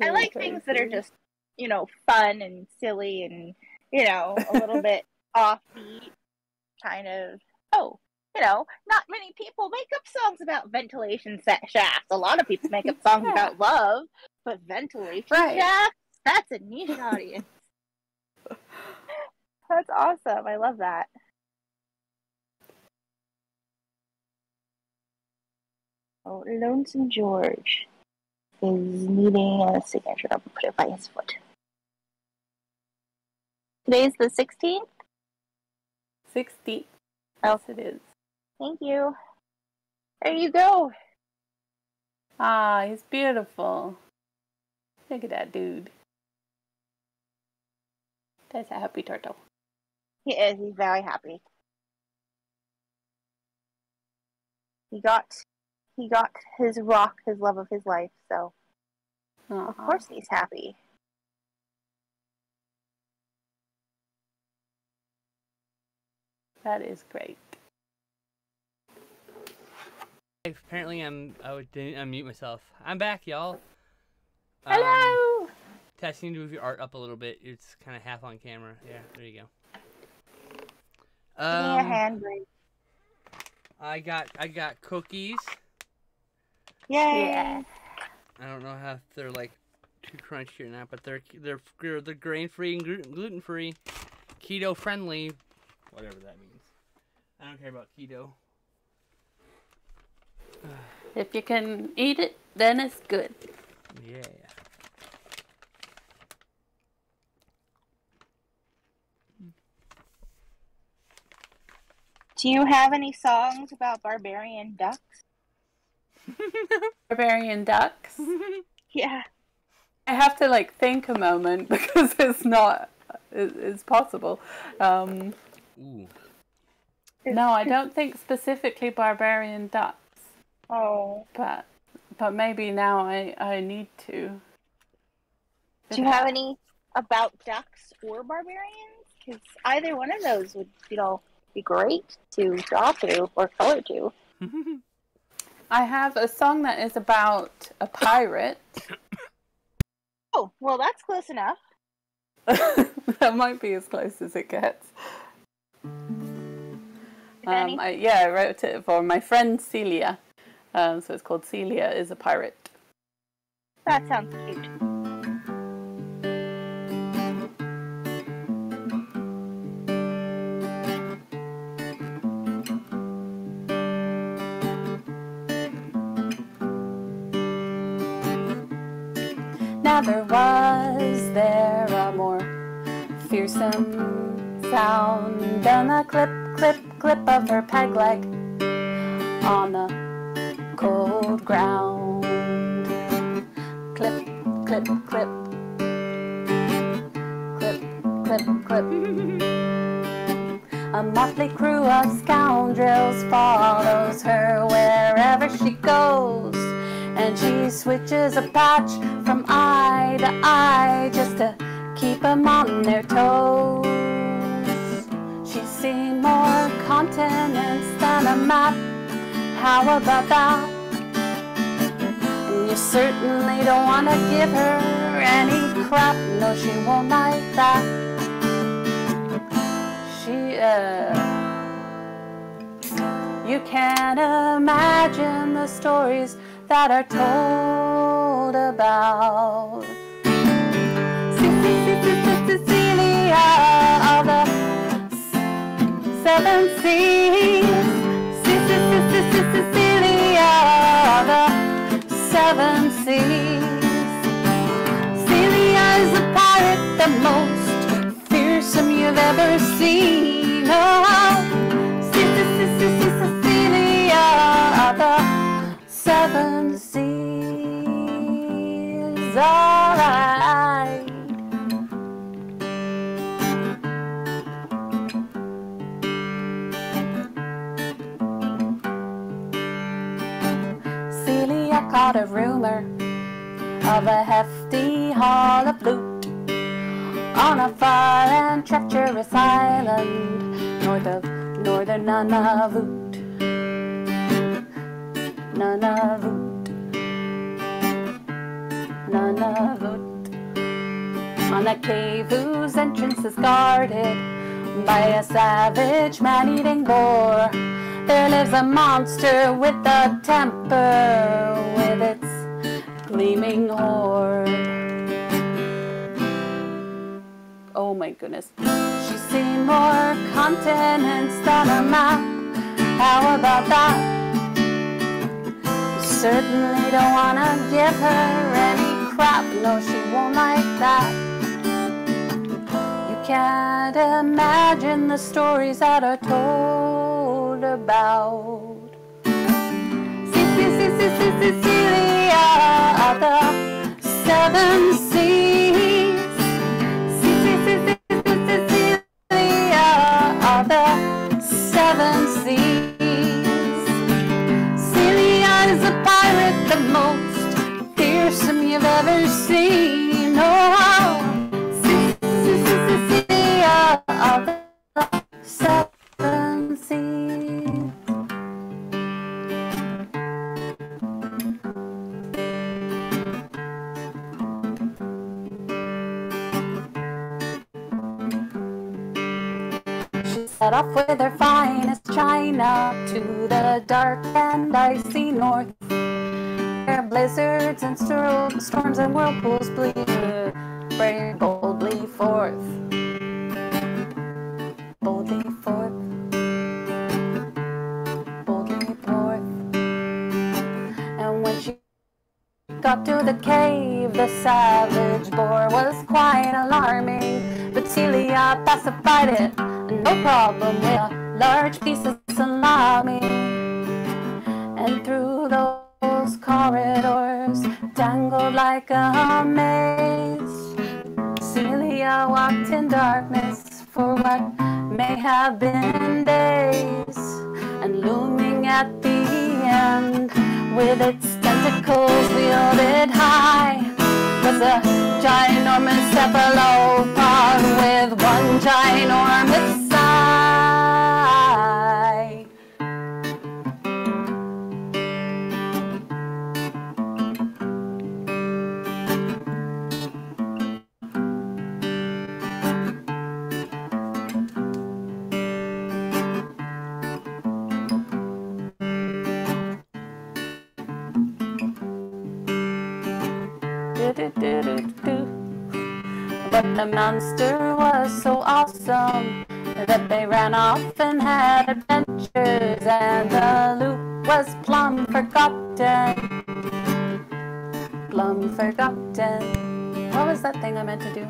I like things that are just, fun and silly and, a little bit offbeat kind of. Not many people make up songs about ventilation shafts. A lot of people make up songs about love, but ventilation shafts, that's a niche audience. That's awesome. I love that. Oh, Lonesome George is needing a signature. I'm going to put it by his foot. Today's the 16th? 16th. Oh. Yes, it is. Thank you. There you go. Ah, he's beautiful. Look at that dude. That's a happy turtle. He is. He's very happy. He got his rock, his love of his life, so of course he's happy. That is great. Apparently, I didn't unmute myself. I'm back, y'all. Hello. Tess, you need to move your art up a little bit. It's kind of half on camera. Yeah, there you go. Give me a hand, Grace. I got cookies. Yay! Yeah. I don't know if they're like too crunchy or not, but they're grain free and gluten free, keto friendly, whatever that means. I don't care about keto. If you can eat it, then it's good. Yeah. Do you have any songs about barbarian ducks? Barbarian ducks? Yeah. I have to think a moment because it's possible. Ooh. No, I don't think specifically barbarian ducks. Oh. But maybe now I need to. Do you have any about ducks or barbarians? Because either one of those would, be great to draw to or color to. I have a song that is about a pirate. Oh, well, that's close enough. That might be as close as it gets. I wrote it for my friend Celia. So it's called Celia is a Pirate. That sounds cute. Never was there a more fearsome sound than the clip, clip, clip of her peg leg on the cold ground. Clip, clip, clip, clip, clip, clip. A motley crew of scoundrels follows her wherever she goes, and she switches a patch from eye to eye just to keep them on their toes. She's seen more continents than a map. How about that? And you certainly don't want to give her any crap. No, she won't like that. You can't imagine the stories that are told about Cecilia of the seven seas. Cecilia of the seven seas. Celia is the pirate, the most fearsome you've ever seen. Oh, Cecilia of the seven seas. Alright. Celia caught a rumor of a hefty haul of loot on a far and treacherous island north of northern Nunavut. Nunavut. Nunavut. On a cave whose entrance is guarded by a savage man-eating boar, there lives a monster with a temper, with its gleaming horde. Oh my goodness. She's seen more continents than a map. How about that? You certainly don't want to give her any crap. No, she won't like that. You can't imagine the stories that are told about Cecilia of the seven seas. Cecilia of the seven seas. Celia is a pirate, the most fearsome you've ever seen. Oh, Cecilia of the seven seas. Set off with her finest china to the dark and icy north, where blizzards and storms and whirlpools break boldly forth. Boldly forth. Boldly forth. And when she got to the cave, the savage boar was quite alarming, but Celia pacified it. No problem with a large piece of salami. And through those corridors, tangled like a maze, Celia walked in darkness for what may have been days. And looming at the end, with its tentacles wielded high, was a ginormous cephalopod with one ginormous eye. But the monster was so awesome that they ran off and had adventures, and the loot was plumb forgotten. Plumb forgotten. What was that thing I meant to do?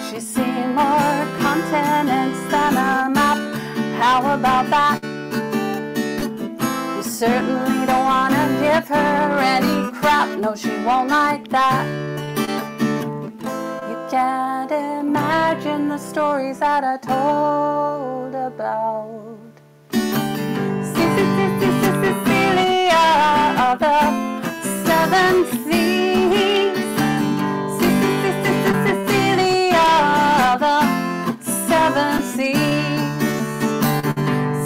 She's seen more continents than a map. How about that? You certainly don't want to give her any crap. No, she won't like that. You can't imagine the stories that are told about Cecilia of the seven seas. Cecilia of the seven seas. Celia's a pirate, the most fearsome you've ever seen. Oh, Cecilia of the seven seas. 'Cause the monster was so awesome that they ran off and had adventures, and the loot was plumb forgotten. Plumb forgotten. What was that thing I meant to do? She's seen more continents than a map. How about that? You certainly don't want to give her any crap. No, she won't like that. You can't imagine the stories that are told about Cecilia of the seven seas. Cecilia of the seven seas.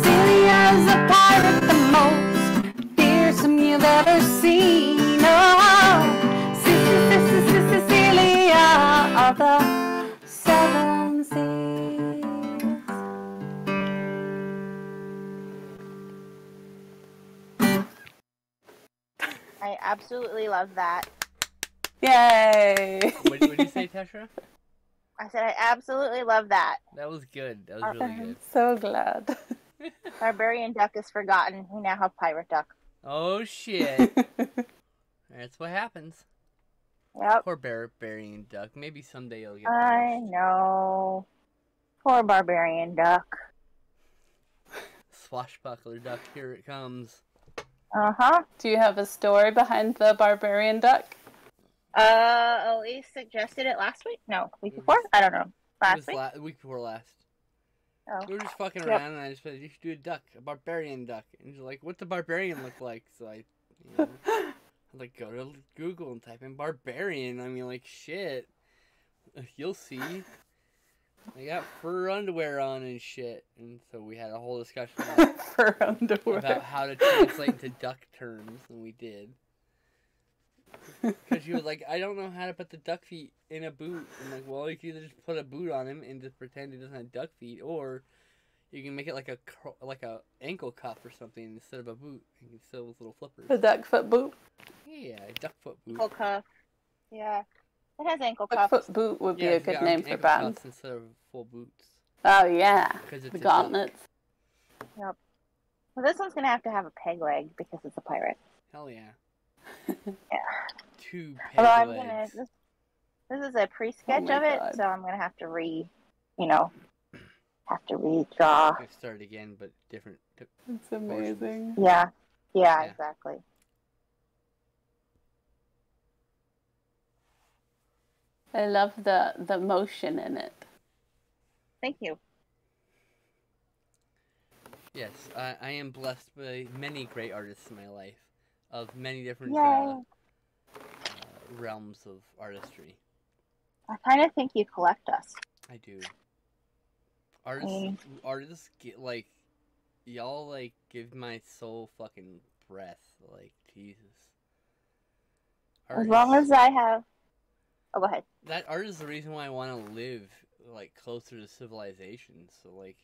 Celia is a pirate, the most fearsome you've ever seen. Oh, Cecilia of the seven seas. absolutely love that. Yay! What did you say, Tesha? I said I absolutely love that. That was good. That was really I'm good. so glad. Barbarian duck is forgotten. We now have pirate duck. Oh shit! That's what happens. Yep. Poor barbarian duck. Maybe someday you'll get I punished. know. Poor barbarian duck. Swashbuckler duck, here it comes. Uh-huh. Do you have a story behind the barbarian duck? Elise suggested it last week? No, week before? I don't know. Last week? Week before last. Oh. We were just fucking Yep. around, and I just said, you should do a duck, a barbarian duck. And she's like, what's a barbarian look like? So I like, go to Google and type in barbarian. I mean, like, shit. You'll see. They got fur underwear on and shit. And so we had a whole discussion For underwear. about how to translate into duck terms, and we did. Because she was like, I don't know how to put the duck feet in a boot. I'm like, well, you can either just put a boot on him and just pretend he doesn't have duck feet, or you can make it like a ankle cuff or something instead of a boot. You can still with little flippers. A duck foot boot? Yeah, a duck foot boot. Ankle cuff. Yeah. It has ankle Duck cuffs. foot boot would be Yeah, a it's good got name for ankle band. cuffs instead of full boots. Oh yeah, 'Cause it's the a gauntlets. Yep. Well, this one's going to have a peg leg because it's a pirate. Hell yeah. Yeah. 2 peg Although I'm legs. going to... This is a pre-sketch Oh my of it, God. so I'm going to have to redraw. I've started again, but different. It's amazing. Yeah. Yeah, Yeah. exactly. I love the motion in it. Thank you. Yes, I am blessed by many great artists in my life, of many different Yay. realms of artistry. I kind of think you collect us. I do. Artists get like, y'all like give my soul fucking breath. Like Jesus. As long as I have... Oh, go ahead. That art is the reason why I want to live like closer to civilization. So like,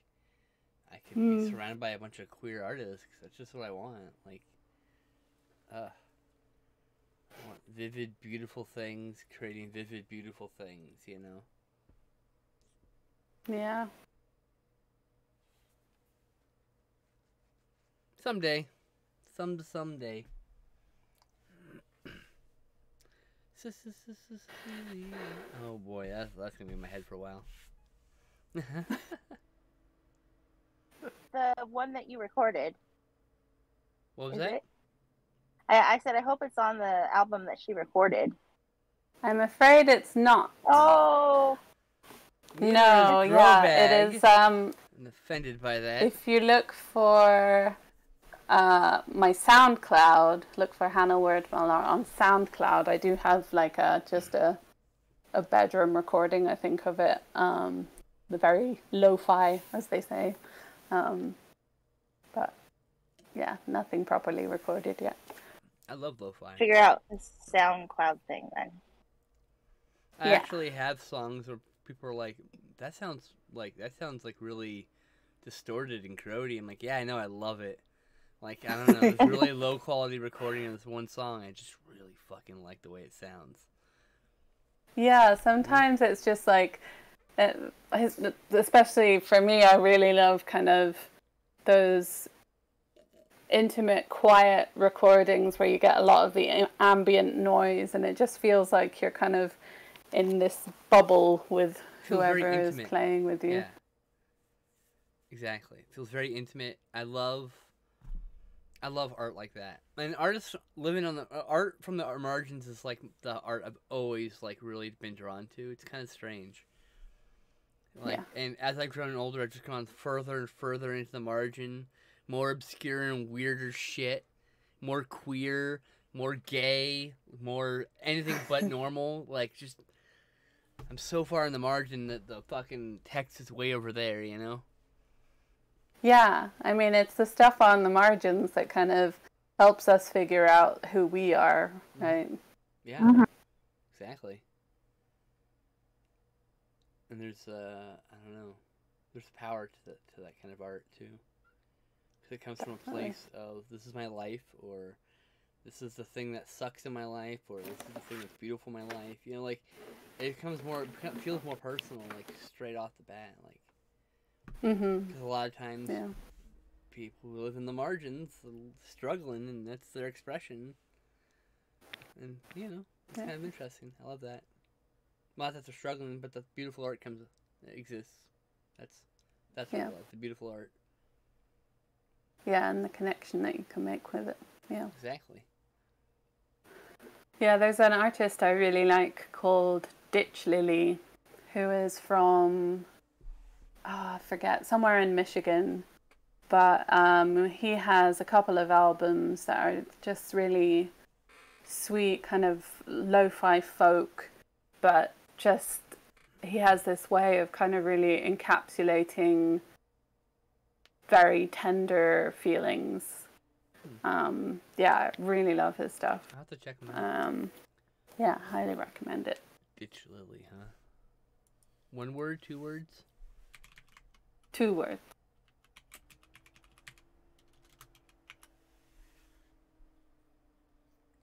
I can be surrounded by a bunch of queer artists. 'Cause that's just what I want. Like, I want vivid, beautiful things, creating vivid, beautiful things. You know. Yeah. Someday. Someday. Oh boy, that's gonna be in my head for a while. The one that you recorded. What was Is that? it? I said I hope it's on the album that she recorded. I'm afraid it's not. Oh, No, yeah, it is. I'm offended by that. If you look for my SoundCloud, look for Hannah Werdmuller on SoundCloud. I do have like just a bedroom recording, I think, of it. The very lo-fi, as they say. But yeah, nothing properly recorded yet. I love lo-fi. figure out this SoundCloud thing then. I Yeah. actually have songs where people are like, that sounds like really distorted and grody. I'm like, yeah, I know, I love it. Like, I don't know, it's really low quality recording of this one song. I just really fucking like the way it sounds. Yeah, sometimes it's just like, especially for me, I really love kind of those intimate, quiet recordings where you get a lot of the ambient noise, and it just feels like you're kind of in this bubble with Feels very whoever is intimate. playing with you. Yeah. Exactly. It feels very intimate. I love art like that. And artists living on the art from the margins is like the art I've always like really been drawn to. It's kind of strange. Like, Yeah. and as I've grown older, I've just gone further and further into the margin, more obscure and weirder shit, more queer, more gay, more anything but normal. Like, just I'm so far in the margin that the fucking text is way over there, you know? Yeah, I mean, it's the stuff on the margins that kind of helps us figure out who we are, right? Yeah, Mhm. exactly. And there's I don't know, there's power to that kind of art too, because it comes from a Definitely. place of this is my life, or this is the thing that sucks in my life, or this is the thing that's beautiful in my life. You know, like it feels more personal, like straight off the bat, like. Because a lot of times, people who live in the margins are struggling, and that's their expression. And you know, it's kind of interesting. I love that. Not that they're struggling, but the beautiful art exists. That's what I love. The beautiful art. Yeah, and the connection that you can make with it. Yeah. Exactly. Yeah, there's an artist I really like called Ditch Lily, who is from, I forget, somewhere in Michigan. But he has a couple of albums that are just really sweet, kind of lo-fi folk, but just he has this way of kind of really encapsulating very tender feelings. I really love his stuff. I'll have to check him out. Yeah, highly recommend it. Ditch Lily, huh? One word, 2 words? 2 words.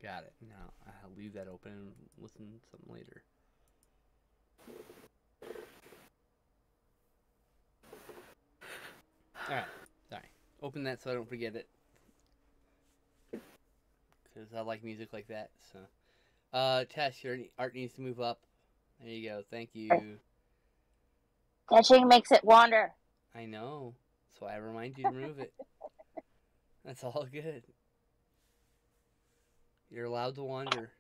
Got it. Now I'll leave that open and listen to something later. Alright, sorry. Open that so I don't forget it. Because I like music like that, so. Tess, your art needs to move up. There you go, thank you. Touching makes it wander. I know, so I remind you to move it. That's all good. You're allowed to wander.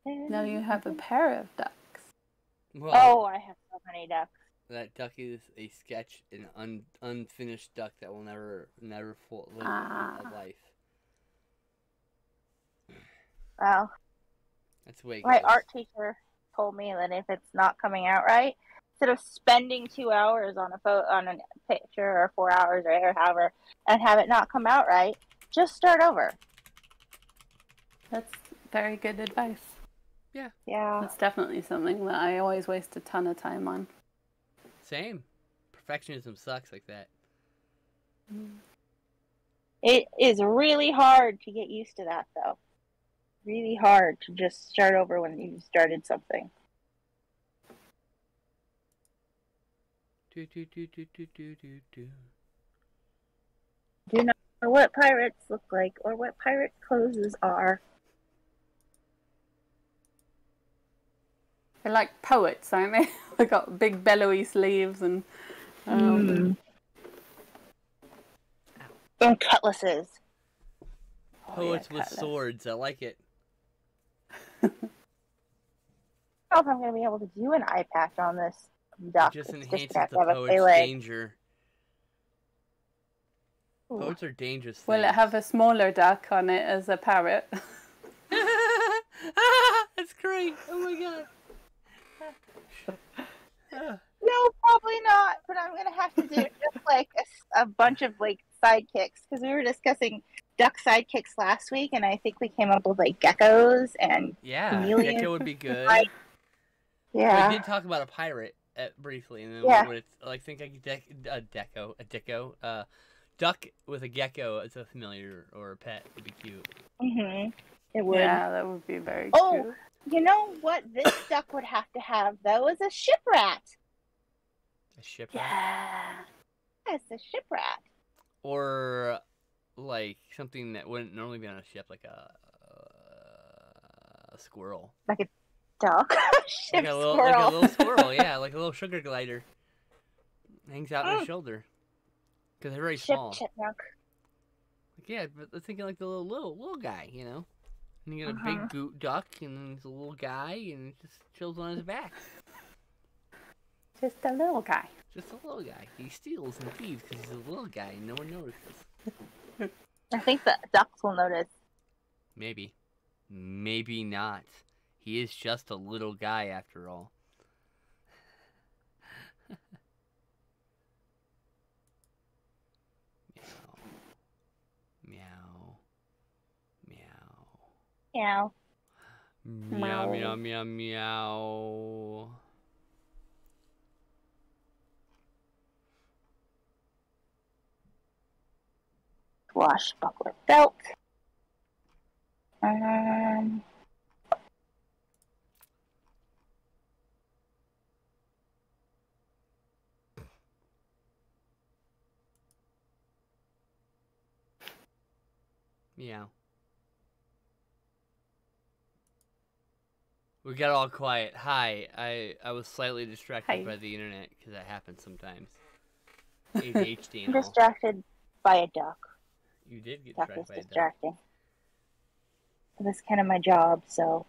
Now you have a pair of ducks. Well, I have so many ducks. that duck is a sketch, an unfinished duck that will never live a life. Well, That's the way it my goes. art teacher told me that if it's not coming out right, instead of spending 2 hours on a picture, or 4 hours, or however, and have it not come out right, just start over. That's very good advice. Yeah. That's definitely something that I always waste a ton of time on. Same. Perfectionism sucks like that. It is really hard to get used to that, though. Really hard to just start over when you started something. Do do do do do do do do. Do you know what pirates look like, or what pirate clothes are? They're like poets, aren't they? They got big bellowy sleeves and And cutlasses. Poets with swords. I like it. I don't know if I'm going to be able to do an eye patch on this duck. It just It's enhances gonna the have a poet's fillet. danger. Ooh. Poets are dangerous. will it have a smaller duck on it as a parrot? That's great. Oh my god. No, probably not. But I'm going to have to do just like a bunch of like sidekicks, because we were discussing duck sidekicks last week, and I think we came up with like geckos and chameleons. Gecko would be good. Yeah. We did talk about a pirate briefly, and then when it's like think like a duck with a gecko as a familiar or a pet would be cute. It would. Yeah, that would be very Oh, cute. you know what this duck would have to have, though, is a shiprat. A shipwreck. Yeah. Yes, a shiprat. Or like something that wouldn't normally be on a ship, like a squirrel. Like a duck. Like a little squirrel, yeah, like a little sugar glider. Hangs out on his shoulder. Because they're very small. Chipmunk. Like, yeah, but I'm thinking like the little guy, you know? And you got a big goot duck, and then he's a little guy, and he just chills on his back. Just a little guy. Just a little guy. He steals and thieves because he's a little guy and no one notices. I think the ducks will notice. Maybe. Maybe not. He is just a little guy after all. Meow. Meow. Meow. Meow, meow, meow, meow. swashbuckler belt. Yeah. We got all quiet. Hi, I was slightly distracted Hi. by the internet because that happens sometimes. ADHD I'm and all. distracted by a duck. You did get Duck distracted is by that. distracting. That's kind of my job, so.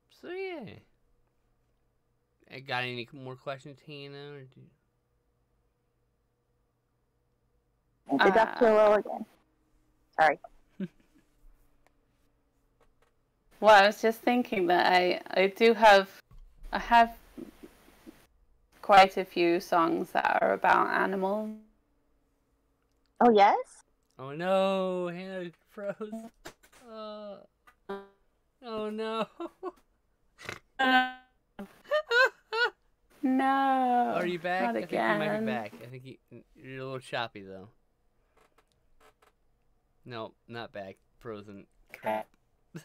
So yeah. I got any more questions, Hannah? Or do you... The duck too low again. Sorry. Well, I was just thinking that I have quite a few songs that are about animals. Oh, yes? Oh no, Hannah froze. Oh no. No. Are you back? Not I think you might be again. back. I think you're a little choppy though. No, not back. Frozen. Crap. It's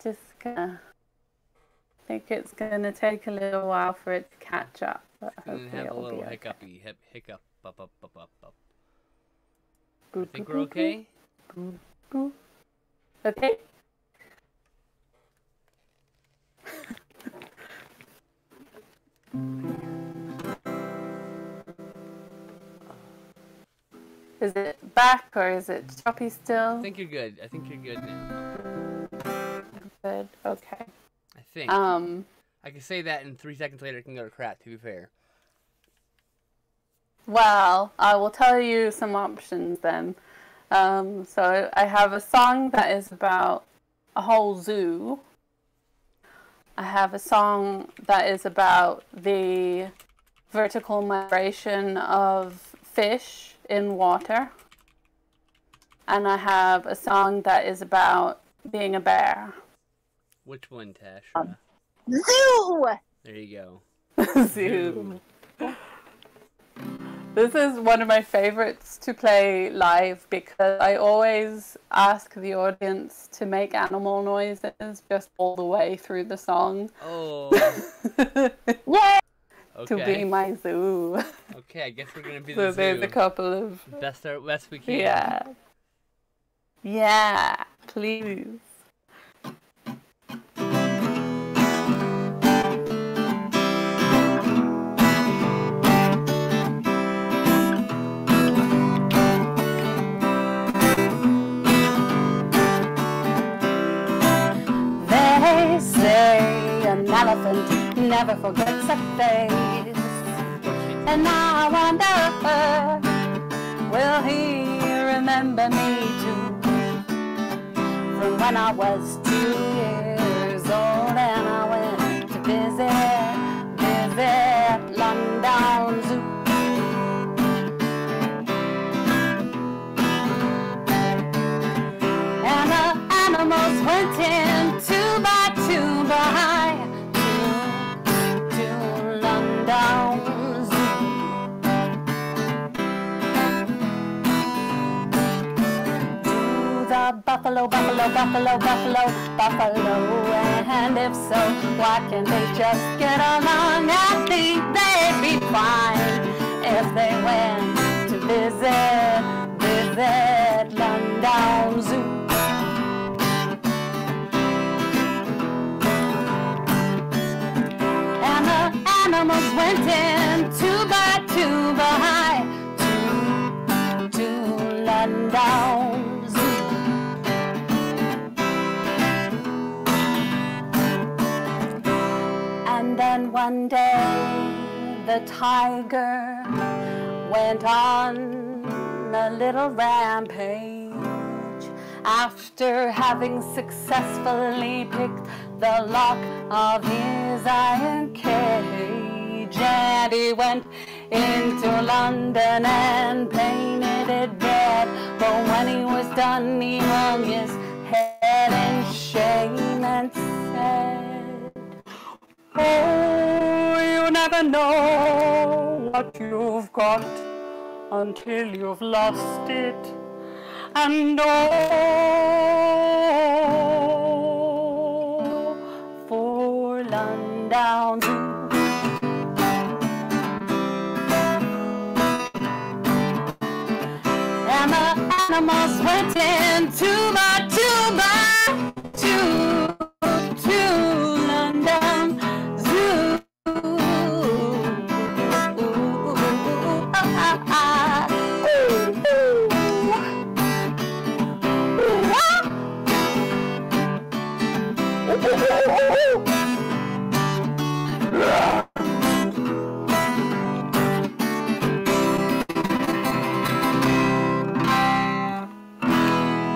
just gonna. I think it's gonna take a little while for it to catch up, but And hopefully have a it'll little be okay. hiccup. Up. I Boo, think boo, we're boo, okay. boo, boo. Okay. Is it back or is it choppy still? I think you're good. I think you're good now. Good. Okay. I think. I can say that, and 3 seconds later it can go to crap. To be fair. Well, I will tell you some options then. So I have a song that is about a whole zoo. I have a song that is about the vertical migration of fish in water. And I have a song that is about being a bear. Which one, Tasha? Zoo! There you go. Zoo. This is one of my favorites to play live because I always ask the audience to make animal noises just all the way through the song. Oh. Yay! To be my zoo. Okay, I guess we're gonna be So the zoo. there's a couple of... Best we can. Yeah. Yeah, please. They say an elephant never forgets a face. And now I wonder, will he remember me too? From when I was 2 years old and I went to visit London Zoo. And the animals went in 2 by 2 by to London Zoo. Buffalo, and if so, why can't they just get along? I think they'd be fine if they went to visit London Zoo. And the animals went in 2 by 2 by to London Zoo. And then one day the tiger went on a little rampage after having successfully picked the lock of his iron cage. And he went into London and painted it red, but when he was done he hung his head in shame and said, "Oh, you never know what you've got until you've lost it. And oh, for Lundown Zoo. And the animals went into my tuba to London Zoo.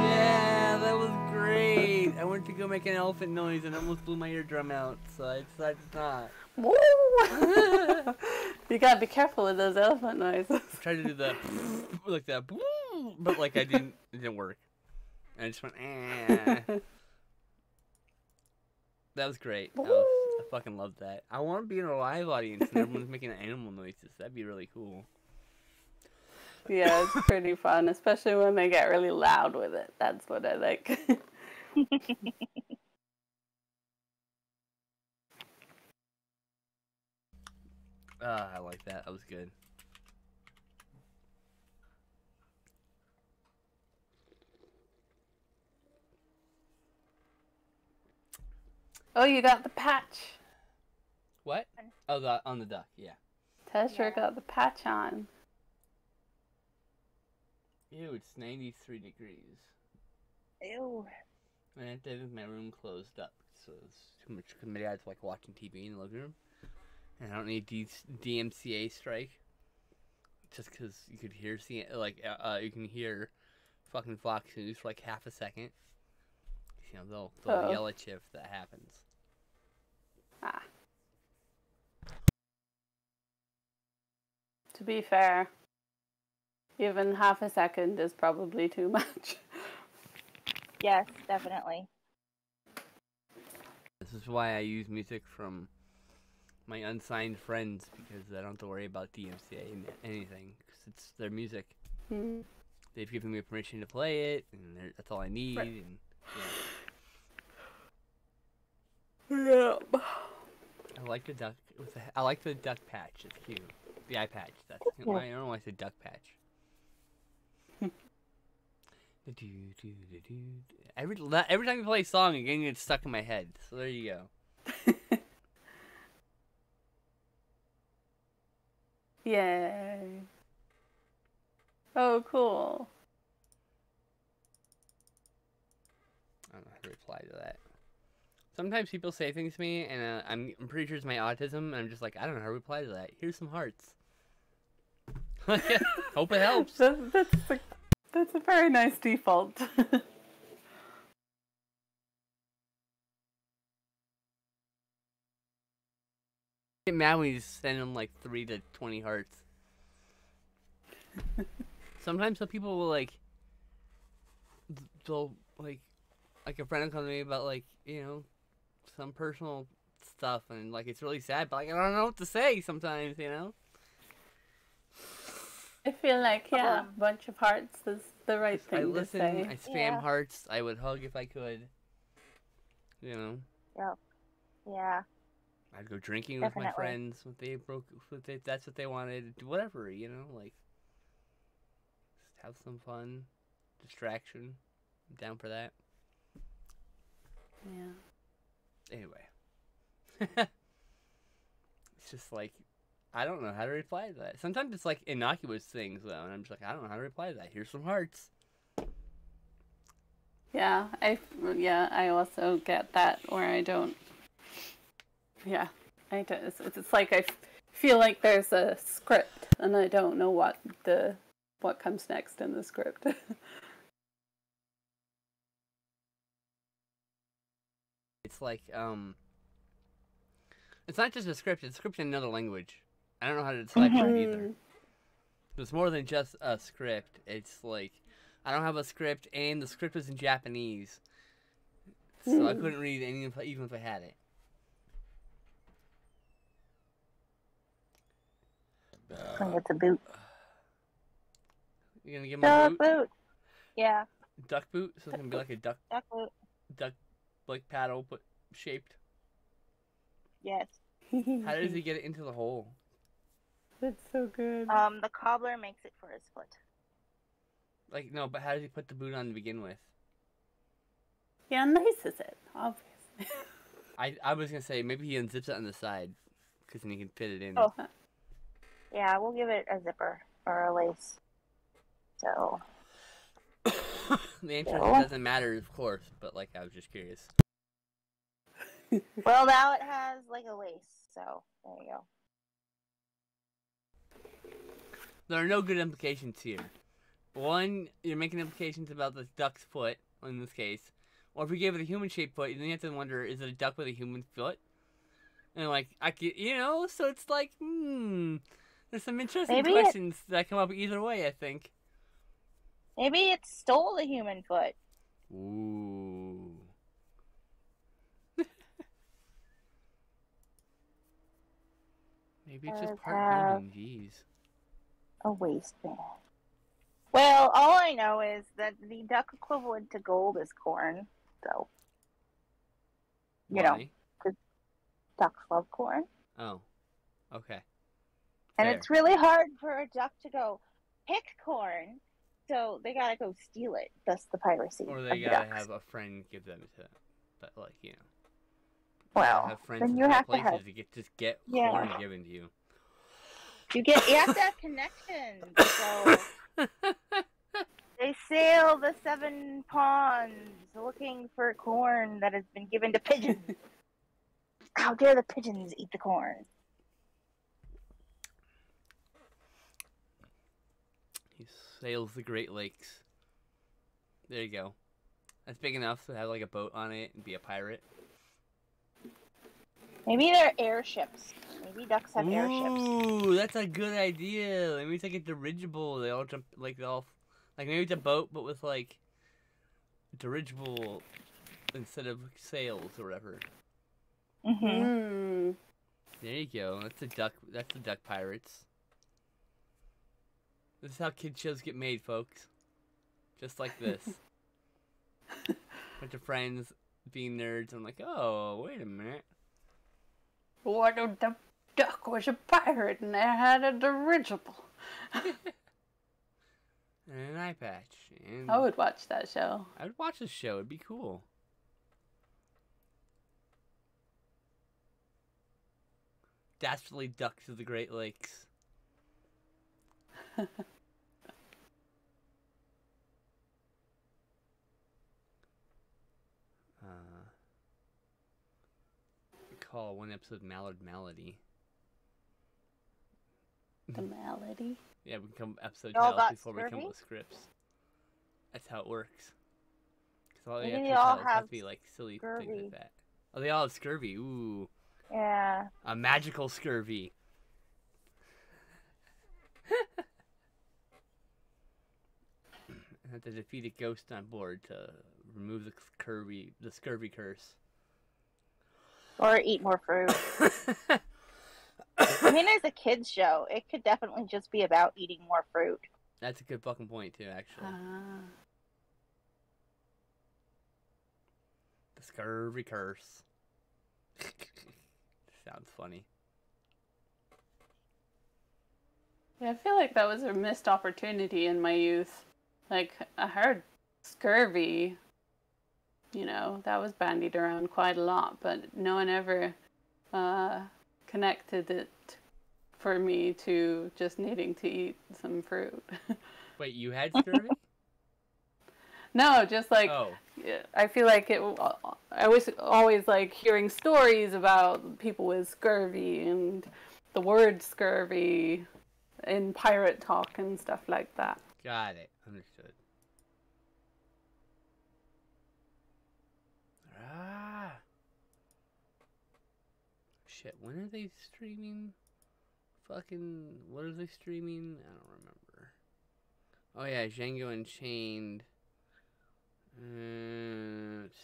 Yeah, that was great. I went to go make an elephant noise and almost blew my eardrum out, so I decided not. Woo! You gotta be careful with those elephant noises. I tried to do the like that, but like it didn't work. And I just went, eh. That was great. I fucking loved that. I want to be in a live audience and everyone's making animal noises. That'd be really cool. Yeah, it's pretty fun, especially when they get really loud with it. That's what I like. I like that. That was good. Oh, you got the patch. What? Oh, on the duck, yeah. Tesher got the patch on. Ew, it's 93 degrees. Ew. I have to have my room closed up, so it's too much. Cause my dad's like watching TV in the living room, and I don't need DMCA strike. Just because you could hear you can hear fucking Fox News for like half a second. You know they'll yell at you if that happens. Ah. To be fair, even half a second is probably too much. Yes, definitely. This is why I use music from my unsigned friends, because I don't have to worry about DMCA and anything, because it's their music. Hmm. They've given me permission to play it, and that's all I need. Right. And Yeah. I like the duck. I like the duck patch. It's cute. The eye patch. That's I don't know why I said duck patch. Every time you play a song, it gets stuck in my head. So there you go. Yay. Oh, cool. I don't know how to reply to that. Sometimes people say things to me, and I'm pretty sure it's my autism, and I'm just like, I don't know how to reply to that. Here's some hearts. Hope it helps. That's a very nice default. Get mad when you send them like 3 to 20 hearts. Sometimes some people will they'll like a friend will come to me about some personal stuff, and like it's really sad, but like I don't know what to say sometimes, I feel like, a bunch of hearts is the right thing I listen, to say. I spam hearts, I would hug if I could. Yep. Yeah. I'd go drinking Definitely. with my friends if that's what they wanted. Whatever, just have some fun, distraction. I'm down for that. Yeah. Anyway. It's just like, I don't know how to reply to that. Sometimes it's like innocuous things though, and I'm just like, I don't know how to reply to that. Here's some hearts. Yeah, I also get that where I don't. Yeah, it's like I feel like there's a script and I don't know what comes next in the script. It's like it's not just a script. It's a script in another language. I don't know how to decipher it either. It's more than just a script. It's like I don't have a script, and the script is in Japanese, so I couldn't read any even if I had it. I think it's a boot. You gonna give him a Duck boot? boot. Yeah, Duck boot? So it's gonna be like a duck boot. duck, like paddle, but shaped. Yes. How does he get it into the hole? That's so good. The cobbler makes it for his foot. Like, no, but how does he put the boot on to begin with? He unlaces it, obviously. I was gonna say maybe he unzips it on the side, because then he can fit it in. Oh. Yeah, we'll give it a zipper or a lace. So. The answer is Yeah. it doesn't matter, of course, but like I was just curious. Well, now it has like a lace, so there you go. There are no good implications here. One, you're making implications about the duck's foot, in this case. Or if you gave it a human-shaped foot, then you have to wonder, is it a duck with a human foot? And like, so it's like, there's some interesting Maybe questions that come up either way, I think. Maybe it stole a human foot. Ooh. Maybe it's just part human, jeez. A waistband. Well, all I know is that the duck equivalent to gold is corn. So, you know, Why? because ducks love corn. Oh. Okay. And Fair. it's really hard for a duck to go pick corn, so they gotta go steal it. Thus the piracy. Or of they the gotta ducks. have a friend give them to, but like, Well, have friends then in you high have to places have. to get Yeah. corn given to you. You have to have connections. So they sail the 7 ponds looking for corn that has been given to pigeons. How dare the pigeons eat the corn? He sails the Great Lakes. There you go. That's big enough to have like a boat on it and be a pirate. Maybe they're airships. Maybe ducks have airships. Ooh, that's a good idea. Maybe it's like a dirigible. They all jump like maybe it's a boat but with like dirigible instead of sails or whatever. Mm-hmm. There you go. That's the duck pirates. This is how kid shows get made, folks. Just like this. Bunch of friends being nerds. I'm like, oh, wait a minute. What if the duck was a pirate and they had a dirigible? And an eye patch. And I would watch that show. I would watch this show. It'd be cool. Dastardly ducks of the Great Lakes. Call one episode Mallard Malady. The Malady. Yeah, we can come episode Y'all titles got before we come scurvy? up with scripts. That's how it works. Because all the Maybe episode they all titles have have to be like silly things scurvy. like that. Oh, they all have scurvy. Ooh, Yeah. a magical scurvy. I have to defeat a ghost on board to remove the scurvy curse. Or eat more fruit. I mean, as a kid's show, it could definitely just be about eating more fruit. That's a good fucking point too, actually. The scurvy curse. Sounds funny. Yeah, I feel like that was a missed opportunity in my youth. Like, I heard scurvy, that was bandied around quite a lot, but no one ever connected it for me to just needing to eat some fruit. Wait, you had scurvy? No, just like, Oh. I feel like I was always like hearing stories about people with scurvy and the word scurvy in pirate talk and stuff like that. Got it. Understood. Ah. Shit, when are they streaming? What are they streaming? I don't remember. Oh yeah, Django Unchained.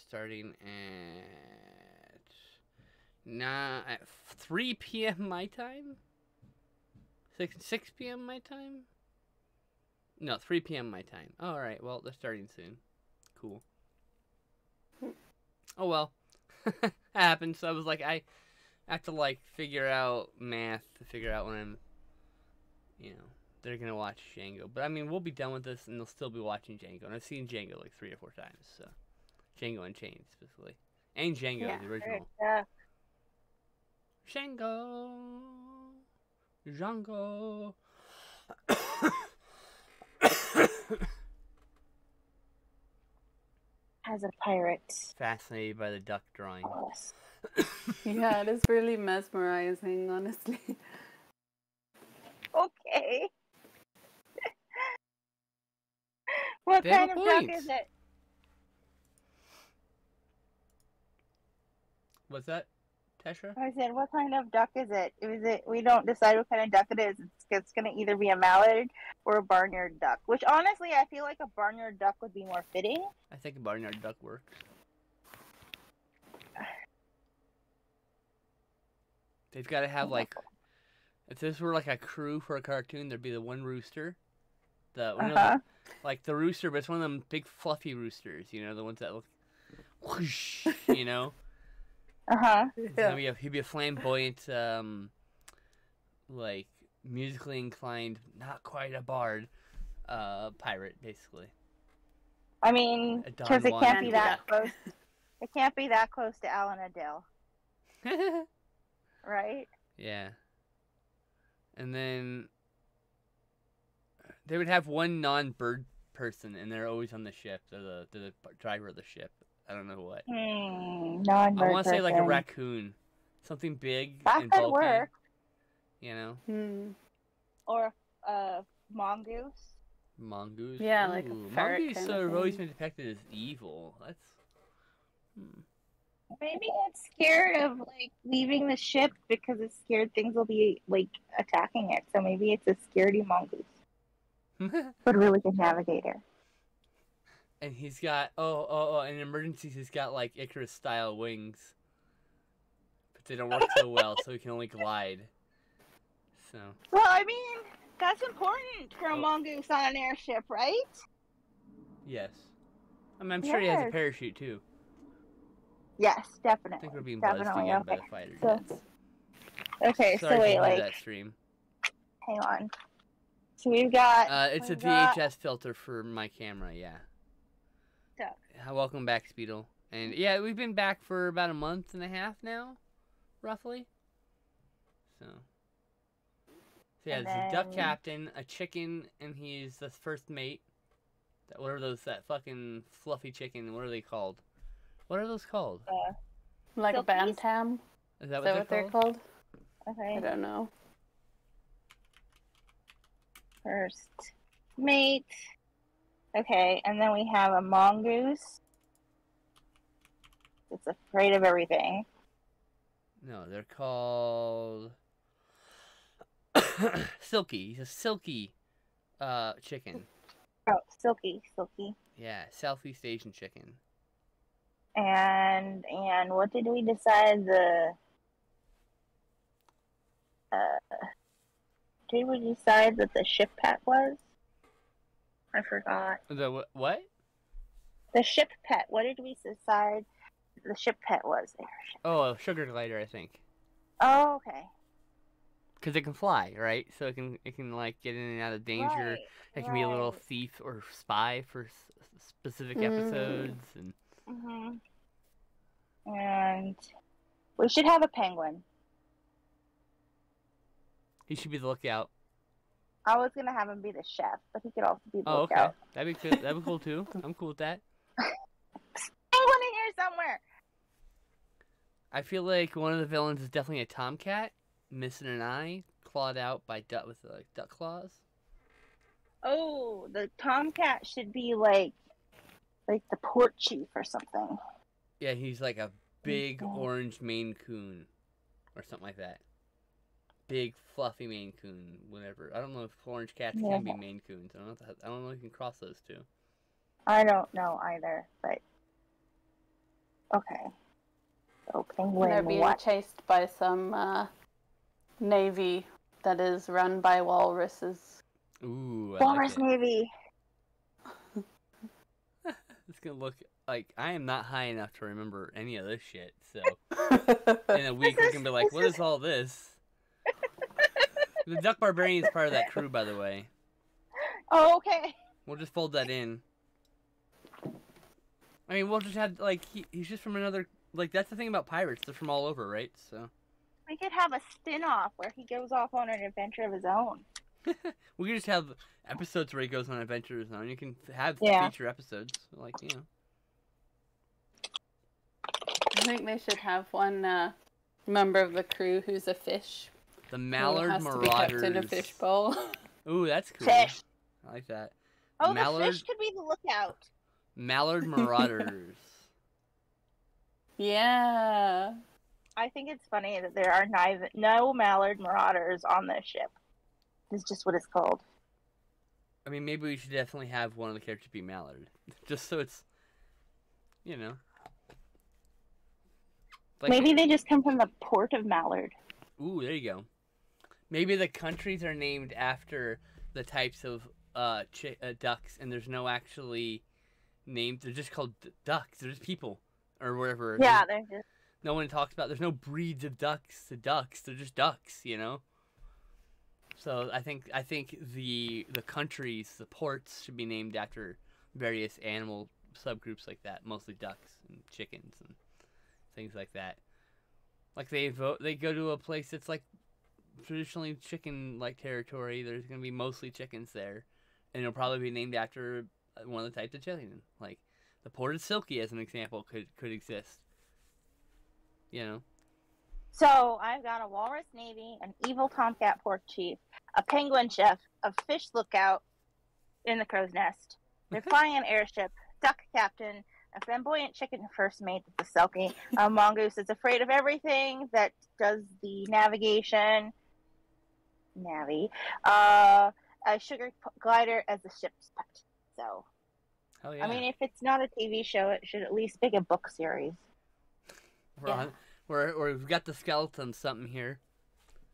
Starting at 3 p.m. my time? 6 p.m. my time? No, 3 p.m. my time. Oh, all right. Well, they're starting soon. Cool. Oh well, that happened. So I was like, I have to like figure out math to figure out when I'm, they're gonna watch Django. But I mean, we'll be done with this, and they'll still be watching Django. And I've seen Django like 3 or 4 times. So Django Unchained specifically, and Django Yeah. the original. Yeah. Django, Django. As a pirate. Fascinated by the duck drawing. Yes. Yeah, it is really mesmerizing, honestly. Okay. What They have kind a of duck point. is it? What's that, Tesha? I said, what kind of duck is it? We don't decide what kind of duck it is. It's going to either be a mallard or a barnyard duck. Which, honestly, I feel like a barnyard duck would be more fitting. I think a barnyard duck works. They've got to have like, if this were like a crew for a cartoon, there'd be the one rooster, the one of the, like the rooster, but it's one of them big fluffy roosters. The ones that look, whoosh, Yeah. He'd be a flamboyant, like musically inclined, not quite a bard, pirate, basically. I mean, A Don because it Juan can't be that duck. close. It can't be that close to Alan Adele, right? Yeah. And then they would have one non-bird person, and they're always on the ship. They're the driver of the ship. I don't know what. Non-bird I want to say like a person. raccoon, something big That and could bulky. work. Or a mongoose. Mongoose. Yeah, like a Ooh, ferret mongoose kind of have always thing. been depicted as evil. That's. Maybe it's scared of like leaving the ship because it's scared things will be like attacking it. So maybe it's a scaredy mongoose, but really good navigator. And he's got in emergencies he's got like Icarus style wings, but they don't work so well, so he can only glide. So. Well, I mean, that's important for a mongoose on an airship, right? Yes. I mean, I'm sure he has a Yes. parachute too. Yes, I definitely. think we're being buzzed Definitely, again by okay. the fighter So- jets. Okay, Sorry so if wait, you hear like, that stream. hang on. So we've got. It's a we've got- VHS filter for my camera, yeah. Duck. Welcome back, Speedle. And yeah, we've been back for about a month and a half now, roughly. So yeah, And there's a duck then- captain, a chicken, and he's the first mate. What are those? That fucking fluffy chicken. What are they called? What are those called? Like a Silkies? bantam? Is that Is that what they're called? I Okay. don't know. First mate. Okay, and then we have a mongoose. It's afraid of everything. No, they're called Silky. He's a silky chicken. Oh, silky. Yeah, Southeast Asian chicken. And what did we decide did we decide that the ship pet was? I forgot. The what? The ship pet. What did we decide the ship pet was there? Oh, a sugar glider, I think. Oh, okay. Because it can fly, right? So it can like get in and out of danger. Right, It can be a little right. thief or spy for specific Mm. episodes. And And we should have a penguin. he should be the lookout. I was gonna have him be the chef, but he could also be the Oh, okay. lookout. That'd be good. That'd be cool too. I'm cool with that. Penguin in here somewhere. I feel like one of the villains is definitely a tomcat, missing an eye, clawed out by with like duck claws. Oh, the tomcat should be like the port chief or something. Yeah, he's like a big Okay. orange Maine Coon, or something like that. Big fluffy Maine Coon, whatever. I don't know if orange cats can be Maine Coons. I don't know if you can cross those two. I don't know either, but okay. So penguin, They're being what? chased by some navy that is run by walruses. Ooh, I like Walrus it. Navy. Ooh, I like Walrus it. Navy. It's gonna look like I am not high enough to remember any of this shit. So in a week we can be like, "What is all this?" The Duck Barbarian is part of that crew, by the way. Oh, okay. We'll just fold that in. I mean, we'll just have like he's just from another. Like that's the thing about pirates; they're from all over, right? So We could have a spin-off where he goes off on an adventure of his own. we could just have episodes where he goes on adventures, and you can have Yeah. feature episodes, like you know. I think they should have one member of the crew who's a fish. The Who Mallard has to be kept in a Marauders. fishbowl. Ooh, that's cool. Fish. I like that. Oh, Mallard, the fish could be the lookout. Mallard Marauders. Yeah. I think it's funny that there are no Mallard Marauders on this ship. This is just what it's called. I mean, maybe we should definitely have one of the characters be Mallard, just so it's, you know. Like, Maybe they just come from the port of Mallard. Ooh, there you go. Maybe the countries are named after the types of ducks, and there's no actually named. They're just called ducks. They're just people, or whatever. Yeah, they're just... No one talks about. There's no breeds of ducks to ducks. They're just ducks, you know. So I think the countries, the ports, should be named after various animal subgroups like that. Mostly ducks and chickens and things like that. Like they go to a place that's like traditionally chicken-like territory. There's gonna be mostly chickens there, and it'll probably be named after one of the types of chicken. Like the Port of Silky, as an example, could exist. You know. So I've got a Walrus Navy, an evil Tomcat Port Chief, a Penguin Chef, a Fish Lookout in the Crow's Nest. They're flying an airship, Duck Captain, a flamboyant chicken first mate that's a Selkie, a mongoose that's afraid of everything that does the navigation, a sugar glider as the ship's pet. So, Hell yeah. I mean, if it's not a TV show, it should at least be a book series. We've got the skeleton something here.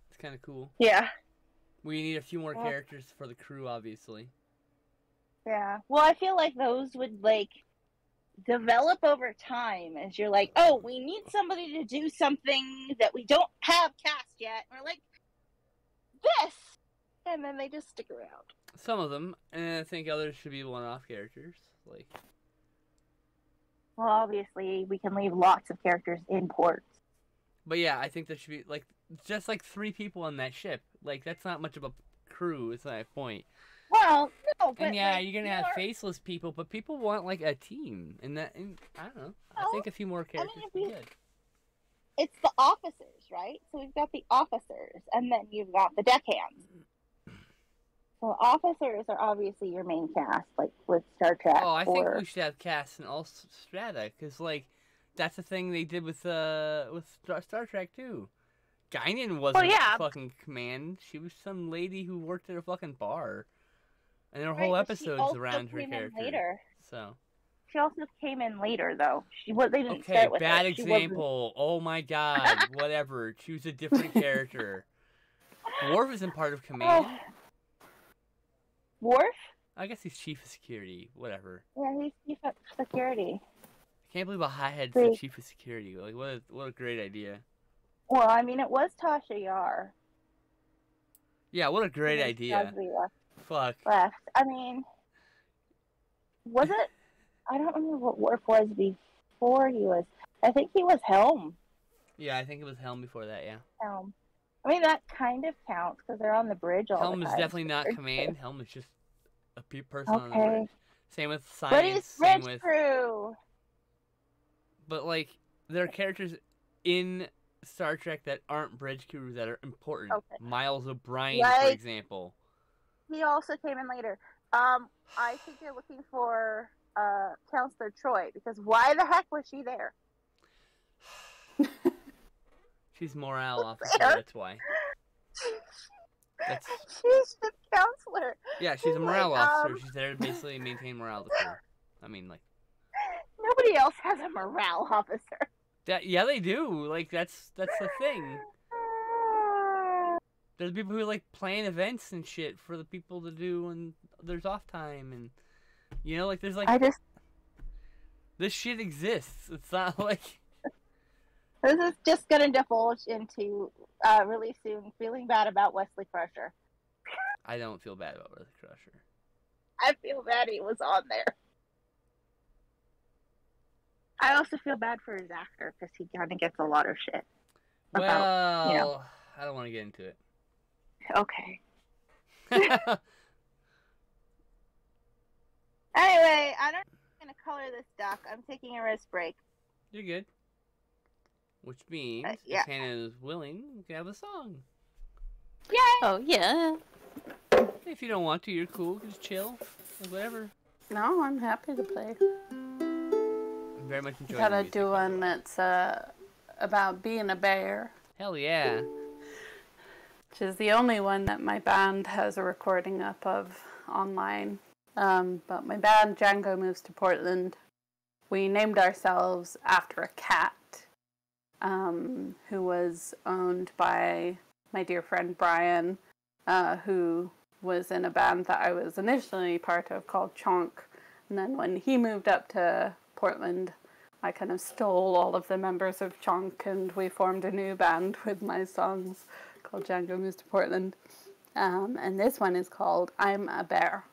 It's kind of cool. Yeah. We need a few more characters for the crew, obviously. Yeah. Well, I feel like those would, like, develop over time as you're like, oh, we need somebody to do something that we don't have cast yet. And we're like, this! And then they just stick around. Some of them, and I think others should be one-off characters. Like, Well, obviously, we can leave lots of characters in ports. but yeah, I think there should be, like, just like 3 people on that ship. Like, that's not much of a crew, it's not a point. Well, no, but... And yeah, like, you're gonna have faceless people, but people want, like, a team. And I don't know. I think a few more characters would be good. It's the officers, right? So we've got the officers, and then you've got the deckhands. So officers are obviously your main cast, like with Star Trek. Oh, I think we should have casts in all strata, because, like, that's the thing they did with Star Trek, too. Guinan wasn't fucking command. She was some lady who worked at a fucking bar. And there were whole episodes around her character. Later. So. She also came in later, though. They didn't Okay, start with bad her. example. Oh my god, whatever. Choose a different character. Worf isn't part of command. Worf? I guess he's chief of security. Whatever. Yeah, he's chief of security. I can't believe a hothead's the chief of security. Like, what a great idea. Well, I mean, it was Tasha Yar. Yeah, what a great idea. Fuck. Left. I mean, was it? I don't remember what Worf was before he was. I think he was Helm. Yeah, I think it was Helm before that, yeah. Helm. I mean, that kind of counts because they're on the bridge all the time. Helm is definitely not command. Helm is just a person on the bridge. Same with science. But he's same bridge with crew. But, like, there are characters in Star Trek that aren't bridge crew that are important. Okay. Miles O'Brien, for example. He also came in later. I think you're looking for Counselor Troy, because why the heck was she there? She's morale officer, that's why. She's the counselor. Yeah, she's a morale officer. She's there to basically maintain morale of the crew. I mean, like... Nobody else has a morale officer. Yeah, they do. Like, that's the thing. There's people who like plan events and shit for the people to do when there's off time, and you know, like there's like this shit exists. It's not like This is just going to divulge into really soon feeling bad about Wesley Crusher. I don't feel bad about Wesley Crusher. I feel bad he was on there. I also feel bad for his actor because he kind of gets a lot of shit. Well, you know. I don't want to get into it. Okay. Anyway, I'm going to color this duck. I'm taking a rest break. You're good. Which means, yeah. if Hannah is willing, we can have a song. Yay! Oh, yeah. If you don't want to, you're cool. Just chill. Like, whatever. No, I'm happy to play. I'm very much enjoying Gotta the music, do by the one way. that's about being a bear. Hell yeah. Which is the only one that my band has a recording up of online. But my band, Django Moves to Portland, we named ourselves after a cat who was owned by my dear friend Brian, who was in a band that I was initially part of called Chonk. And then when he moved up to Portland, I kind of stole all of the members of Chonk and we formed a new band with my songs called Django Moves to Portland. And this one is called I'm a Bear.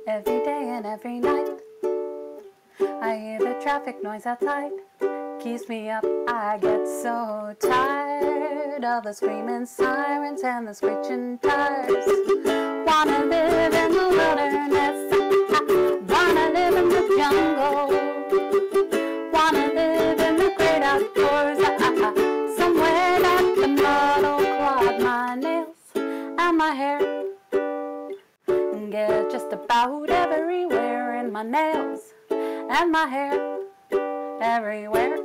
Every day and every night, I hear the traffic noise outside. Keeps me up, I get so tired of the screaming sirens and the screeching tires. Wanna live in the wilderness, wanna live in the jungle, wanna live in the great outdoors, somewhere that the mud will clog my nails and my hair, and get just about everywhere in my nails and my hair, everywhere.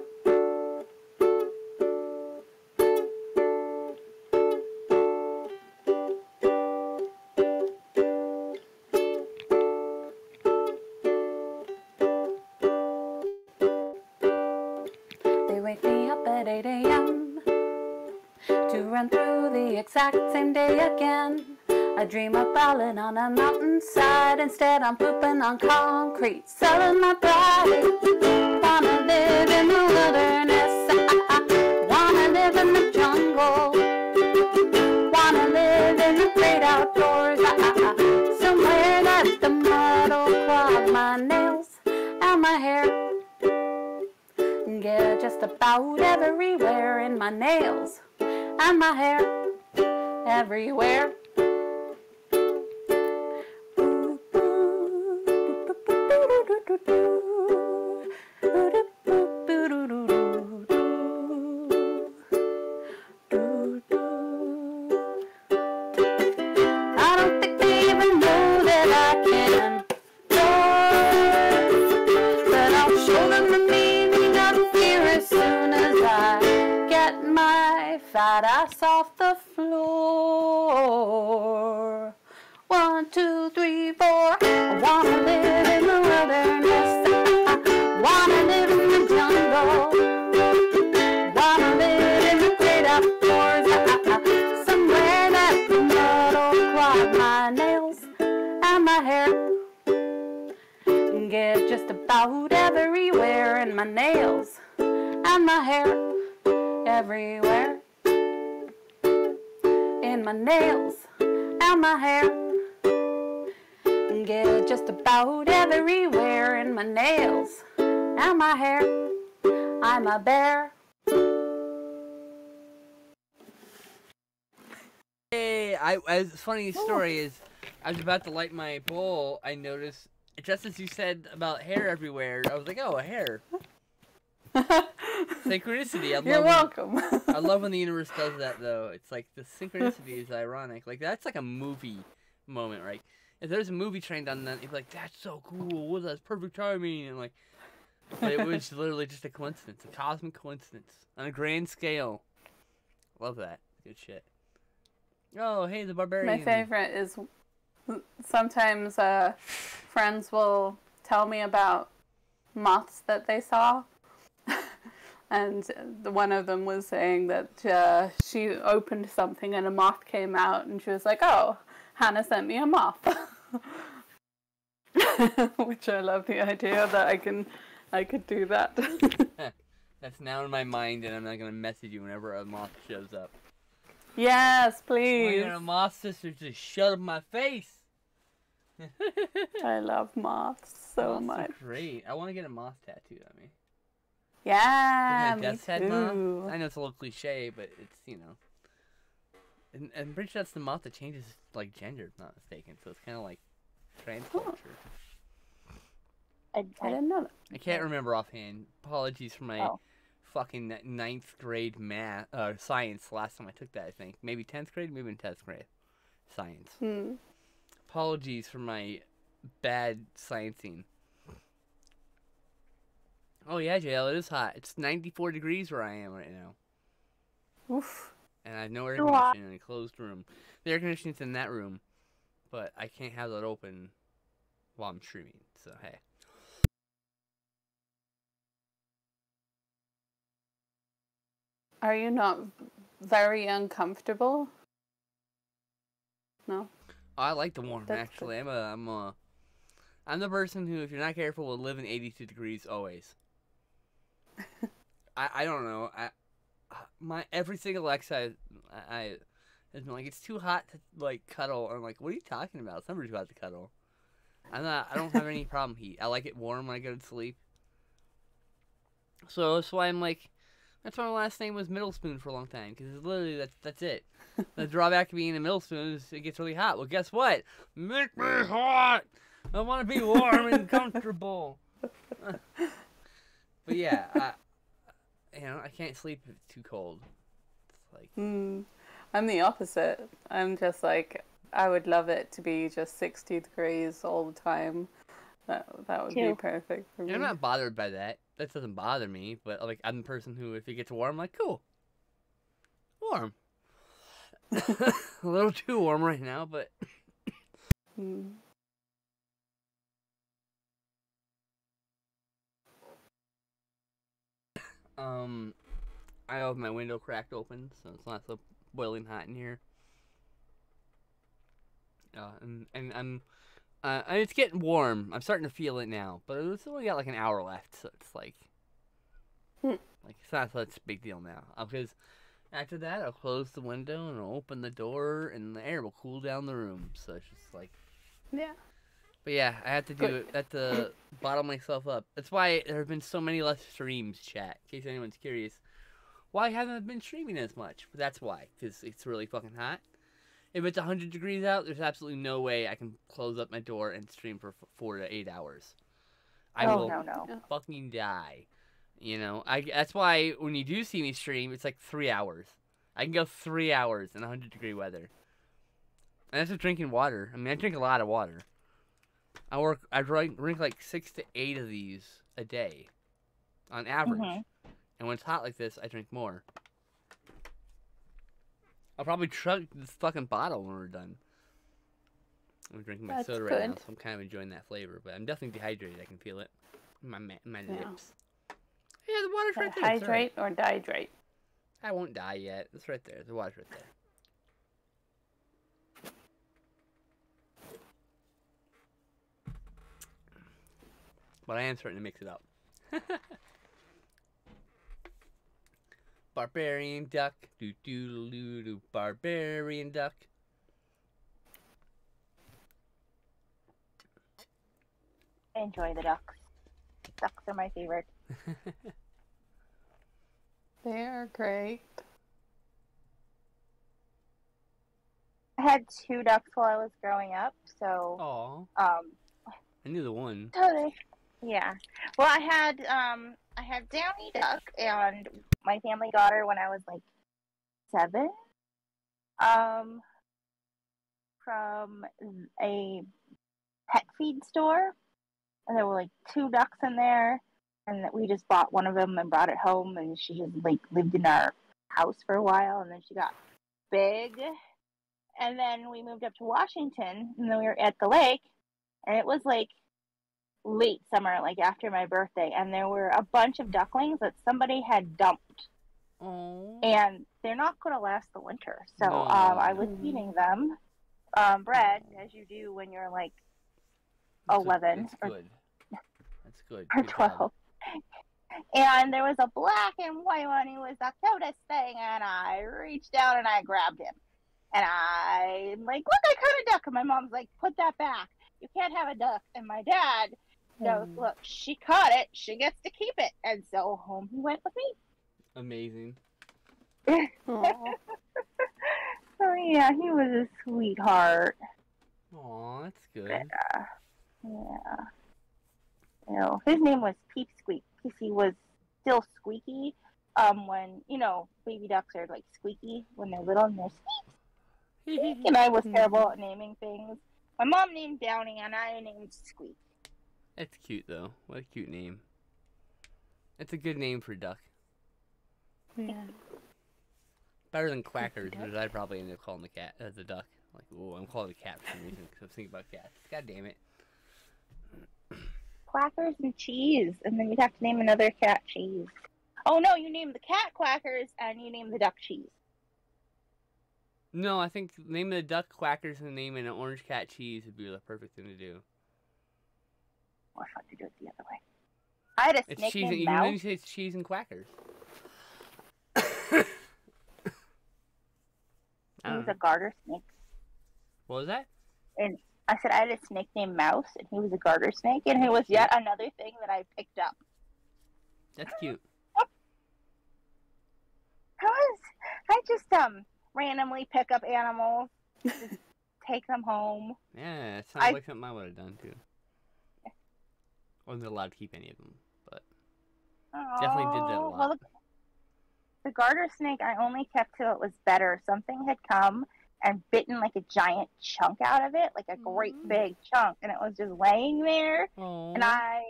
They wake me up at 8 a.m. to run through the exact same day again. I dream of balling on a mountainside. Instead I'm pooping on concrete, selling my pride. Wanna live in the wilderness, wanna live in the jungle, wanna live in the great outdoors, somewhere that the mud will clog my nails and my hair, get just about everywhere in my nails and my hair, everywhere. I don't think they even know that I can dance, but I'll show them the meaning of fear as soon as I get my fat ass off the floor. 1, 2, 3, 4. I wanna live in the wilderness, wanna live in the jungle, wanna live in the great outdoors, somewhere that the mud will clog my nails and my hair, get just about everywhere in my nails and my hair, everywhere in my nails and my hair, get just about everywhere in my nails and my hair. I'm a bear. Hey, funny story is, I was about to light my bowl. I noticed, just as you said about hair everywhere, I was like, oh, a hair. Synchronicity. You're welcome. I love when the universe does that, though. It's like, the synchronicity is ironic. Like, that's like a movie moment, right? If there's a movie trained on that, you'd be like, that's so cool. What, that's perfect timing. And like, but it was literally just a coincidence, a cosmic coincidence on a grand scale. Love that. Good shit. Oh, hey, the barbarian. My favorite is sometimes friends will tell me about moths that they saw. And one of them was saying that she opened something and a moth came out, and she was like, "Oh, Hannah sent me a moth," which I love the idea that I could do that. That's now in my mind, and I'm not gonna message you whenever a moth shows up. Yes, Why please. a moth sister just shut up my face? I love moths so Moths much. are great. I want to get a moth tattooed on me. Yeah, Like a me death's head moth. too. I know it's a little cliche, but it's, you know. And I'm pretty sure that's the moth that changes, like, gender, if not mistaken. So it's kind of like trans culture. I didn't know that. I can't remember offhand. Apologies for my fucking 9th grade math, science last time I took that, I think. Maybe 10th grade, maybe in 10th grade. Science. Apologies for my bad sciencing. Oh yeah, JL, it is hot. It's 94 degrees where I am right now. Oof. And I have no air conditioning in a closed room. The air conditioning's in that room, but I can't have that open while I'm streaming, so hey. Are you not very uncomfortable? No? Oh, I like the warm, That's actually. I'm the person who, if you're not careful, will live in 82 degrees always. I don't know. Every single exercise I has been like, it's too hot to like cuddle. I'm like, what are you talking about? It's never too hot to cuddle. I don't have any problem heat. I like it warm when I go to sleep. So that's why I'm like, that's why my last name was Middle Spoon for a long time, because literally that's it. The drawback of being a middle spoon is it gets really hot. Well, guess what? Make me hot. I want to be warm and comfortable. But yeah, I can't sleep if it's too cold. It's like I'm the opposite. I'm just like, I would love it to be just 60 degrees all the time. That would be perfect for me. I'm not bothered by that. That doesn't bother me. But like, I'm the person who, if it gets warm, I'm like, cool, warm. A little too warm right now, but. I have my window cracked open, so it's not so boiling hot in here. And I'm, it's getting warm. I'm starting to feel it now, but it's only got like an hour left, so it's like it's not such a big deal now. Because after that, I'll close the window and I'll open the door, and the air will cool down the room. So it's just like, yeah. But yeah, I have to do it. I have to bottle myself up. That's why there have been so many less streams, chat. In case anyone's curious, why haven't I been streaming as much? But that's why, because it's really fucking hot. If it's 100 degrees out, there's absolutely no way I can close up my door and stream for 4 to 8 hours. I will fucking die. You know, that's why when you do see me stream, it's like 3 hours. I can go 3 hours in 100-degree weather. And that's with drinking water. I mean, I drink a lot of water. I drink like 6 to 8 of these a day, on average. And when it's hot like this, I drink more. I'll probably chug this fucking bottle when we're done. I'm drinking my soda right now, so I'm kind of enjoying that flavor. But I'm definitely dehydrated. I can feel it in my lips. Yeah, the water's right there. Hydrate or dehydrate? I won't die yet. It's right there. The water's right there. But I am starting to mix it up. Barbarian duck. Do do do do. Barbarian duck. I enjoy the ducks. Ducks are my favorite. They are great. I had 2 ducks while I was growing up, so Aww. I knew the one. Totally. Yeah. Well, I had Downy Duck, and my family got her when I was like 7. From a pet feed store, and there were like 2 ducks in there, and we just bought one of them and brought it home, and she just like lived in our house for a while, and then she got big, And then we moved up to Washington, and then we were at the lake, and it was like late summer, like after my birthday, and there were a bunch of ducklings that somebody had dumped. Oh. And they're not going to last the winter. So No. I was feeding them bread, as you do when you're like 11 That's good. That's good. or Good 12. job. And there was a black and white one who was the cutest thing, and I reached down and I grabbed him. And I'm like, look, I caught a duck. And my mom's like, put that back. You can't have a duck. And my dad goes, look, she caught it. She gets to keep it. And so home he went with me. Amazing. So yeah, he was a sweetheart. Aw, that's good. Yeah. You know, his name was Peep Squeak because he was still squeaky. When baby ducks are like squeaky when they're little and they're squeak. And I was terrible at naming things. My mom named Downy and I named Squeak. That's cute though. What a cute name. It's a good name for a duck. Yeah. Better than Quackers, which I'd probably end up calling the duck. Like, oh, I'm calling it a cat for some reason because I was thinking about cats. God damn it. Quackers and Cheese, and then you'd have to name another cat Cheese. Oh no, you name the cat Quackers and you name the duck Cheese. No, I think naming the duck Quackers and naming an orange cat Cheese would be the perfect thing to do. Or if I could do it the other way. I had a It's snake cheese. named Even though you Mouse. say it's cheese and Quackers. He was a garter snake. What was that? And I said I had a snake named Mouse, and he was a garter snake, and it was yet another thing that I picked up. That's cute. I just randomly pick up animals, just take them home. Yeah, it sounds like something I would have done too. Wasn't allowed to keep any of them, but definitely did that a lot. Well, the garter snake I only kept till it was better. Something had come and bitten like a giant chunk out of it, like a great big chunk, and it was just laying there. Aww. And I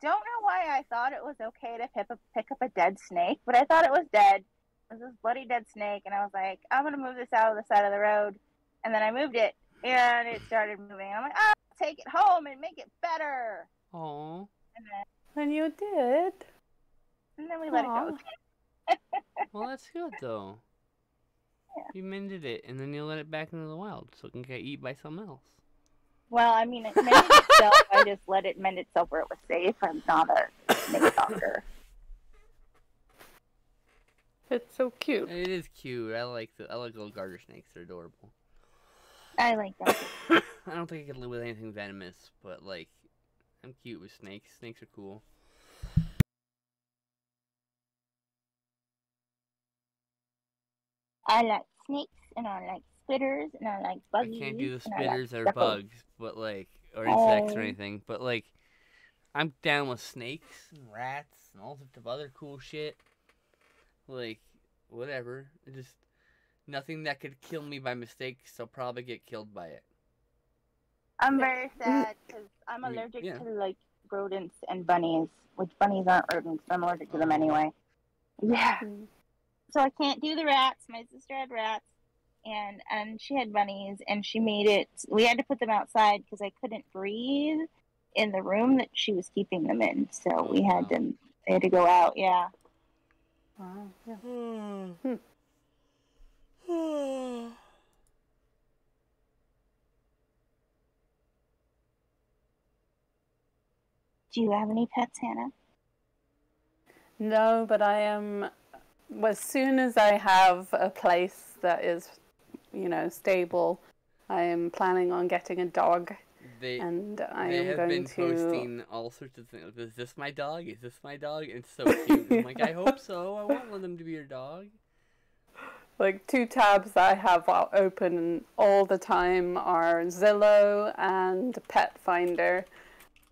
don't know why I thought it was okay to pick up a dead snake, but I thought it was dead. It was this bloody dead snake, and I was like, I'm going to move this out of the side of the road. And then I moved it, and it started moving. And I'm like, I'll take it home and make it better. Aww. And you did. And then we let it go. Well, that's good though. Yeah. You mended it, and then you let it back into the wild so it can get eaten by someone else. Well, I mean, it mended itself. I just let it mend itself where it was safe. I'm not a snake doctor. It's so cute. It is cute. I like little garter snakes. They're adorable. I like that. I don't think I could live with anything venomous, but like, I'm cute with snakes. Snakes are cool. I like snakes, and I like spitters, and I like I buggies. can't do the and I like spitters or geckos. bugs, but like, or insects or Oh. anything. But like, I'm down with snakes and rats and all sorts of other cool shit. Like, whatever. Just nothing that could kill me by mistake, so I'll probably get killed by it. I'm very sad because I'm I mean, allergic yeah. to like rodents and bunnies, which bunnies aren't rodents. So I'm allergic to them Oh. anyway. Yeah. Mm. So I can't do the rats. My sister had rats, and she had bunnies, and she made it. We had to put them outside because I couldn't breathe in the room that she was keeping them in. So Oh, we had wow. them. They had to go out. Yeah. Wow. Yeah. Do you have any pets, Hannah? No, but I am. As soon as I have a place that is, stable, I am planning on getting a dog, They and I they am have going been to. posting all sorts of things. Is this my dog? Is this my dog? It's so cute. I'm like, I hope so. I want one of them to be your dog. Like 2 tabs I have open all the time are Zillow and Pet Finder,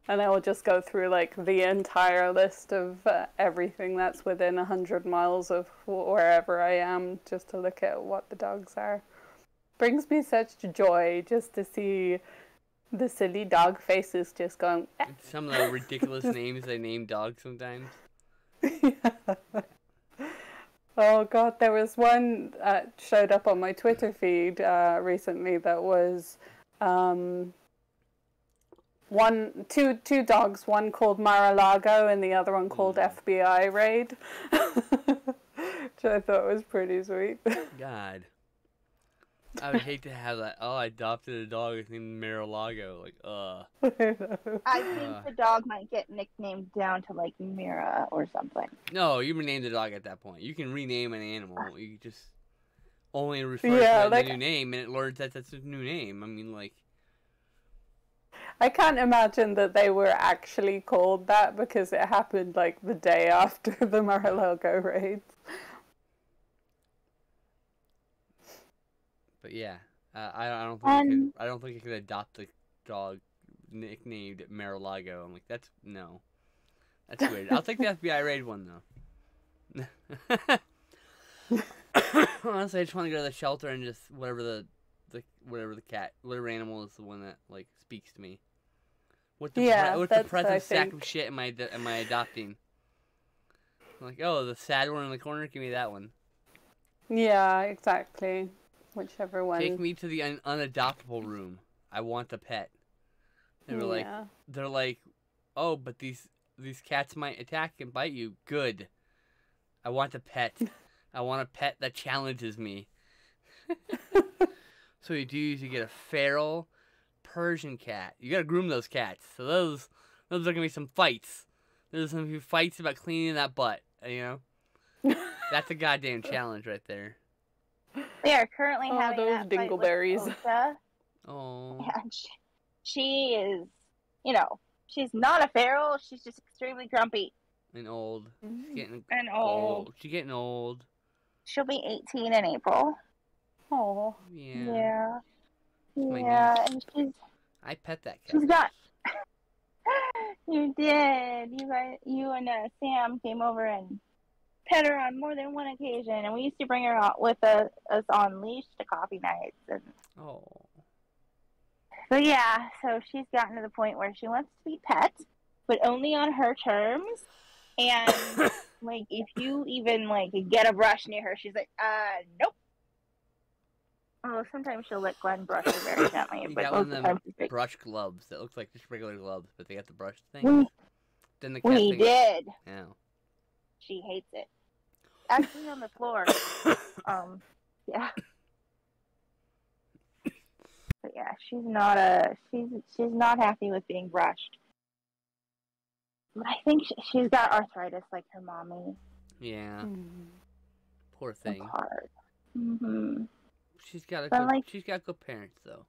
and I will just go through like the entire list of everything that's within 100 miles of wherever I am, just to look at what the dogs are. Brings me such joy just to see the silly dog faces just going. And some of the ridiculous names they name dogs sometimes. Oh God, there was one showed up on my Twitter feed recently that was two dogs, one called Mar-a-Lago and the other one called FBI Raid, which I thought was pretty sweet. God. I would hate to have that. Oh, I adopted a dog named Mar-a-Lago. Like, I think the dog might get nicknamed down to like Mira or something. No, you rename the dog at that point. You can rename an animal. You just only refer to the new name, and it learns that that's a new name. I mean, like... I can't imagine that they were actually called that because it happened like the day after the Mar-a-Lago raids. But yeah, I don't think I could adopt a dog nicknamed Mar-a-Lago. I'm like, that's weird. I'll take the FBI raid one though. Honestly, I just want to go to the shelter and just whatever animal is the one that like speaks to me. What the present sack of shit am I adopting? I'm like, oh, the sad one in the corner, give me that one. Yeah, exactly. Whichever one. Take me to the unadoptable room. I want a pet. They're like, oh, but these cats might attack and bite you. Good. I want a pet. I want a pet that challenges me. So you get a feral Persian cat. You gotta groom those cats. So those are gonna be some fights. There's gonna be fights about cleaning that butt. You know, that's a goddamn challenge right there. They are currently having those that fight dingleberries. with Osha. Oh. And she is, she's not a feral. She's just extremely grumpy. And old. She's getting old. She's getting old. She'll be 18 in April. Oh. Yeah. My Yeah, niece. and I pet that cat. she's got. You did. You and Sam came over and pet her on more than one occasion, and we used to bring her out with us on leash to coffee nights. And Oh. so yeah, so she's gotten to the point where she wants to be pet, but only on her terms. And like, if you even like get a brush near her, she's like, nope. Oh, sometimes she'll let Glenn brush her very gently, You but got most one of of the time them she's like, brush gloves that looks like just regular gloves, but they got the brush thing. Then the cat we thing. did. Yeah. She hates it. Actually, on the floor. Yeah. But yeah, she's not happy with being brushed. But I think she's got arthritis like her mommy. Yeah. Poor It's thing. hard. Mm-hmm. She's got good parents though.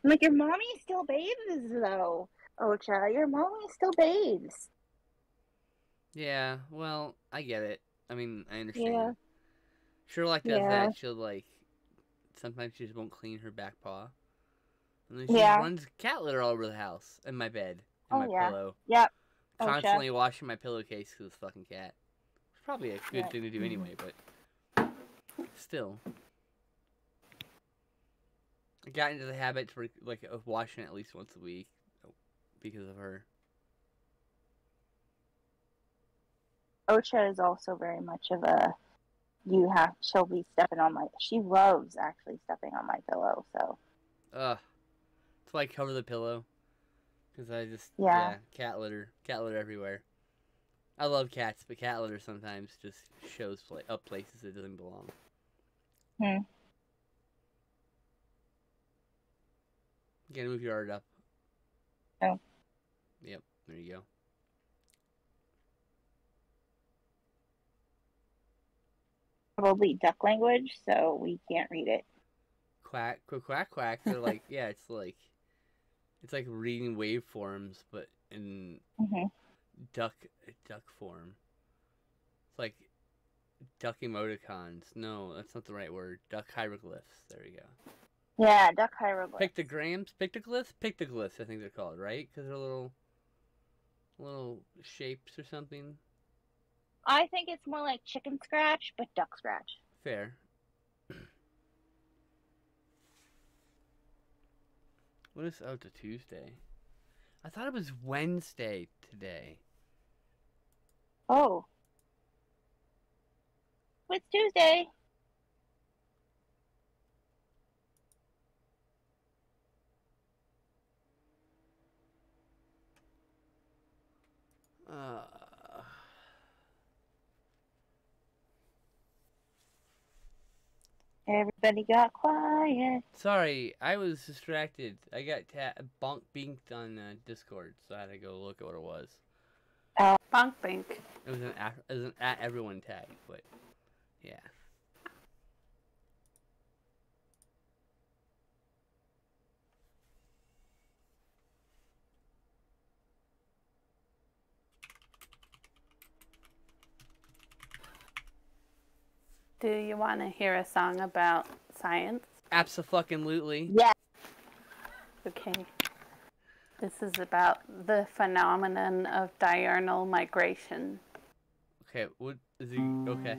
Like, your mommy still bathes though, Ocha. Your mommy still bathes. Yeah, well, I get it. I mean, I understand. Yeah. Sherlock does that. She'll like sometimes she just won't clean her back paw. And then she runs cat litter all over the house and my bed and my pillow. Yep. Constantly washing my pillowcase because this fucking cat. It's probably a good thing to do anyway, but still. I got into the habit of washing it at least once a week because of her. Ocha is also very much of a she'll be she loves actually stepping on my pillow, so. That's why I cover the pillow. Because I just, cat litter everywhere. I love cats, but cat litter sometimes just shows up places it doesn't belong. You gotta move your art up. Oh. Yep, there you go. Probably duck language, so we can't read it. Quack, quack, quack, quack. They're like, it's like reading waveforms, but in duck form. It's like duck emoticons. No, that's not the right word. Duck hieroglyphs. There you go. Yeah, duck hieroglyphs. Pictoglyphs, I think they're called, right? Because they're little shapes or something. I think it's more like chicken scratch, but duck scratch. Fair. What is to Tuesday? I thought it was Wednesday today. Oh. Tuesday. Everybody got quiet. Sorry, I was distracted. I got bonk binked on Discord, so I had to go look at what it was. Bonk bink. It was an at everyone tag, but yeah. Do you want to hear a song about science? Abso-fucking-lutely. Yeah. Okay. This is about the phenomenon of diurnal migration. Okay, what is he? Okay.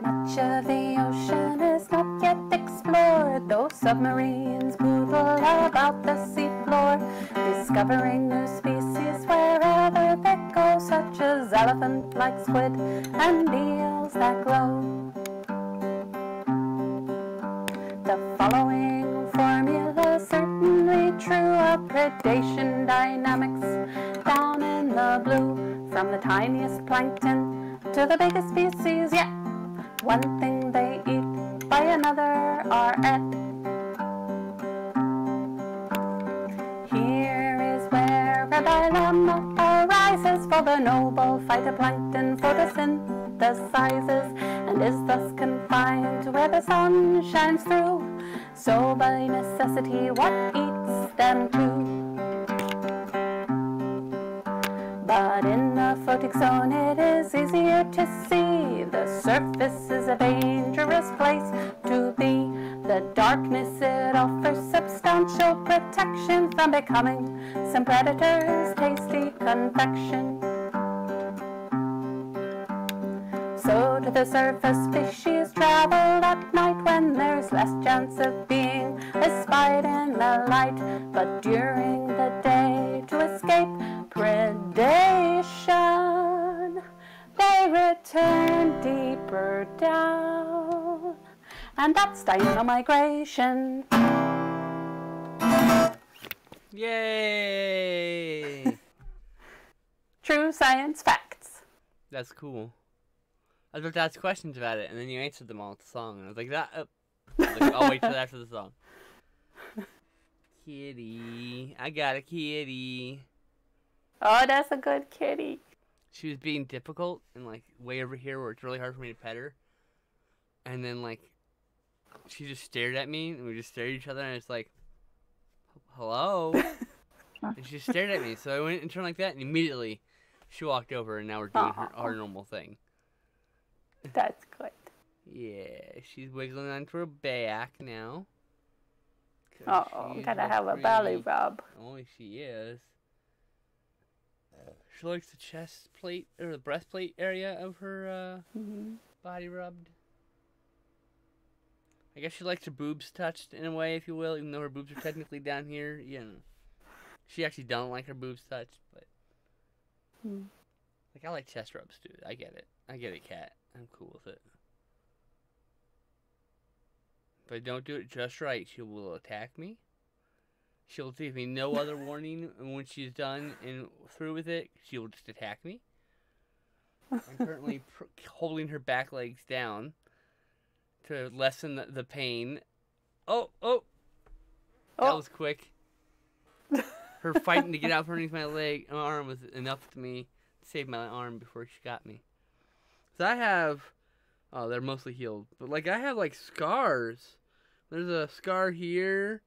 Much of the ocean is not yet explored, though submarines poodle about the seafloor, discovering new species wherever they go, such as elephant-like squid and eels that glow. The following formula is certainly true of predation dynamics down in the blue, from the tiniest plankton to the biggest species, yeah. One thing they eat by another are at. Here is where a dilemma arises, for the noble phytoplankton photosynthesizes and is thus confined to where the sun shines through. So by necessity, what eats them too? But in the photic zone it is easier to see. The surface is a dangerous place to be. The darkness, it offers substantial protection from becoming some predator's tasty confection. So to the surface species travel at night when there's less chance of being espied in the light, but during the day to escape predation they return deeper down, and that's diurnal migration. Yay! True science facts. That's cool. I was about to ask questions about it, and then you answered them all with the song. And I was like, I'll wait till after the song. Kitty. I got a kitty. Oh, that's a good kitty. She was being difficult and, like, way over here where it's really hard for me to pet her. And then, like, she just stared at me, and we just stared at each other, and it's like, hello? And she just stared at me, so I went and turned like that, and immediately she walked over, and now we're doing our normal thing. That's good. Yeah, she's wiggling onto her back now. Oh, gotta have a belly rub. Oh, she is. She likes the chest plate, or the breastplate area of her body rubbed. I guess she likes her boobs touched in a way, if you will, even though her boobs are technically down here. You know, she actually don't like her boobs touched, but like I like chest rubs too. I get it. I get it, cat. I'm cool with it. If I don't do it just right, she will attack me. She'll give me no other warning, and when she's done and through with it, she will just attack me. I'm currently holding her back legs down to lessen the pain. Oh! That was quick. Her fighting to get out from underneath my arm was enough to me to save my arm before she got me. So I have, they're mostly healed, but like I have like scars. There's a scar here.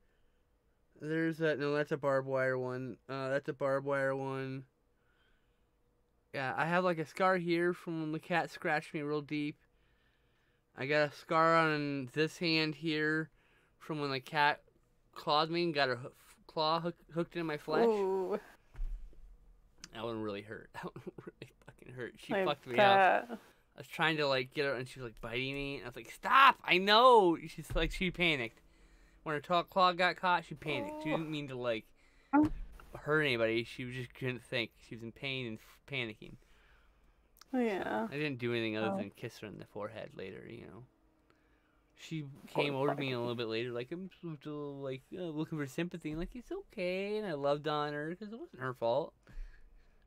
There's that's a barbed wire one. That's a barbed wire one. Yeah, I have like a scar here from when the cat scratched me real deep. I got a scar on this hand here from when the cat clawed me and got her claw hooked in my flesh. Ooh. That one really hurt. That one really fucking hurt. She fucked me up. I was trying to like get her, and she was like biting me. And I was like, "Stop! I know." She's like, she panicked when her claw got caught. She panicked. She didn't mean to like hurt anybody. She just couldn't think. She was in pain and panicking. Yeah. I didn't do anything other than kiss her in the forehead later. You know. She came over to me a little bit later, like I'm still like looking for sympathy, and like it's okay, and I loved on her because it wasn't her fault.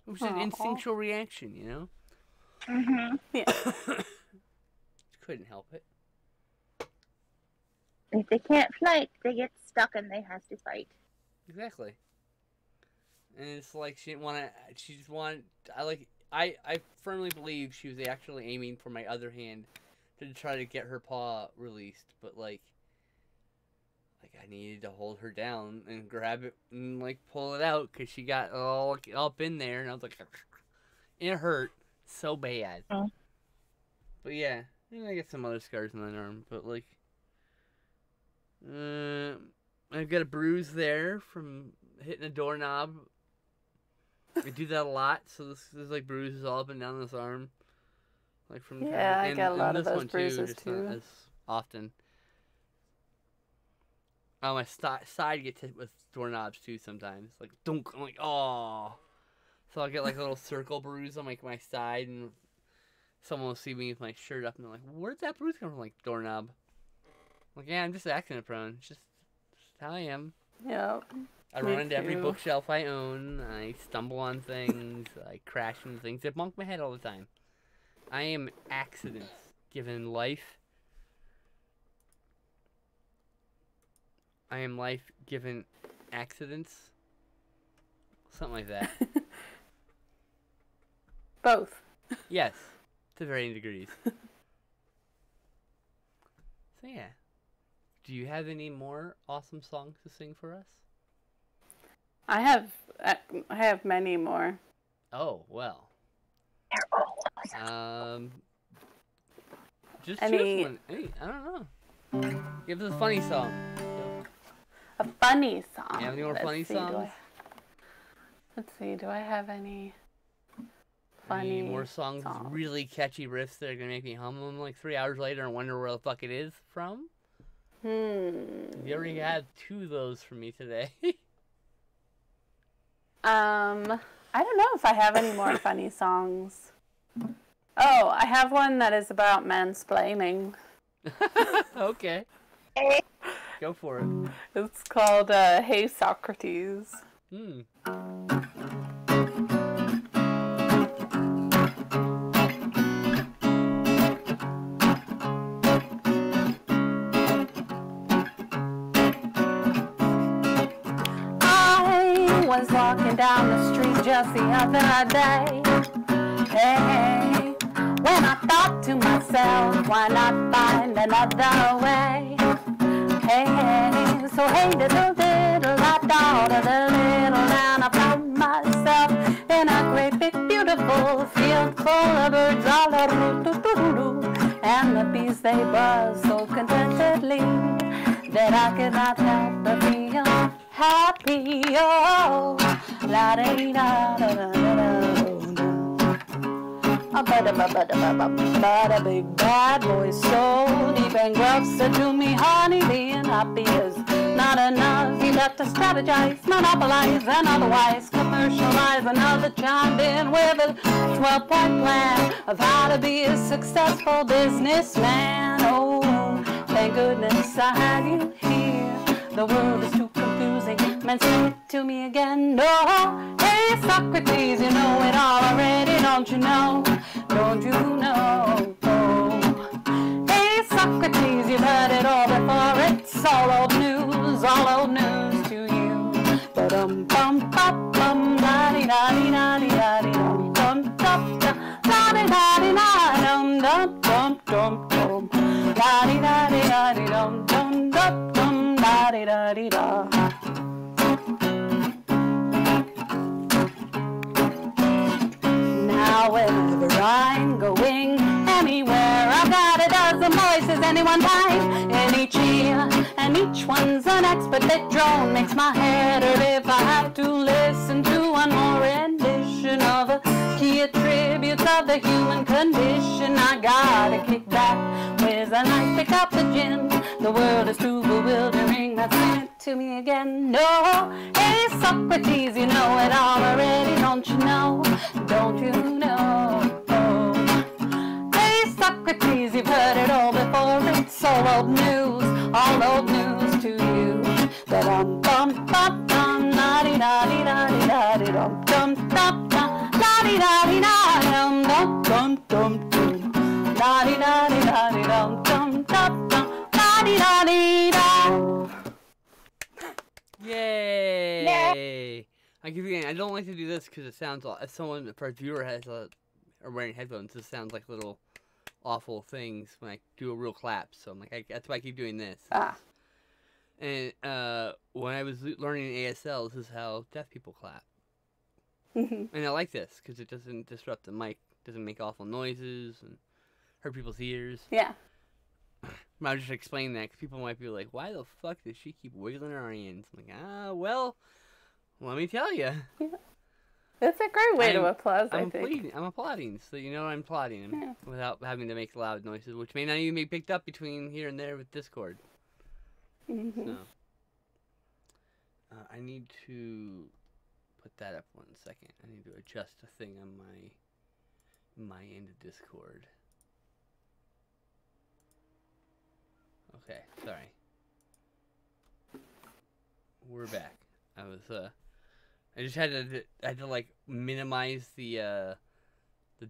It was an instinctual reaction, you know. Yeah. Couldn't help it. If they can't fight, they get stuck and they have to fight. Exactly. And it's like she didn't want to. She just wanted. I firmly believe she was actually aiming for my other hand to try to get her paw released, but like I needed to hold her down and grab it and like pull it out because she got all up in there, and I was like, it hurt so bad. Oh. But yeah, and I got some other scars on my arm, but like, I've got a bruise there from hitting a doorknob. I do that a lot, so there's like bruises all up and down this arm. Like from I got a lot of those bruises too. Not as often. Oh, my side gets hit with doorknobs too sometimes. Like dunk. I'm like, oh. So I'll get like a little circle bruise on like my side, and someone will see me with my shirt up, and they're like, "Where'd that bruise come from?" Like doorknob. I'm like, yeah, I'm just accident prone. It's just how I am. Yep. I run into every bookshelf I own. I stumble on things. I crash into things. I bump my head all the time. I am accidents given life. I am life given accidents. Something like that. Both. Yes, to varying degrees. So yeah. Do you have any more awesome songs to sing for us? I have many more. Oh, well. Just Any- choose one. Hey, I don't know. Give us a funny song. A funny song. You have any more funny songs? Let's see, do I have any funny Any more songs with really catchy riffs that are gonna make me hum them like 3 hours later and wonder where the fuck it is from? You already had 2 of those from me today. I don't know if I have any more funny songs. Oh, I have one that is about mansplaining. Okay. Go for it. It's called Hey Socrates. I was walking down the street just the other day. Hey, when I thought to myself, why not find another way? Hey, so hey, diddle diddle, I thought of the little, and I found myself in a great big beautiful field full of birds all around, and the bees they buzz so contentedly that I could not help but feel happy. Oh, la da da da da da. But a big bad voice so deep and gruff said to me, honey, being happy is not enough. You got to strategize, monopolize, and otherwise commercialize. Another chimed in with a 12-point plan of how to be a successful businessman. Oh, thank goodness I have you here. The world is too confusing. Man, say it to me again. No, hey Socrates, you know it all already, don't you know? Don't you know? Oh, hey Socrates, you've heard it all before. It's all old news to you. Ba-dum bum bum bum la di da di da di da di dum dum dum dum la di da di da dum dum dum dum dum la di da di da di dum dum dum dum la di da di da. Now whenever I'm going anywhere, I've got a dozen voices, any one time, in each ear, and each one's an expert. That drone makes my head hurt if I have to listen to one more rendition of the key attributes of the human condition. I gotta kick back with a nice pick up the gin. The world is too bewildering, now sing it to me again. No, hey Socrates, you know it all already, don't you know? Don't you know? Oh. Hey Socrates, you've heard it all before, it's all old news to you. Da-dum bum bum bum, la-di-da-di-da-di-da-di dum dum dum dum, la-di-da-di-da-dum dum dum dum dum, la-di-da-di-da-di dum dum dum dum, la-di-da-di-da. Yay! I keep forgetting. I don't like to do this because it sounds. If someone, for a viewer, are wearing headphones, this sounds like little awful things when I do a real clap. So I'm like, that's why I keep doing this. Ah. And when I was learning ASL, this is how deaf people clap. Mhm. And I like this because it doesn't disrupt the mic, doesn't make awful noises and hurt people's ears. Yeah. I was just explaining that because people might be like, why the fuck does she keep wiggling her hands? I'm like, well, let me tell you. Yeah. That's a great way to applaud, I think. I'm applauding, so you know I'm applauding without having to make loud noises, which may not even be picked up between here and there with Discord. Mm-hmm. So, I need to put that up 1 second. I need to adjust a thing on my end of Discord. Okay, sorry. We're back. I just had to like minimize the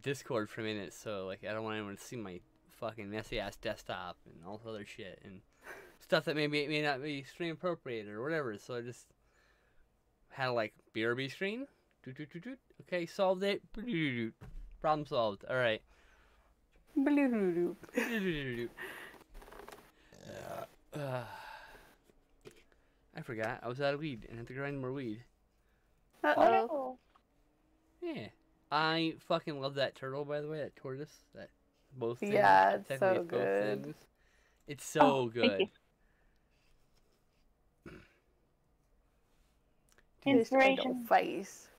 Discord for a minute, so like I don't want anyone to see my fucking messy ass desktop and all this other shit and stuff that may not be stream appropriate or whatever. So I just had a like BRB screen. Okay, solved it. Problem solved. All right. I forgot. I was out of weed and I have to grind more weed. Uh-oh. Yeah. I fucking love that turtle, by the way. That tortoise. That both things. Yeah, it's Technically so good. things. It's so good. Inspiration. Face.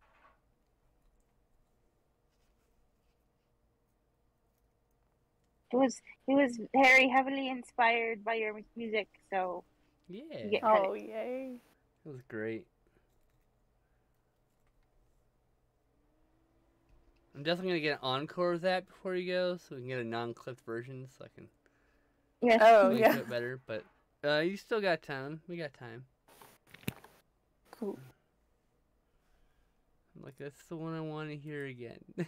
He was very heavily inspired by your music, so Yeah. you get credit. Oh, yay. It was great. I'm definitely gonna get an encore of that before you go, so we can get a non-clipped version, so I can Yes. Oh, link yeah. to it better. But you still got time. We got time. Cool. I'm like, that's the one I want to hear again.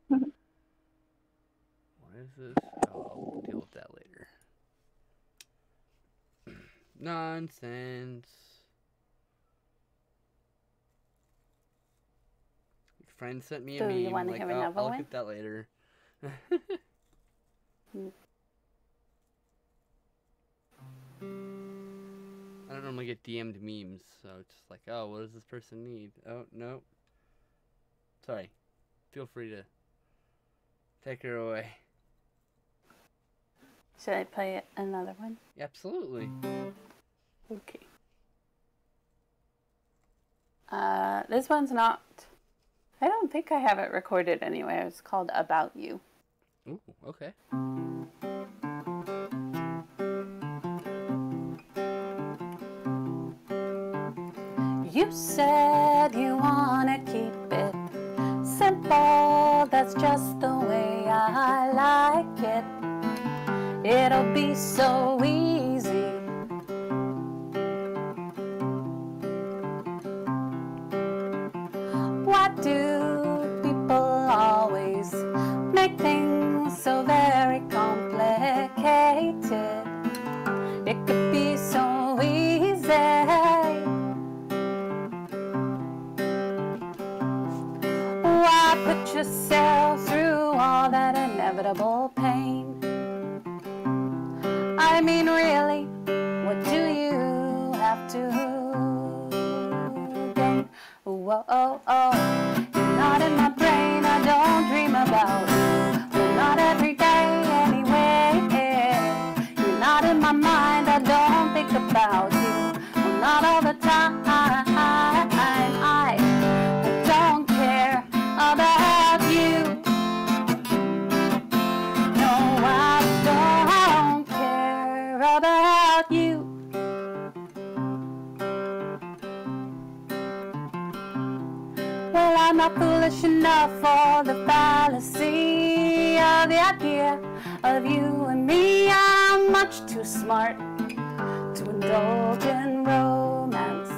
What is this? Oh, I'll deal with that later. Nonsense. Your friend sent me a So meme. you wanna like, hear oh, another I'll look one? at that later. I don't normally get DM'd memes, so it's just like, oh, what does this person need? Oh, no. Sorry. Feel free to take her away. Should I play another one? Absolutely. Okay. This one's not... I don't think I have it recorded anywhere. It's called About You. Ooh, okay. You said you wanna keep it simple. That's just the way I like it. It'll be so easy. Why do people always make things so very complicated? It could be so easy. Why put yourself through all that inevitable pain? I mean, really, what do you have to gain? Whoa, oh, oh, you're not in my brain, I don't dream about you. Well, not every day anyway. You're not in my mind, I don't think about you. Well, not all the time. I don't care about you. I'm not foolish enough for the fallacy of the idea of you and me. I'm much too smart to indulge in romance.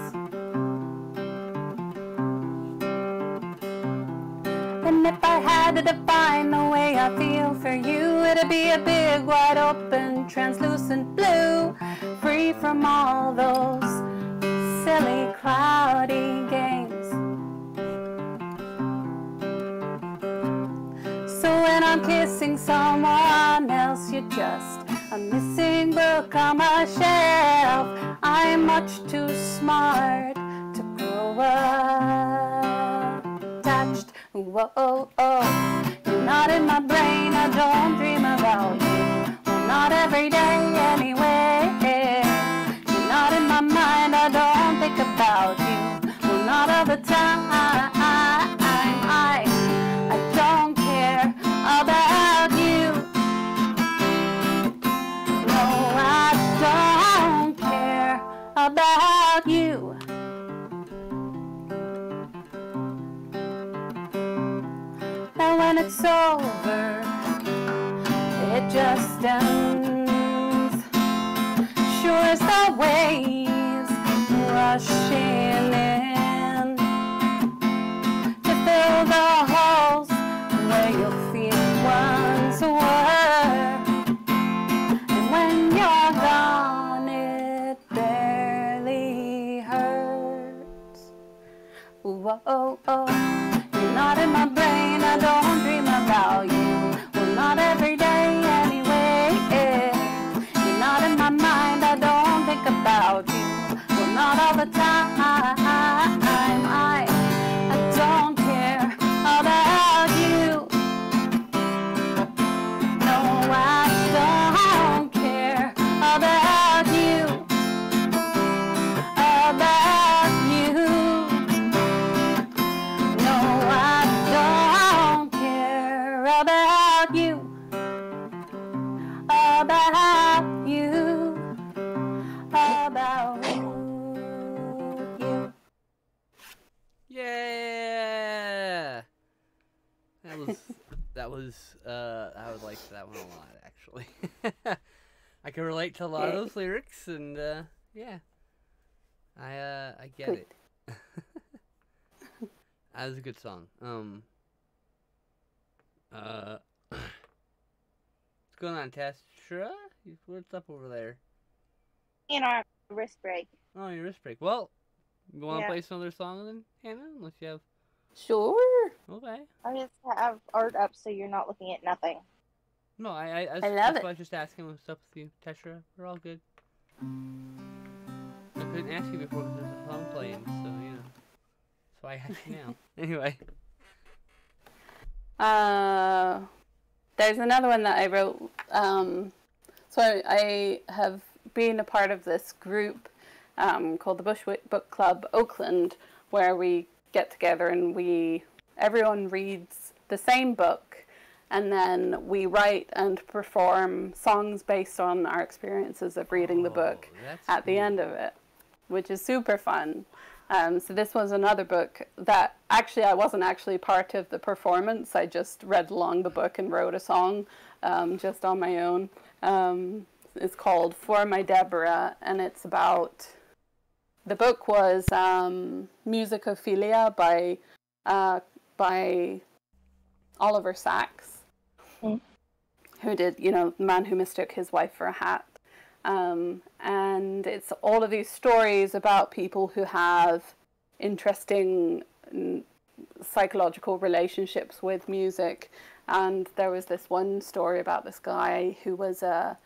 And if I had to define the way I feel for you, it'd be a big, wide open, translucent blue, free from all those silly, cloudy games. So when I'm kissing someone else, you're just a missing book on my shelf. I'm much too smart to grow up attached. Whoa, oh, oh. You're not in my brain, I don't dream about you. Well, not every day anyway. You're not in my mind, I don't think about you. Well, not all the time. I don't care about you. No, I don't care about you. And when it's over, it just ends. Sure as the waves rushing in to fill the holes where your feet once were. And when you're gone, it barely hurts. Whoa, oh, oh. You're not in my brain, I don't dream about you. Well, not every day anyway. You're not in my mind, I don't think about you. Well, not all the time. I don't care about you. No, I don't care about you. About you. No, I don't care about you. About you. About you. Yeah. I would like that one a lot, actually. I can relate to a lot of those lyrics, and yeah, I get Good. it. That was a good song. What's going on, Tastra? What's up over there? In our wrist break. Oh, your wrist break. Well, you want to Yeah. play some other song then, Hannah? Unless you have. Sure. Okay. I just have art up so you're not looking at nothing. No, I love that's it. why I was just asking what's up with you, Testra. We're all good. I couldn't ask you before because there's a song playing, so you know. That's why I asked you now. Anyway. There's another one that I wrote. So I have been a part of this group called the Bushwick Book Club Oakland, where we get together and everyone reads the same book, and then we write and perform songs based on our experiences of reading the book that's at the end of it, which is super fun. So this was another book that actually I wasn't actually part of the performance. I just read along the book and wrote a song just on my own. It's called For My Deborah, and it's about... The book was Musicophilia by Oliver Sacks, who did, The Man Who Mistook His Wife for a Hat. And it's all of these stories about people who have interesting psychological relationships with music. And there was this one story about this guy who was a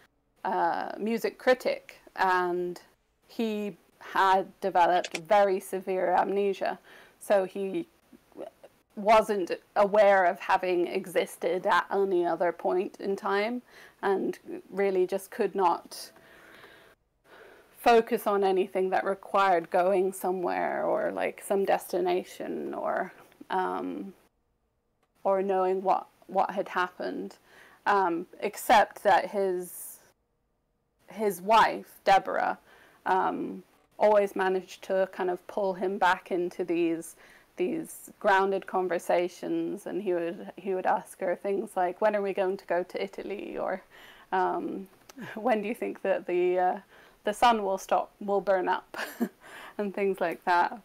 music critic, and he had developed very severe amnesia. So he wasn't aware of having existed at any other point in time, and really just could not focus on anything that required going somewhere or like some destination or knowing what had happened, except that his wife, Deborah, always managed to kind of pull him back into these these grounded conversations, and he would ask her things like, when are we going to go to Italy, or when do you think that the sun will burn up, and things like that.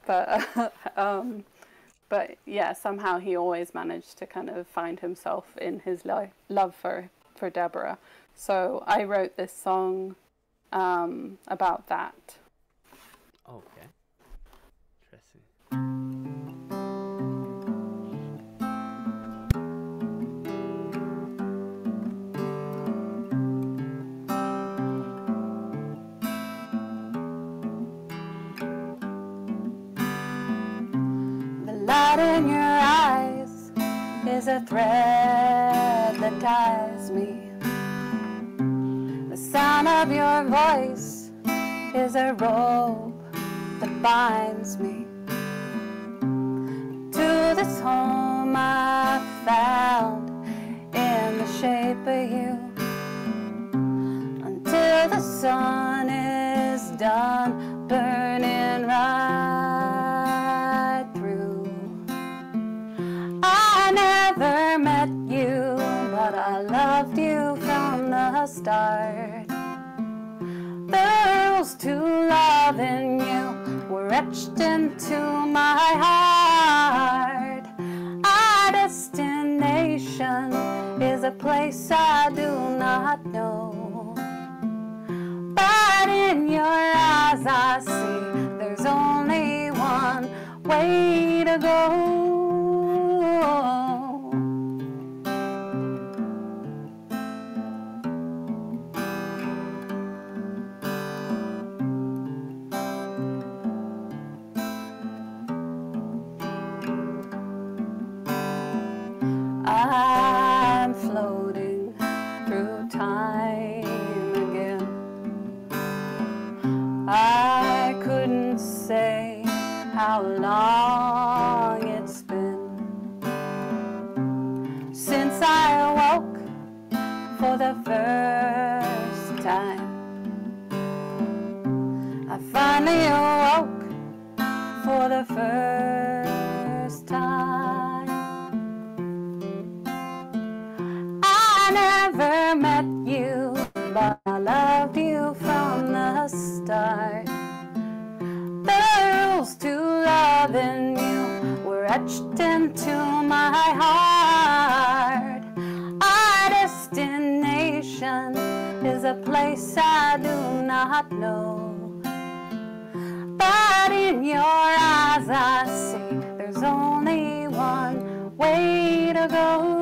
But yeah, somehow he always managed to kind of find himself in his love for Deborah. So I wrote this song about that. Okay. Interesting. The light in your eyes is a thread that ties me. The sound of your voice is a rope that binds me to this home I found in the shape of you. Until the sun is done burning right through. I never met you, but I loved you from the start. The rules to loving you were etched into my heart. Our destination is a place I do not know. But in your eyes I see there's only one way to go. I'm floating through time again. I couldn't say how long it's been since I awoke for the first time. I finally awoke for the first time. I never met you, but I loved you from the start. The rules to loving you were etched into my heart. Our destination is a place I do not know. But in your eyes I see there's only one way to go.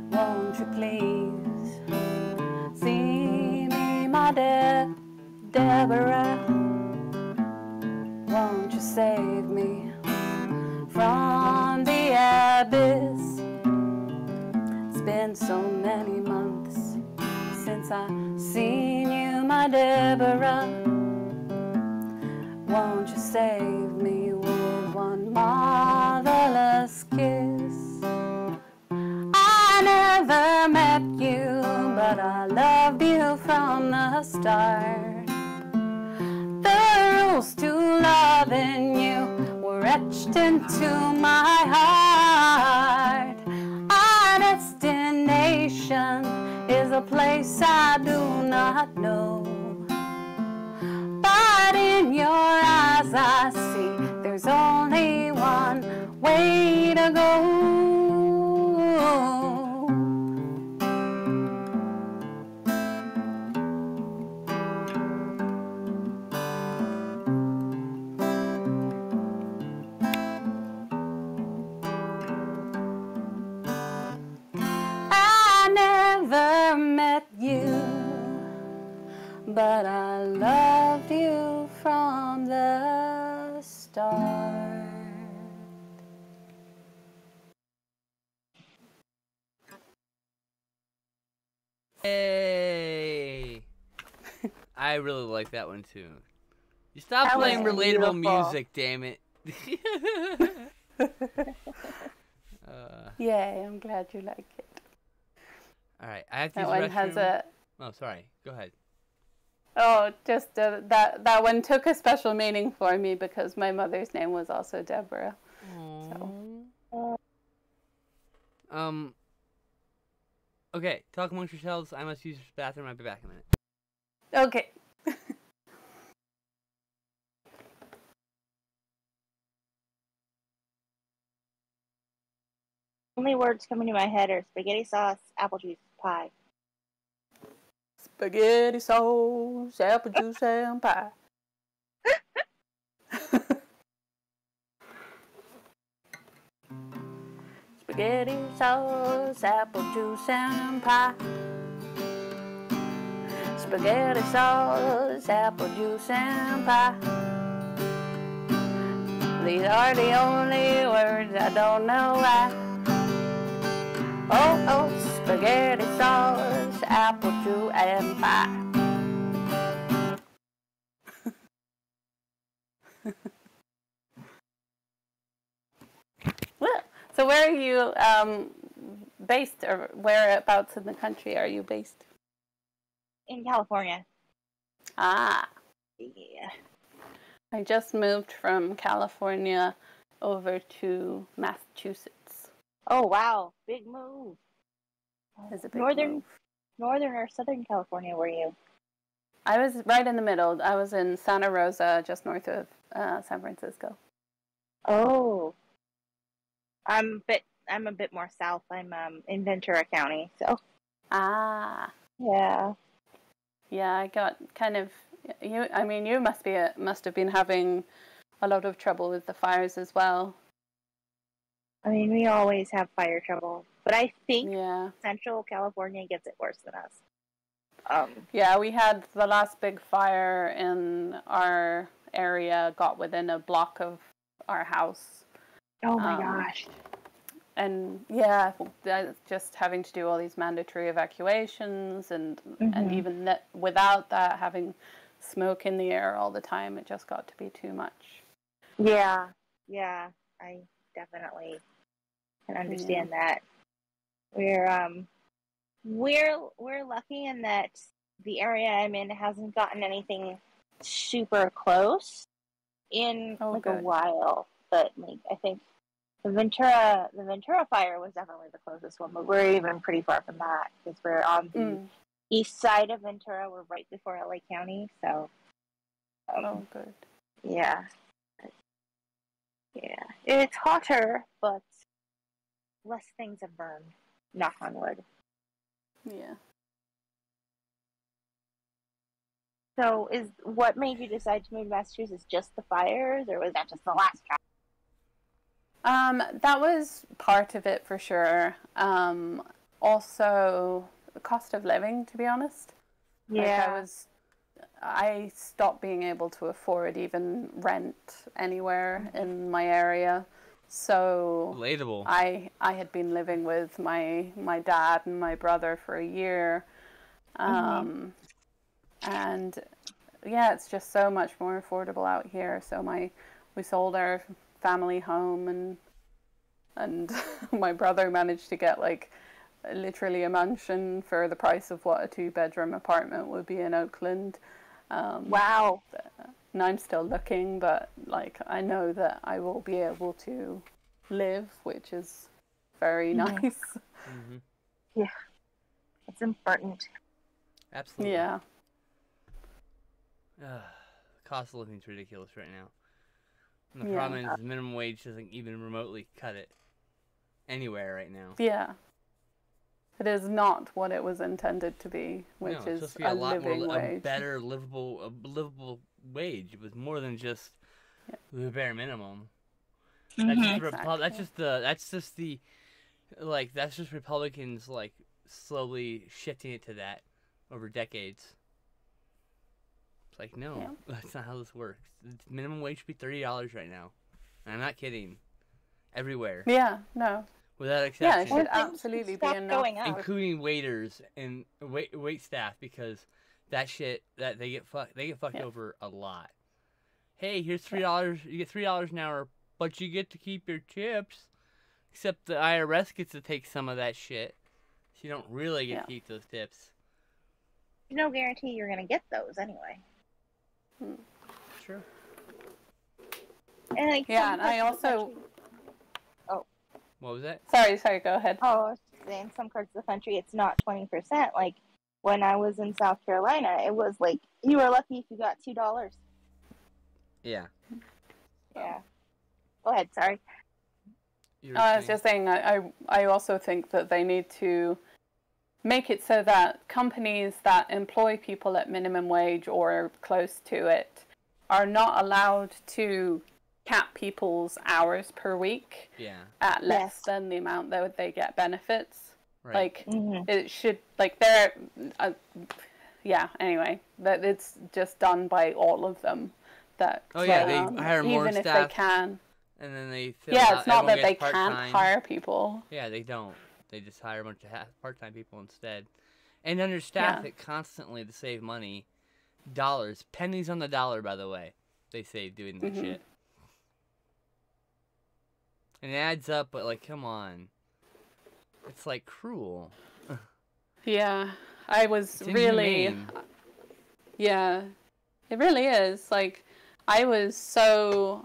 Won't you please see me, my Deborah? Won't you save me from the abyss? It's been so many months since I've seen you, my Deborah. Won't you save me with one marvelous kiss? I never met you, but I loved you from the start. The rules to loving you were etched into my heart. Our destination is a place I do not know. But in your eyes I see there's only one way to go. I never met you, but I loved you from the start. Hey, I really like that one too. You stop That was playing relatable beautiful. music, damn it. Yay, I'm glad you like it. All right, I have to That use one the has restroom. a... Oh, sorry. Go ahead. Oh, just that one took a special meaning for me because my mother's name was also Deborah. Okay, talk amongst yourselves. I must use the bathroom. I'll be back in a minute. Okay. Only words coming to my head are spaghetti sauce, apple juice, pie. Spaghetti sauce, apple juice, and pie. Spaghetti sauce, apple juice, and pie. Spaghetti sauce, apple juice, and pie. These are the only words I don't know why. Oh, spaghetti sauce, apple juice, and pie. Well, so where are you based, or whereabouts in the country are you based? In California. Ah, Yeah. I just moved from California over to Massachusetts. Oh, wow. Big move. It's a big Northern move. or Southern California were you? I was right in the middle. I was in Santa Rosa, just north of San Francisco. Oh. I'm a bit more south. I'm in Ventura County, so Ah, yeah. yeah. I got kind of you. I mean, you must have been having a lot of trouble with the fires as well. I mean, we always have fire trouble, but I think Yeah. Central California gets it worse than us. Yeah, we had the last big fire in our area got within a block of our house. Oh my gosh. And yeah, just having to do all these mandatory evacuations and even without that, having smoke in the air all the time, it just got to be too much. Yeah, I definitely can understand that. We're lucky in that the area I'm in hasn't gotten anything super close in Oh, a good. while, but I think the Ventura fire was definitely the closest one, but we're even pretty far from that because we're on the east side of Ventura. We're right before LA County, so oh, good. yeah, it's hotter, but less things have burned. Knock on wood. Yeah. So, what made you decide to move to Massachusetts? Just the fires, or was that just the last job? That was part of it for sure. Also, the cost of living, to be honest. Yeah. Like I stopped being able to afford even rent anywhere in my area. So Relatable. I had been living with my dad and my brother for a year. And yeah, it's just so much more affordable out here. So we sold our family home and my brother managed to get like literally a mansion for the price of what a 2-bedroom apartment would be in Oakland. Wow. And I'm still looking, but like I know that I will be able to live, which is very nice. Yeah, it's important. Absolutely. Yeah. The cost of living is ridiculous right now. And the problem is minimum wage doesn't even remotely cut it anywhere right now. Yeah. It is not what it was intended to be, which No, is it's supposed to be a lot living more, wage. a better livable wage. It was more than just the bare minimum. That's just Republicans like slowly shifting it to that over decades. It's like, no, that's not how this works. Minimum wage should be $30 right now. And I'm not kidding. Everywhere. Yeah, no. Without Yeah, exception. it should absolutely be enough. Going up. Including waiters and wait staff, because that shit that they get fucked over a lot. hey, here's $3. You get $3 an hour, but you get to keep your tips. Except the IRS gets to take some of that shit. So you don't really get to keep those tips. There's no guarantee you're going to get those anyway. Sure. And like, Yeah, and I also... Oh. What was that? Sorry, go ahead. Oh, I was just saying, some parts of the country, it's not 20%. Like, when I was in South Carolina, it was like, you were lucky if you got $2. Yeah. Yeah. Go ahead, sorry. I was just saying, I also think that they need to make it so that companies that employ people at minimum wage or close to it are not allowed to cap people's hours per week at less than the amount that they get benefits. Right. Like, it should, like, they're, anyway, that it's just done by all of them. That, they hire more even staff. Even if they can. And then they fill out, it's not that they part-time. can't hire people. Yeah, they don't. They just hire a bunch of part-time people instead. And understaff it constantly to save money. Dollars. Pennies on the dollar, by the way. They save doing that shit. And it adds up, but, like, come on. It's, like, cruel. Yeah. I was it's really... inhumane. Yeah. It really is. Like, I was so...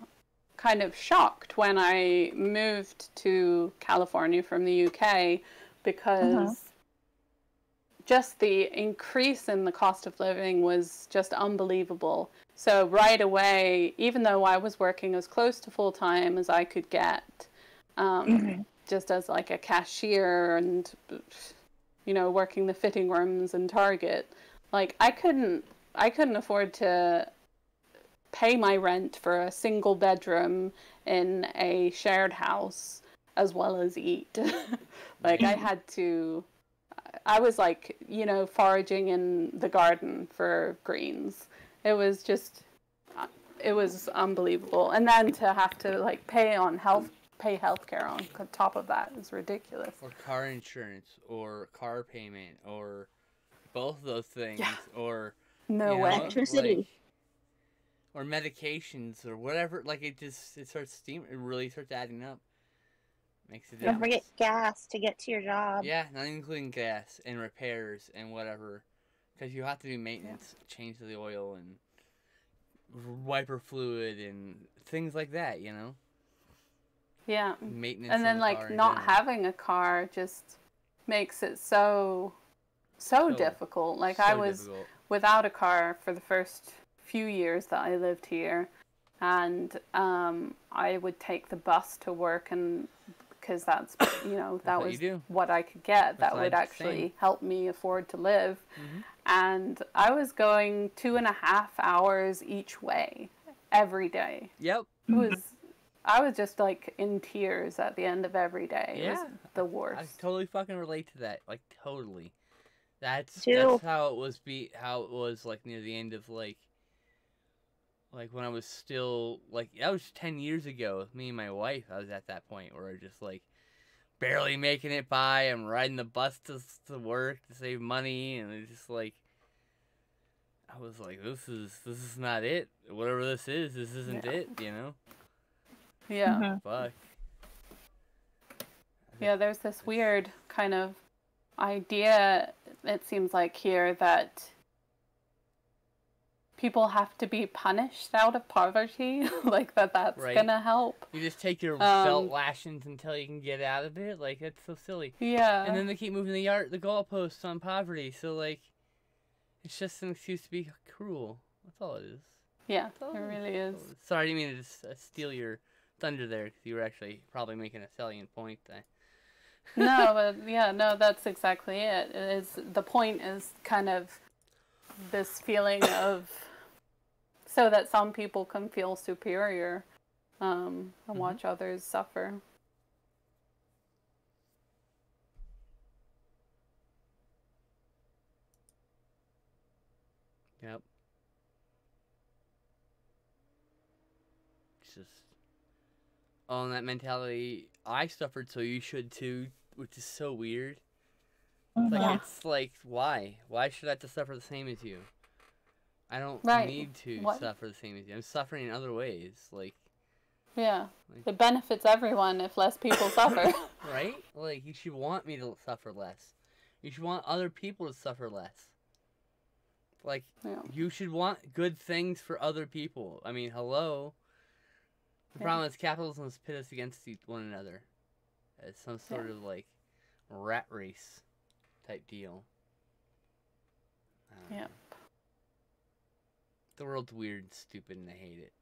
kind of shocked when I moved to California from the UK because just the increase in the cost of living was just unbelievable. So right away, even though I was working as close to full-time as I could get, just as like a cashier and, you know, working the fitting rooms in Target, like I couldn't afford to pay my rent for a single bedroom in a shared house as well as eat. Like I was like, you know, foraging in the garden for greens. It was unbelievable. And then to have to like pay healthcare on top of that is ridiculous. Or car insurance or car payment or both of those things or electricity. Like, or medications or whatever, like it really starts adding up. Makes a difference. Don't forget gas to get to your job. Yeah, not including gas and repairs and whatever, because you have to do maintenance, change the oil and wiper fluid and things like that, you know. Yeah. Maintenance. And then like not having a car just makes it so difficult. Like I was without a car for the first few years that I lived here, and I would take the bus to work, and because that's that was what I could get that would actually help me afford to live. And I was going 2.5 hours each way every day. Yep. I was just like in tears at the end of every day. Yeah. It was the worst. I totally fucking relate to that. Like totally. That's how it was like near the end of like when I was still, like, that was 10 years ago. Me and my wife, I was at that point where I was just, like, barely making it by. I'm riding the bus to work to save money, and it's just, like, I was like, this is not it. Whatever this isn't it, you know? Yeah. Fuck. Yeah, there's this weird kind of idea, it seems like here, that people have to be punished out of poverty, like that's gonna help. You just take your belt lashings until you can get out of it. Like, that's so silly. Yeah. And then they keep moving the goalposts on poverty. So like, it's just an excuse to be cruel. That's all it is. Yeah, it really is. Sorry, I didn't mean to just steal your thunder there, because you were actually probably making a salient point there. No, but that's exactly it. The point is kind of this feeling of, so that some people can feel superior and watch others suffer. Yep. It's just, and that mentality, I suffered, so you should too, which is so weird. It's like, why? Why should I have to suffer the same as you? I don't Right. need to What? suffer the same as you. I'm suffering in other ways, like. Yeah. Like- It benefits everyone if less people suffer. Right? Like, you should want me to suffer less. You should want other people to suffer less. Like, Yeah. you should want good things for other people. I mean, hello. The problem is capitalism has pit us against one another as some sort of, like, rat race type deal. Yeah. The world's weird and stupid, and I hate it.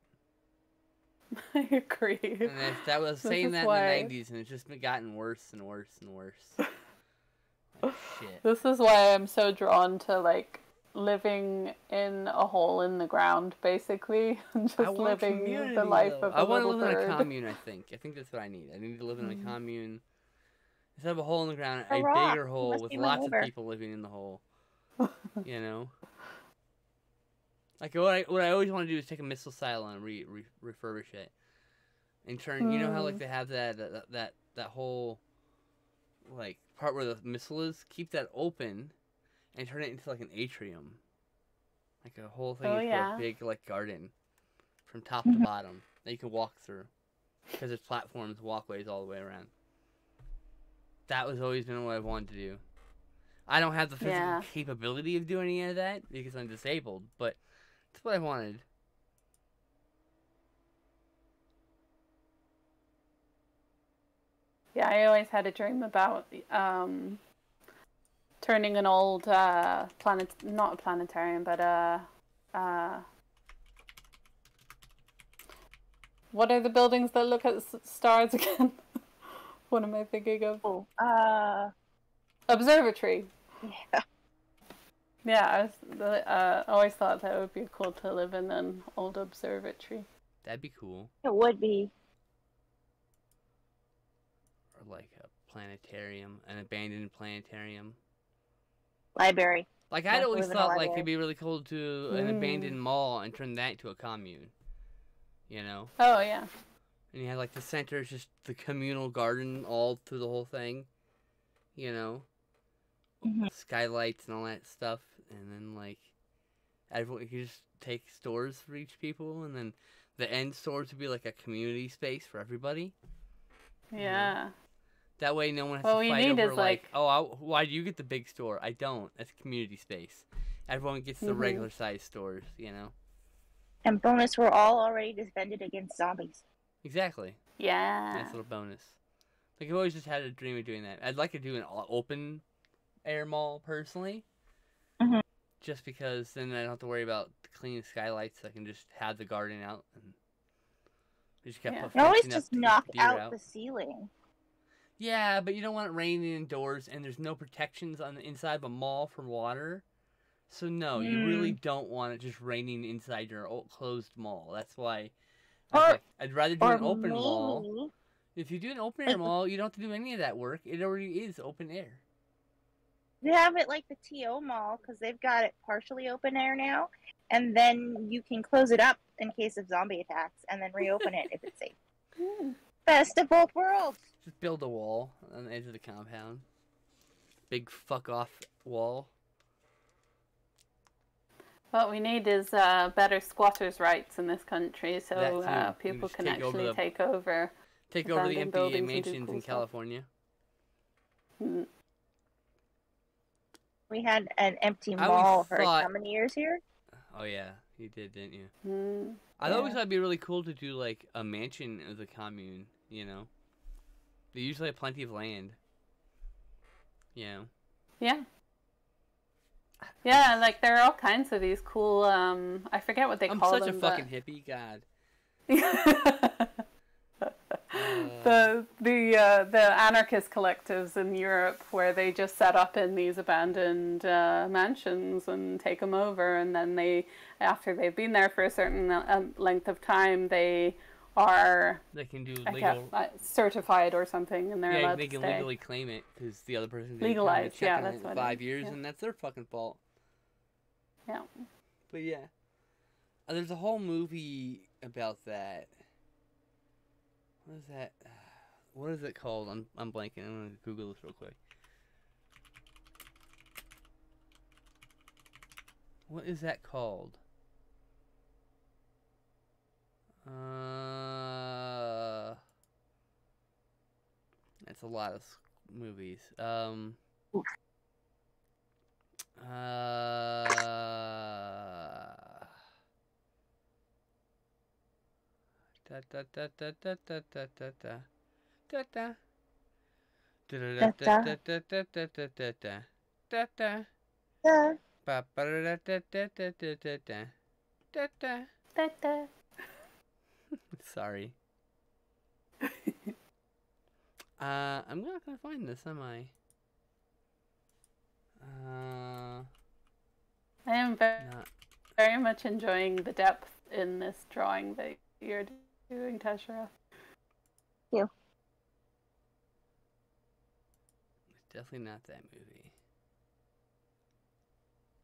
I agree. And that was This saying is that why- in the 90s, and it's just been gotten worse and worse and worse. Like, shit. This is why I'm so drawn to, like, living in a hole in the ground, basically, and just I want living community, the life though. of I a want to little live bird. in a commune, I think. I think that's what I need. I need to live in a commune. Instead of a hole in the ground, A a rock. bigger You hole must with be my lots of neighbor. people living in the hole. You know? Like, what I always want to do is take a missile silo and refurbish it. And turn, you know how, like, they have that whole, like, part where the missile is? Keep that open and turn it into, like, an atrium. Like, a whole thing is for a big, like, garden. From top to bottom. That you can walk through. Because there's platforms, walkways all the way around. That was always been what I wanted to do. I don't have the physical capability of doing any of that because I'm disabled, but that's what I wanted. Yeah, I always had a dream about turning an old not a planetarium, but what are the buildings that look at stars again? What am I thinking of? Oh, Observatory. yeah. Yeah, I always thought that would be cool to live in an old observatory. That'd be cool. It would be. Or like a planetarium, an abandoned planetarium. Library. Like, I'd Must always live in a thought, like, library. it'd be really cool to do an abandoned mall and turn that into a commune. You know? Oh, yeah. And you have, like, the center is just the communal garden all through the whole thing. You know? Skylights and all that stuff. And then, like, everyone, you could just take stores for each people. And then the end stores would be, like, a community space for everybody. Yeah. That way no one has What to we fight need over, is, like, oh, why do you get the big store? I don't. That's community space. Everyone gets the regular size stores, you know? And bonus, we're all already defended against zombies. Exactly. Yeah. Nice little bonus. Like, I've always just had a dream of doing that. I'd like to do an open air mall, personally. Just because then I don't have to worry about cleaning skylights. I can just have the garden out. And we just got You always just knock out the ceiling. Yeah, but you don't want it raining indoors, and there's no protections on the inside of a mall from water. So no, you really don't want it just raining inside your closed mall. That's why I'd rather do an open mall. If you do an open air mall, you don't have to do any of that work. It already is open air. They have it like the TO mall because they've got it partially open air now, and then you can close it up in case of zombie attacks, and then reopen it if it's safe. Best of both worlds. Just build a wall on the edge of the compound. Big fuck off wall. What we need is better squatters' rights in this country, so That too. people Just can take over actually the- take over. Take over the abandoned empty buildings and do mansions cool in stuff. California. We had an empty I mall always for thought- how many years here? Oh yeah, you did, didn't you? Mm, I always thought it'd be really cool to do like a mansion as a commune. You know, they usually have plenty of land. You know. yeah. Yeah, like there are all kinds of these cool. I forget what they I'm call such them. a fucking hippie, God. The anarchist collectives in Europe where they just set up in these abandoned mansions and take them over, and then they, after they've been there for a certain length of time, they are They can do I legal. guess, certified or something, and they're Yeah, allowed they to can stay. legally claim it because the other person didn't Legalized, come and check yeah, on that's it in what it 5 is, years, yeah. and that's their fucking fault. Yeah. But yeah, there's a whole movie about that. What is that? What is it called? I'm blanking. I'm gonna Google this real quick. What is that called? That's a lot of movies. Oof. Da da da da da da da da da da da. Da Da, da da. da da da da da da da da da. Da. Ba ba da da da da da da da da da. Da-da. Sorry. I'm not gonna find this, am I? I am very, Not. very much enjoying the depth in this drawing that you're doing, Tashara. You. It's definitely not that movie.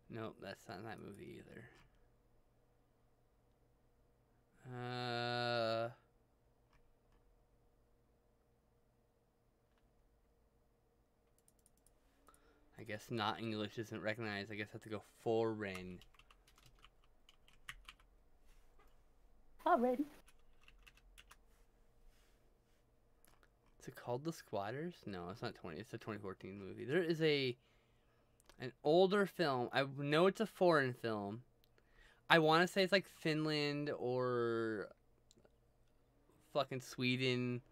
Nope, that's not that movie either. I guess not English isn't recognized. I guess I have to go foreign. Already. Is it called The Squatters? No, it's not 20. It's a 2014 movie. There is an older film. I know it's a foreign film. I want to say it's like Finland or fucking Sweden.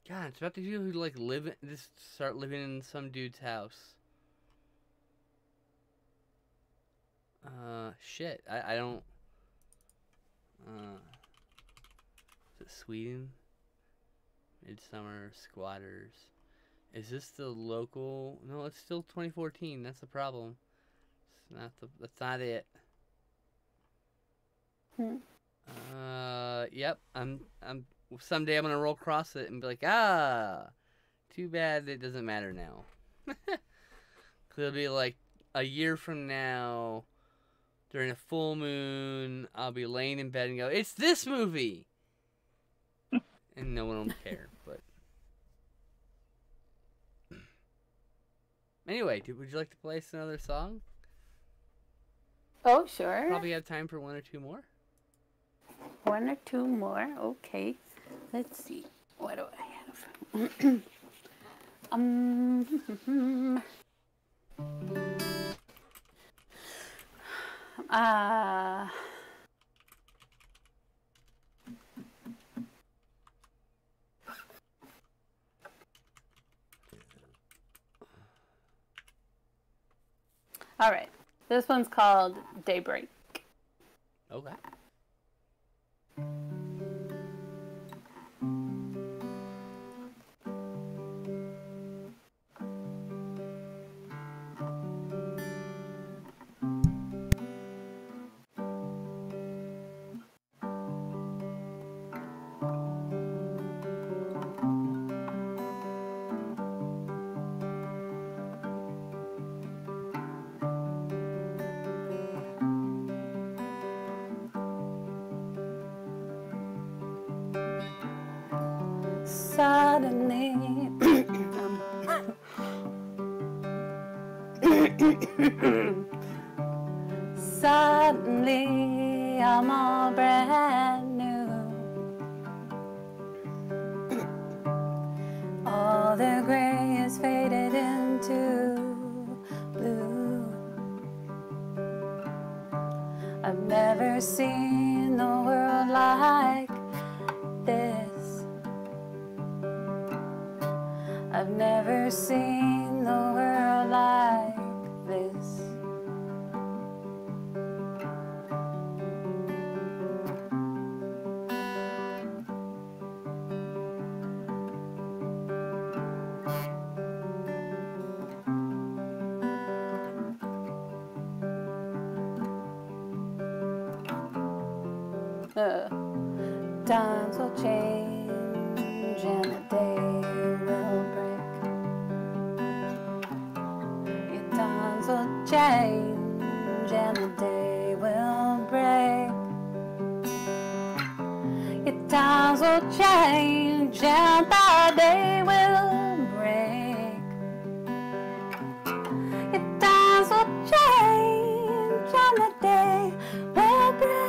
God, it's about the dude who like just start living in some dude's house. Shit. I don't. Is it Sweden? Midsummer Squatters. Is this the local? No, it's still 2014. That's the problem. It's not the. That's not it. Yep. I'm. Someday I'm gonna roll across it and be like, too bad it doesn't matter now. 'Cause it'll be like a year from now, during a full moon, I'll be laying in bed and go, "It's this movie," and no one will care. But anyway, would you like to play us another song? Oh, sure. Probably have time for one or two more. One or two more. Okay. Let's see. What do I have? All right. This one's called Daybreak. Okay. Suddenly, suddenly, I'm all brand new. All the gray is faded into blue. I've never seen the world like this. I've never seen the world like this. Times will change and the day will break. Your times will change and the day will break. Your times will change and the day will break. Your times will change and the day will break.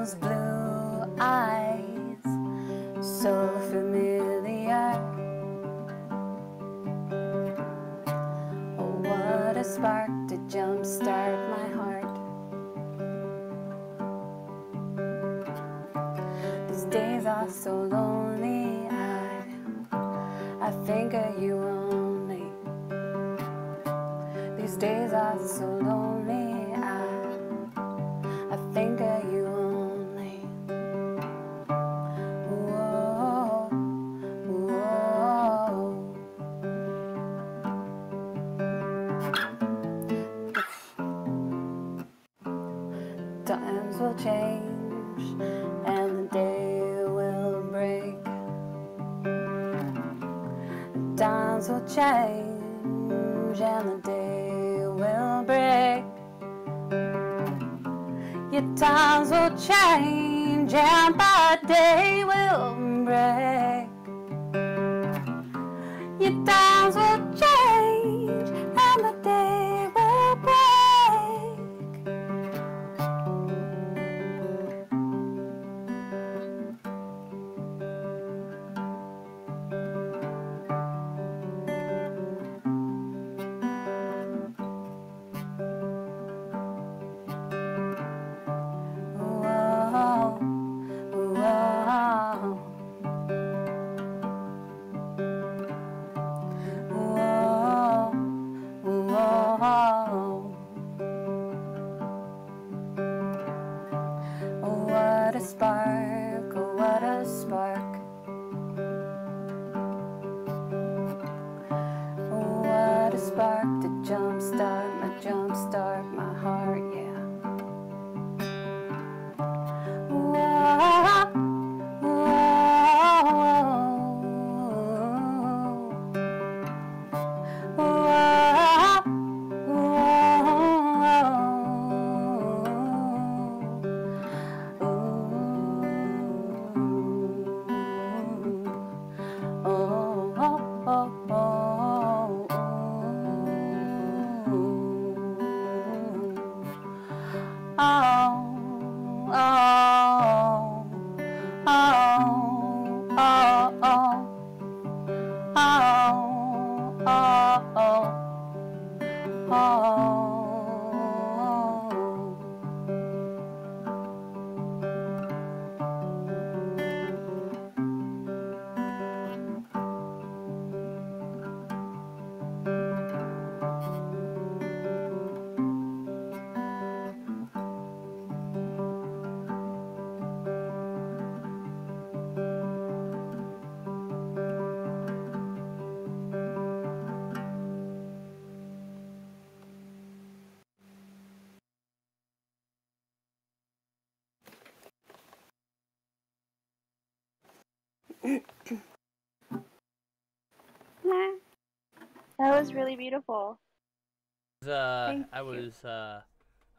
those blue eyes, so familiar. Oh, what a spark to jumpstart my heart. These days are so lonely, I think of you only. These days are so lonely, I think of you only. Whoa, whoa. Times will change and the day will break. Times will change and the day will break. Your times will change and the day will break. Your times will change and the day will break. Whoa, whoa. Whoa, whoa. Oh, what a spark, oh, what a spark. Oh, what a spark to jumpstart my heart, yeah. Whoa, whoa, That was really beautiful. Thank I you.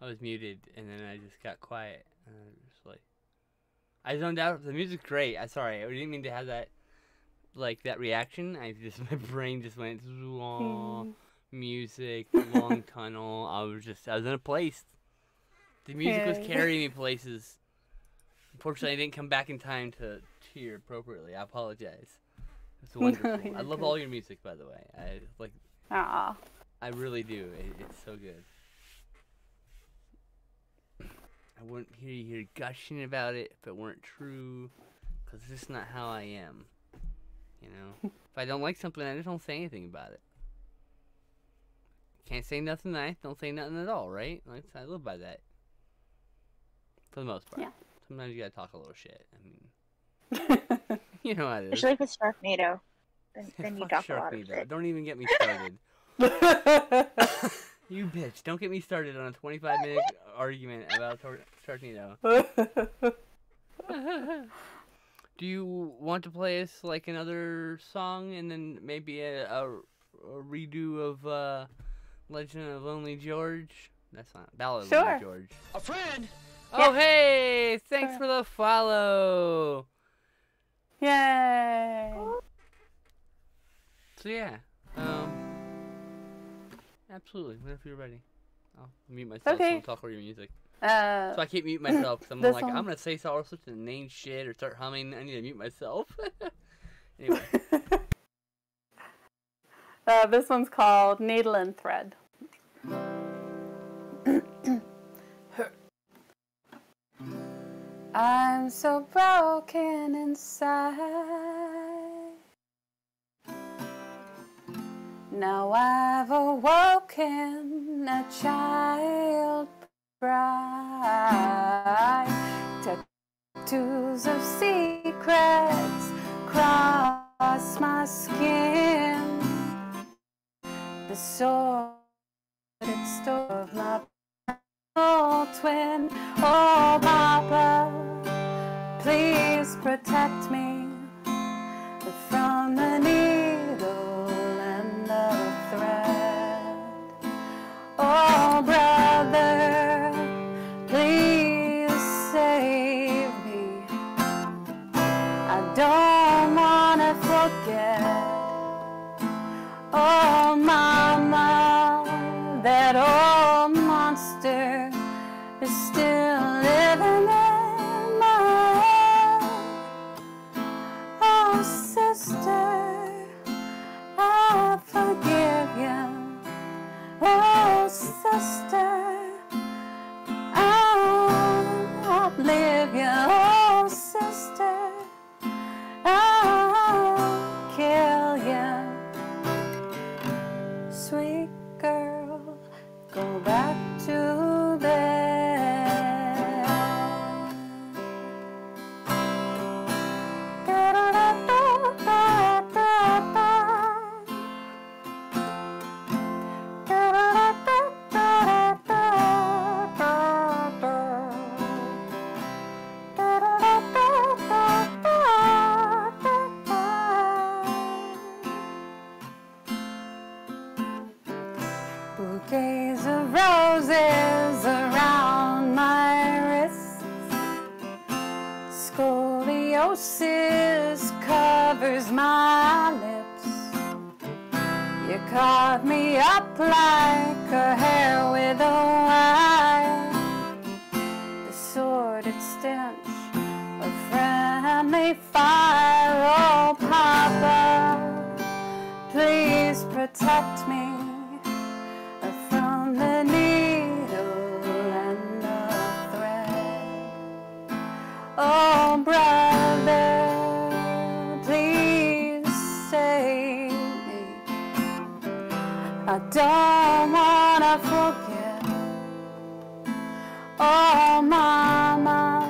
was muted, and then I just got quiet, and I was just like, I zoned out. The music's great. I'm sorry, I didn't mean to have that, like that reaction. I just my brain just went music, long tunnel. I was in a place. The music was Yeah. carrying me places. Unfortunately, I didn't come back in time to cheer appropriately. I apologize. It's wonderful. You're I love good. all your music, by the way. Aw. I really do. It's so good. I wouldn't hear you here gushing about it if it weren't true, because it's just not how I am. You know? If I don't like something, I just don't say anything about it. Can't say nothing nice, don't say nothing at all, right? Like, I live by that. For the most part. Yeah. Sometimes you gotta talk a little shit. I mean, you know how it is. Especially with Sharknado. Then you Fuck talk a lot of Sharknado. shit. Don't even get me started. You bitch. Don't get me started on a 25-minute argument about Sharknado. Do you want to play us like another song and then maybe a redo of Legend of Lonely George? That's not Ballad of Sure. Lonely George. A friend. Oh hey! Thanks for the follow. Yay. So yeah, absolutely. Whenever you're ready, I'll mute myself. Okay. So I'll talk over your music. So I can't mute myself because I'm This like, one- I'm going to say all sorts of inane shit or start humming. I need to mute myself. Anyway. This one's called Needle and Thread. I'm so broken inside. Now I've awoken a child bride. Tattoos of secrets cross my skin. The sordid story of my old twin. Oh, Papa, please protect me from the needle and the thread. Oh, brother, please save me. I don't want to forget. Oh, Mama, that old monster is still living in my head. Oh, sister, I forgive you. Oh, sister, I'll outlive you. Oh, sister, I'll kill you. Sweet girl, go back to bed. Bouquets of roses around my wrists. Scoliosis covers my lips. You carve me up like a hair with a wire. The sordid stench of friendly fire. Oh, Papa, please protect me from the needle and the thread. Oh, brother, please save me. I don't want to forget. Oh, Mama,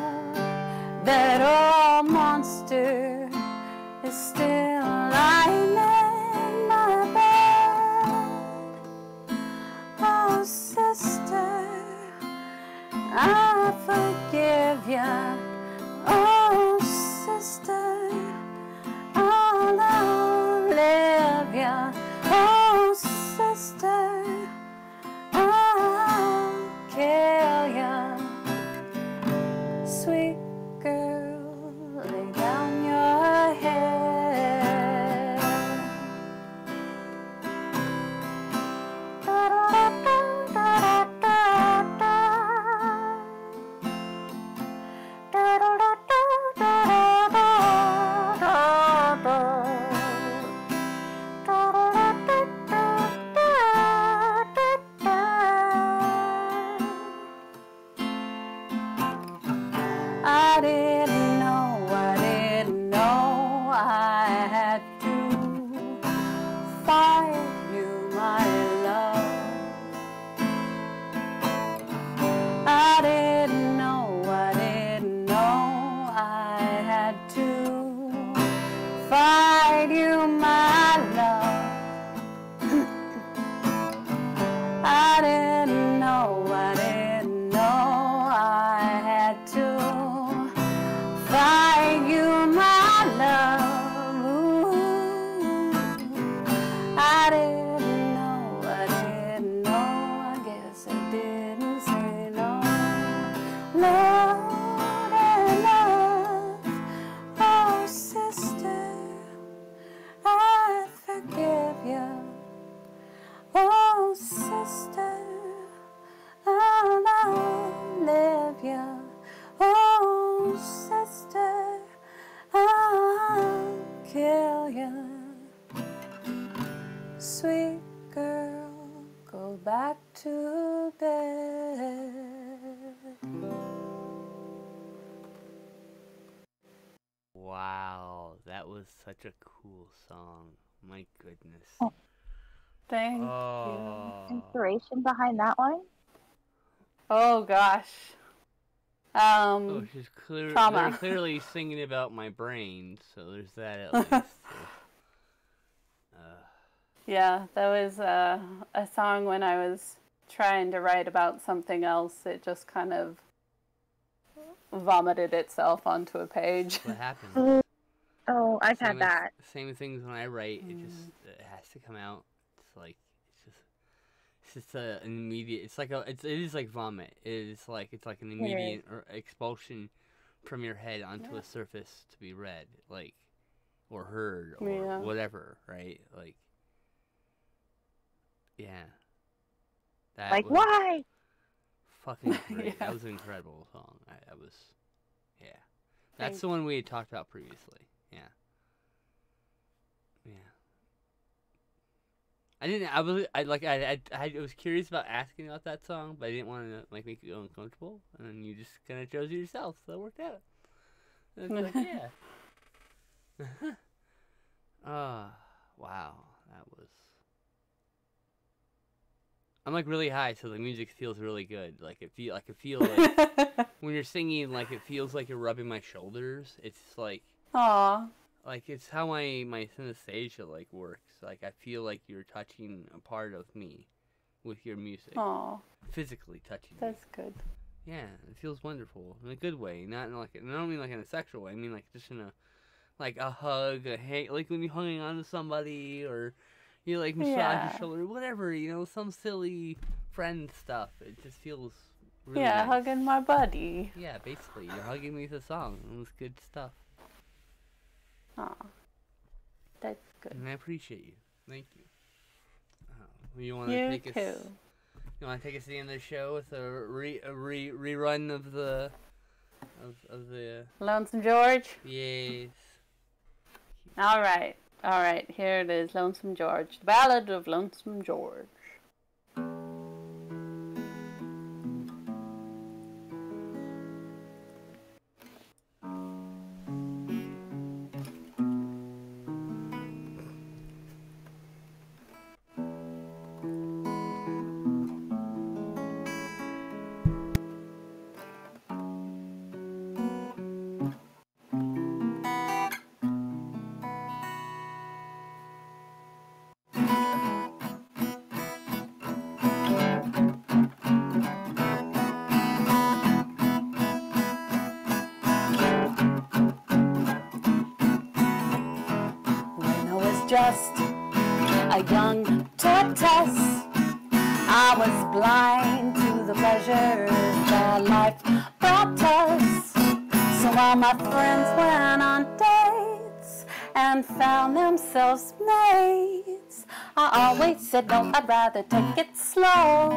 that old monster is still lying in my bed. Oh, sister, I forgive ya. Oh, sister, I'll outlive ya. Oh, sister, I'll kill ya. Sweet girl, lay down your head. Da back to bed. Wow, that was such a cool song. My goodness. Thank you. Oh. Inspiration behind that one? Oh gosh. Oh, she's trauma. They're clearly singing about my brain, so there's that at least. Yeah, that was a song when I was trying to write about something else. It just kind of vomited itself onto a page. What happens? Oh, I've had Same that. Same things when I write. It has to come out. It's just an immediate. It is like vomit. It's like an immediate expulsion from your head onto a surface to be read, like, or heard, or whatever, right? Like, yeah. That Like, was why? fucking great. That was an incredible song. I was, yeah. That's the one we had talked about previously. Yeah. Yeah. I was curious about asking about that song, but I didn't want to make you uncomfortable, and then you just kind of chose it yourself, so it worked out. And it's like, yeah. Wow, that was. I'm like really high, so the music feels really good. Like I feel like when you're singing, like it feels like you're rubbing my shoulders. It's like. Aww. Like, it's how my synesthesia, like, works. Like, I feel like you're touching a part of me with your music. Aww. Physically touching That's me. good. Yeah, it feels wonderful. In a good way. Not in, like, I don't mean, like, in a sexual way. I mean, like, just in a, like, a hug, like, when you're hugging on to somebody, or you, like, massage your shoulder, whatever, you know, some silly friend stuff. It just feels really nice. Hugging my buddy. Yeah, basically. You're hugging me with a song. It was good stuff. Aw, that's good. And I appreciate you. Thank you. You want to take us? You want to take us to the end of the show with a rerun of the Lonesome George. Yes. All right. Here it is, Lonesome George, the Ballad of Lonesome George. Just a young tortoise, I was blind to the pleasures that life brought us. So all my friends went on dates and found themselves mates. I always said no, I'd rather take it slow.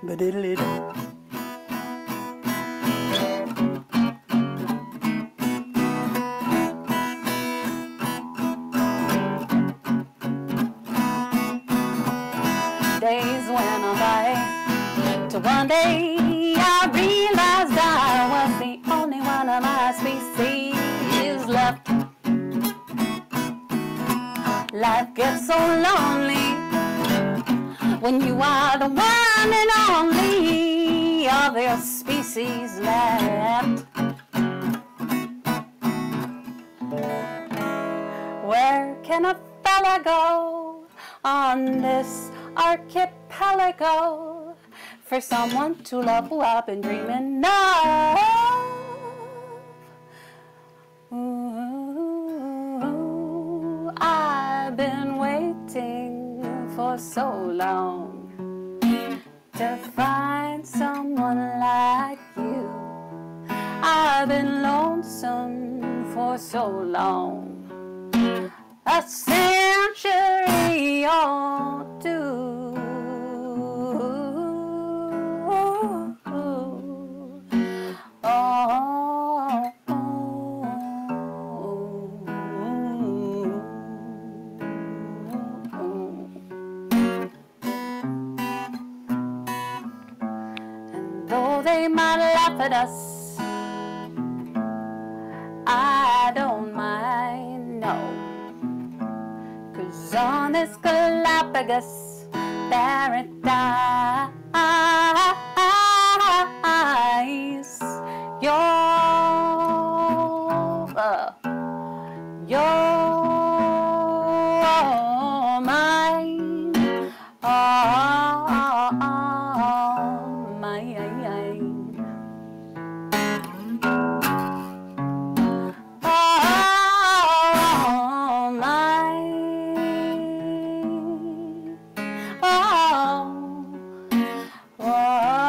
Ba-diddly-doo. Days went on by, till one day I realized I was the only one of my species left. Life gets so lonely when you are the one and only of your species left. Where can a fella go on this archipelago for someone to love who I've been dreaming of? Ooh, I've been waiting for so long to find someone like you. I've been lonesome for so long, a century or two. they might laugh at us, I don't mind, no. 'Cause on this Galapagos paradise, you're mine, oh, mine. Oh, mine.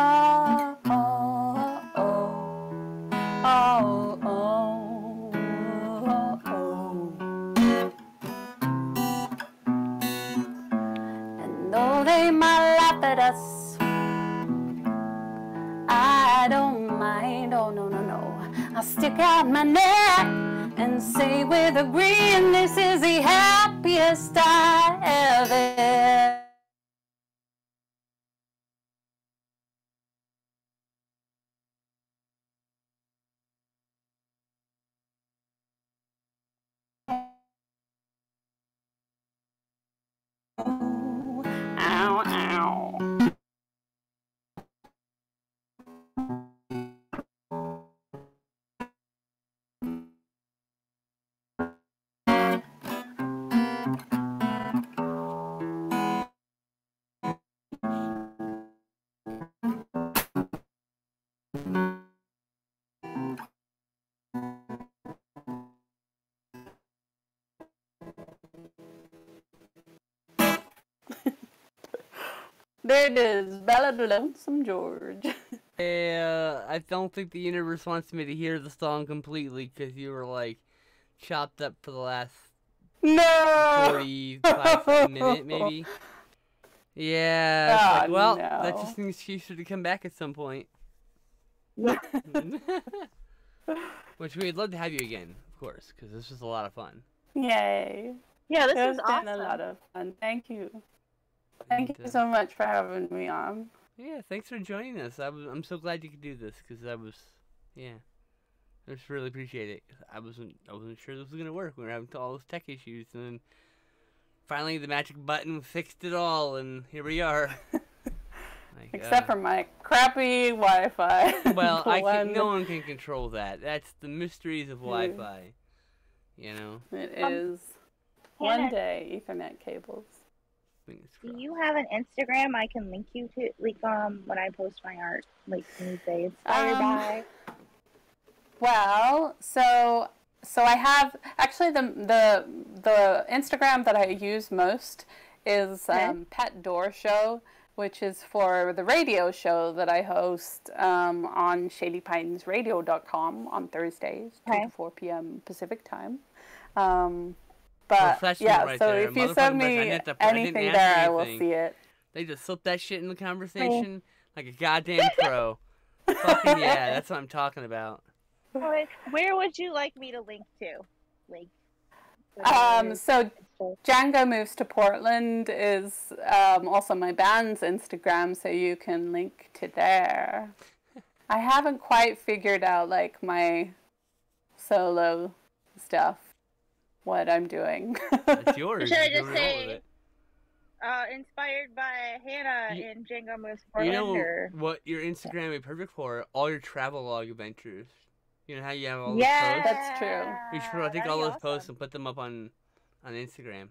Oh, and though they might laugh at us, I don't mind, oh no, no, no. I'll stick out my neck and say with a grin, this is the happiest I ever. Ow, ow. There it is, Ballad of Lonesome George. I don't think the universe wants me to hear the song completely because you were like chopped up for the last No! 45 minute maybe. Yeah, it's like, well, no. that's just an excuse for you to come back at some point. Which we'd love to have you again, of course, because this was a lot of fun. Yay. Yeah, this It was has awesome. been a lot of fun. Thank you. Thank And, you so much for having me on. Yeah, thanks for joining us. I'm so glad you could do this because I just really appreciate it. I wasn't sure this was gonna work. We were having all those tech issues, and then finally the magic button fixed it all, and here we are. Like, Except for my crappy Wi-Fi. well, no one can control that. That's the mysteries of Wi-Fi. You know. It is. Hannah, One day, Ethernet cables. do you have an Instagram I can link you to, like, when I post my art, like, when you say inspired by? Well, so I have actually the Instagram that I use most is Pet Door Show, which is for the radio show that I host on ShadyPinesRadio.com on Thursdays, 2 to 4 p.m. Pacific time. But yeah, right so there. if you send me anything there, I will see it. They just slip that shit in the conversation like a goddamn pro. Fucking yeah, that's what I'm talking about. Where would you like me to link to? Like, so Django Moves to Portland is also my band's Instagram, so you can link to there. I haven't quite figured out like my solo stuff, what I'm doing. It's yours. Should I You just roll say, with it. inspired by Hannah in Django Moves to Portland? You know or? what your Instagram would be perfect for? All your travel log adventures. You know how you have all those Yeah, posts? That's true. You should that'd take be all those awesome. posts and put them up on Instagram.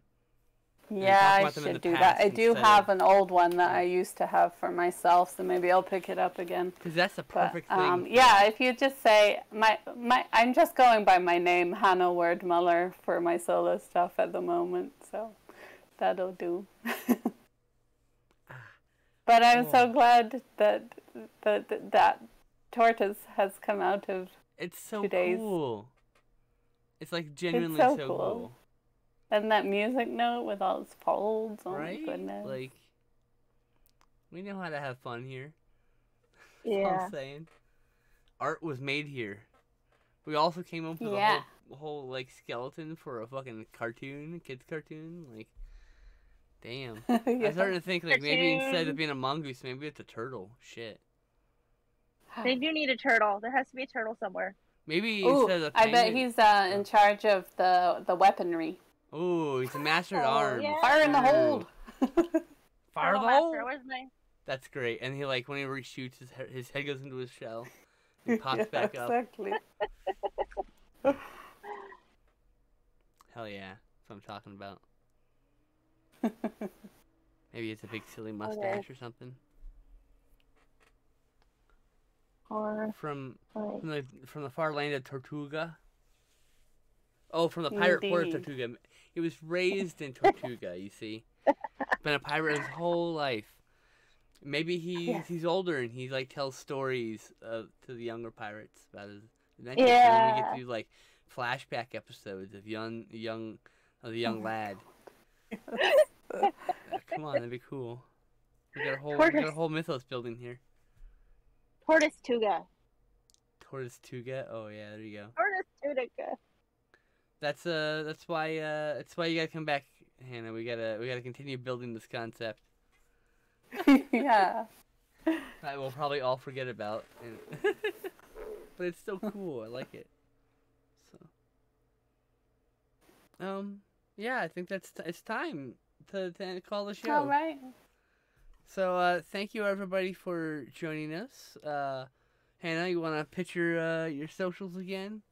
Yeah, talk I about them in the should do past that. I do instead have of- an old one that I used to have for myself, so maybe I'll pick it up again. Because that's the But, perfect thing. yeah, if you just say I'm just going by my name, Hannah Werdmuller, for my solo stuff at the moment, so that'll do. But I'm so glad that tortoise has come out of It's so 2 days. cool. It's like genuinely so so cool. cool. And that music note with all its folds, oh Right? my goodness. Like, we know how to have fun here. That's all Yeah. I'm saying. Art was made here. We also came up with Yeah. a whole like skeleton for a fucking cartoon, a kid's cartoon. Like, damn. I Yeah. started to think like maybe instead Cartoon. of being a mongoose, maybe it's a turtle. Shit. They do need a turtle. There has to be a turtle somewhere. Maybe Ooh, instead of I bet penguin- he's in charge of the weaponry. Ooh, he's a master at Oh, arms. yeah. Fire in the hold. Fire Turtle the master, hole. where's my... That's great. And he whenever he shoots, his head goes into his shell. He pops back up. Exactly. Hell yeah, that's what I'm talking about. Maybe it's a big silly mustache or something. Or... From like, from the far land of Tortuga. Oh, from the pirate port of Indeed. Tortuga. He was raised in Tortuga. You see, been a pirate his whole life. Maybe he's older and he tells stories to the younger pirates about his adventures. Yeah. And we get to do flashback episodes of the young lad. Come on, that'd be cool. We got a whole mythos building here. Tortoise Tuga. Tortoise Tuga. Oh yeah, there you go. Tortoise Tuga. That's why you gotta come back, Hannah. We gotta continue building this concept. Yeah. That we'll probably all forget about, but it's still cool. I like it. So, yeah, I think it's time to call the show. All right. So, thank you everybody for joining us. Hannah, you wanna pitch your socials again?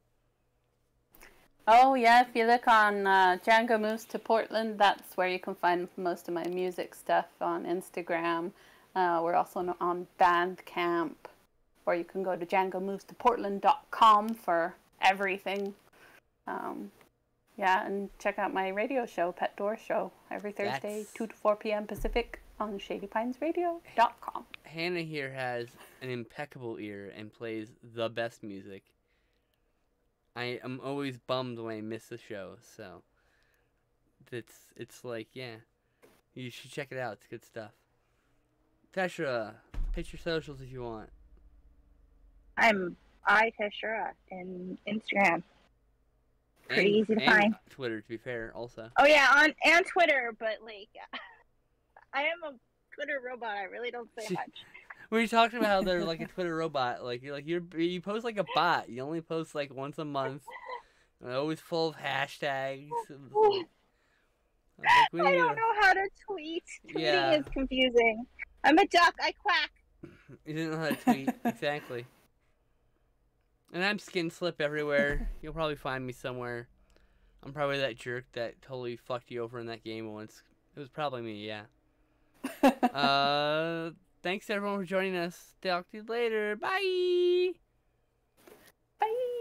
Oh yeah, if you look on Django Moves to Portland, that's where you can find most of my music stuff on Instagram. We're also on Bandcamp, or you can go to djangomovestoportland.com for everything. Yeah, and check out my radio show, Pet Door Show, every Thursday, 2 to 4 p.m. Pacific on ShadyPinesRadio.com. Hannah here has an impeccable ear and plays the best music. I am always bummed when I miss the show, so it's yeah, you should check it out. It's good stuff. Teshra, pitch your socials if you want. I'm Teshura in Instagram. Pretty easy to and find. Twitter, to be fair, also. Oh yeah, and Twitter, but I am a Twitter robot. I really don't say much. We were talking about how they're like a Twitter robot. You post like a bot. You only post once a month. And always full of hashtags. I don't know how to tweet. Tweeting is confusing. I'm a duck. I quack. You didn't know how to tweet. Exactly. And I'm skin slip everywhere. You'll probably find me somewhere. I'm probably that jerk that totally fucked you over in that game once. It was probably me, yeah. Thanks everyone for joining us. Talk to you later. Bye. Bye.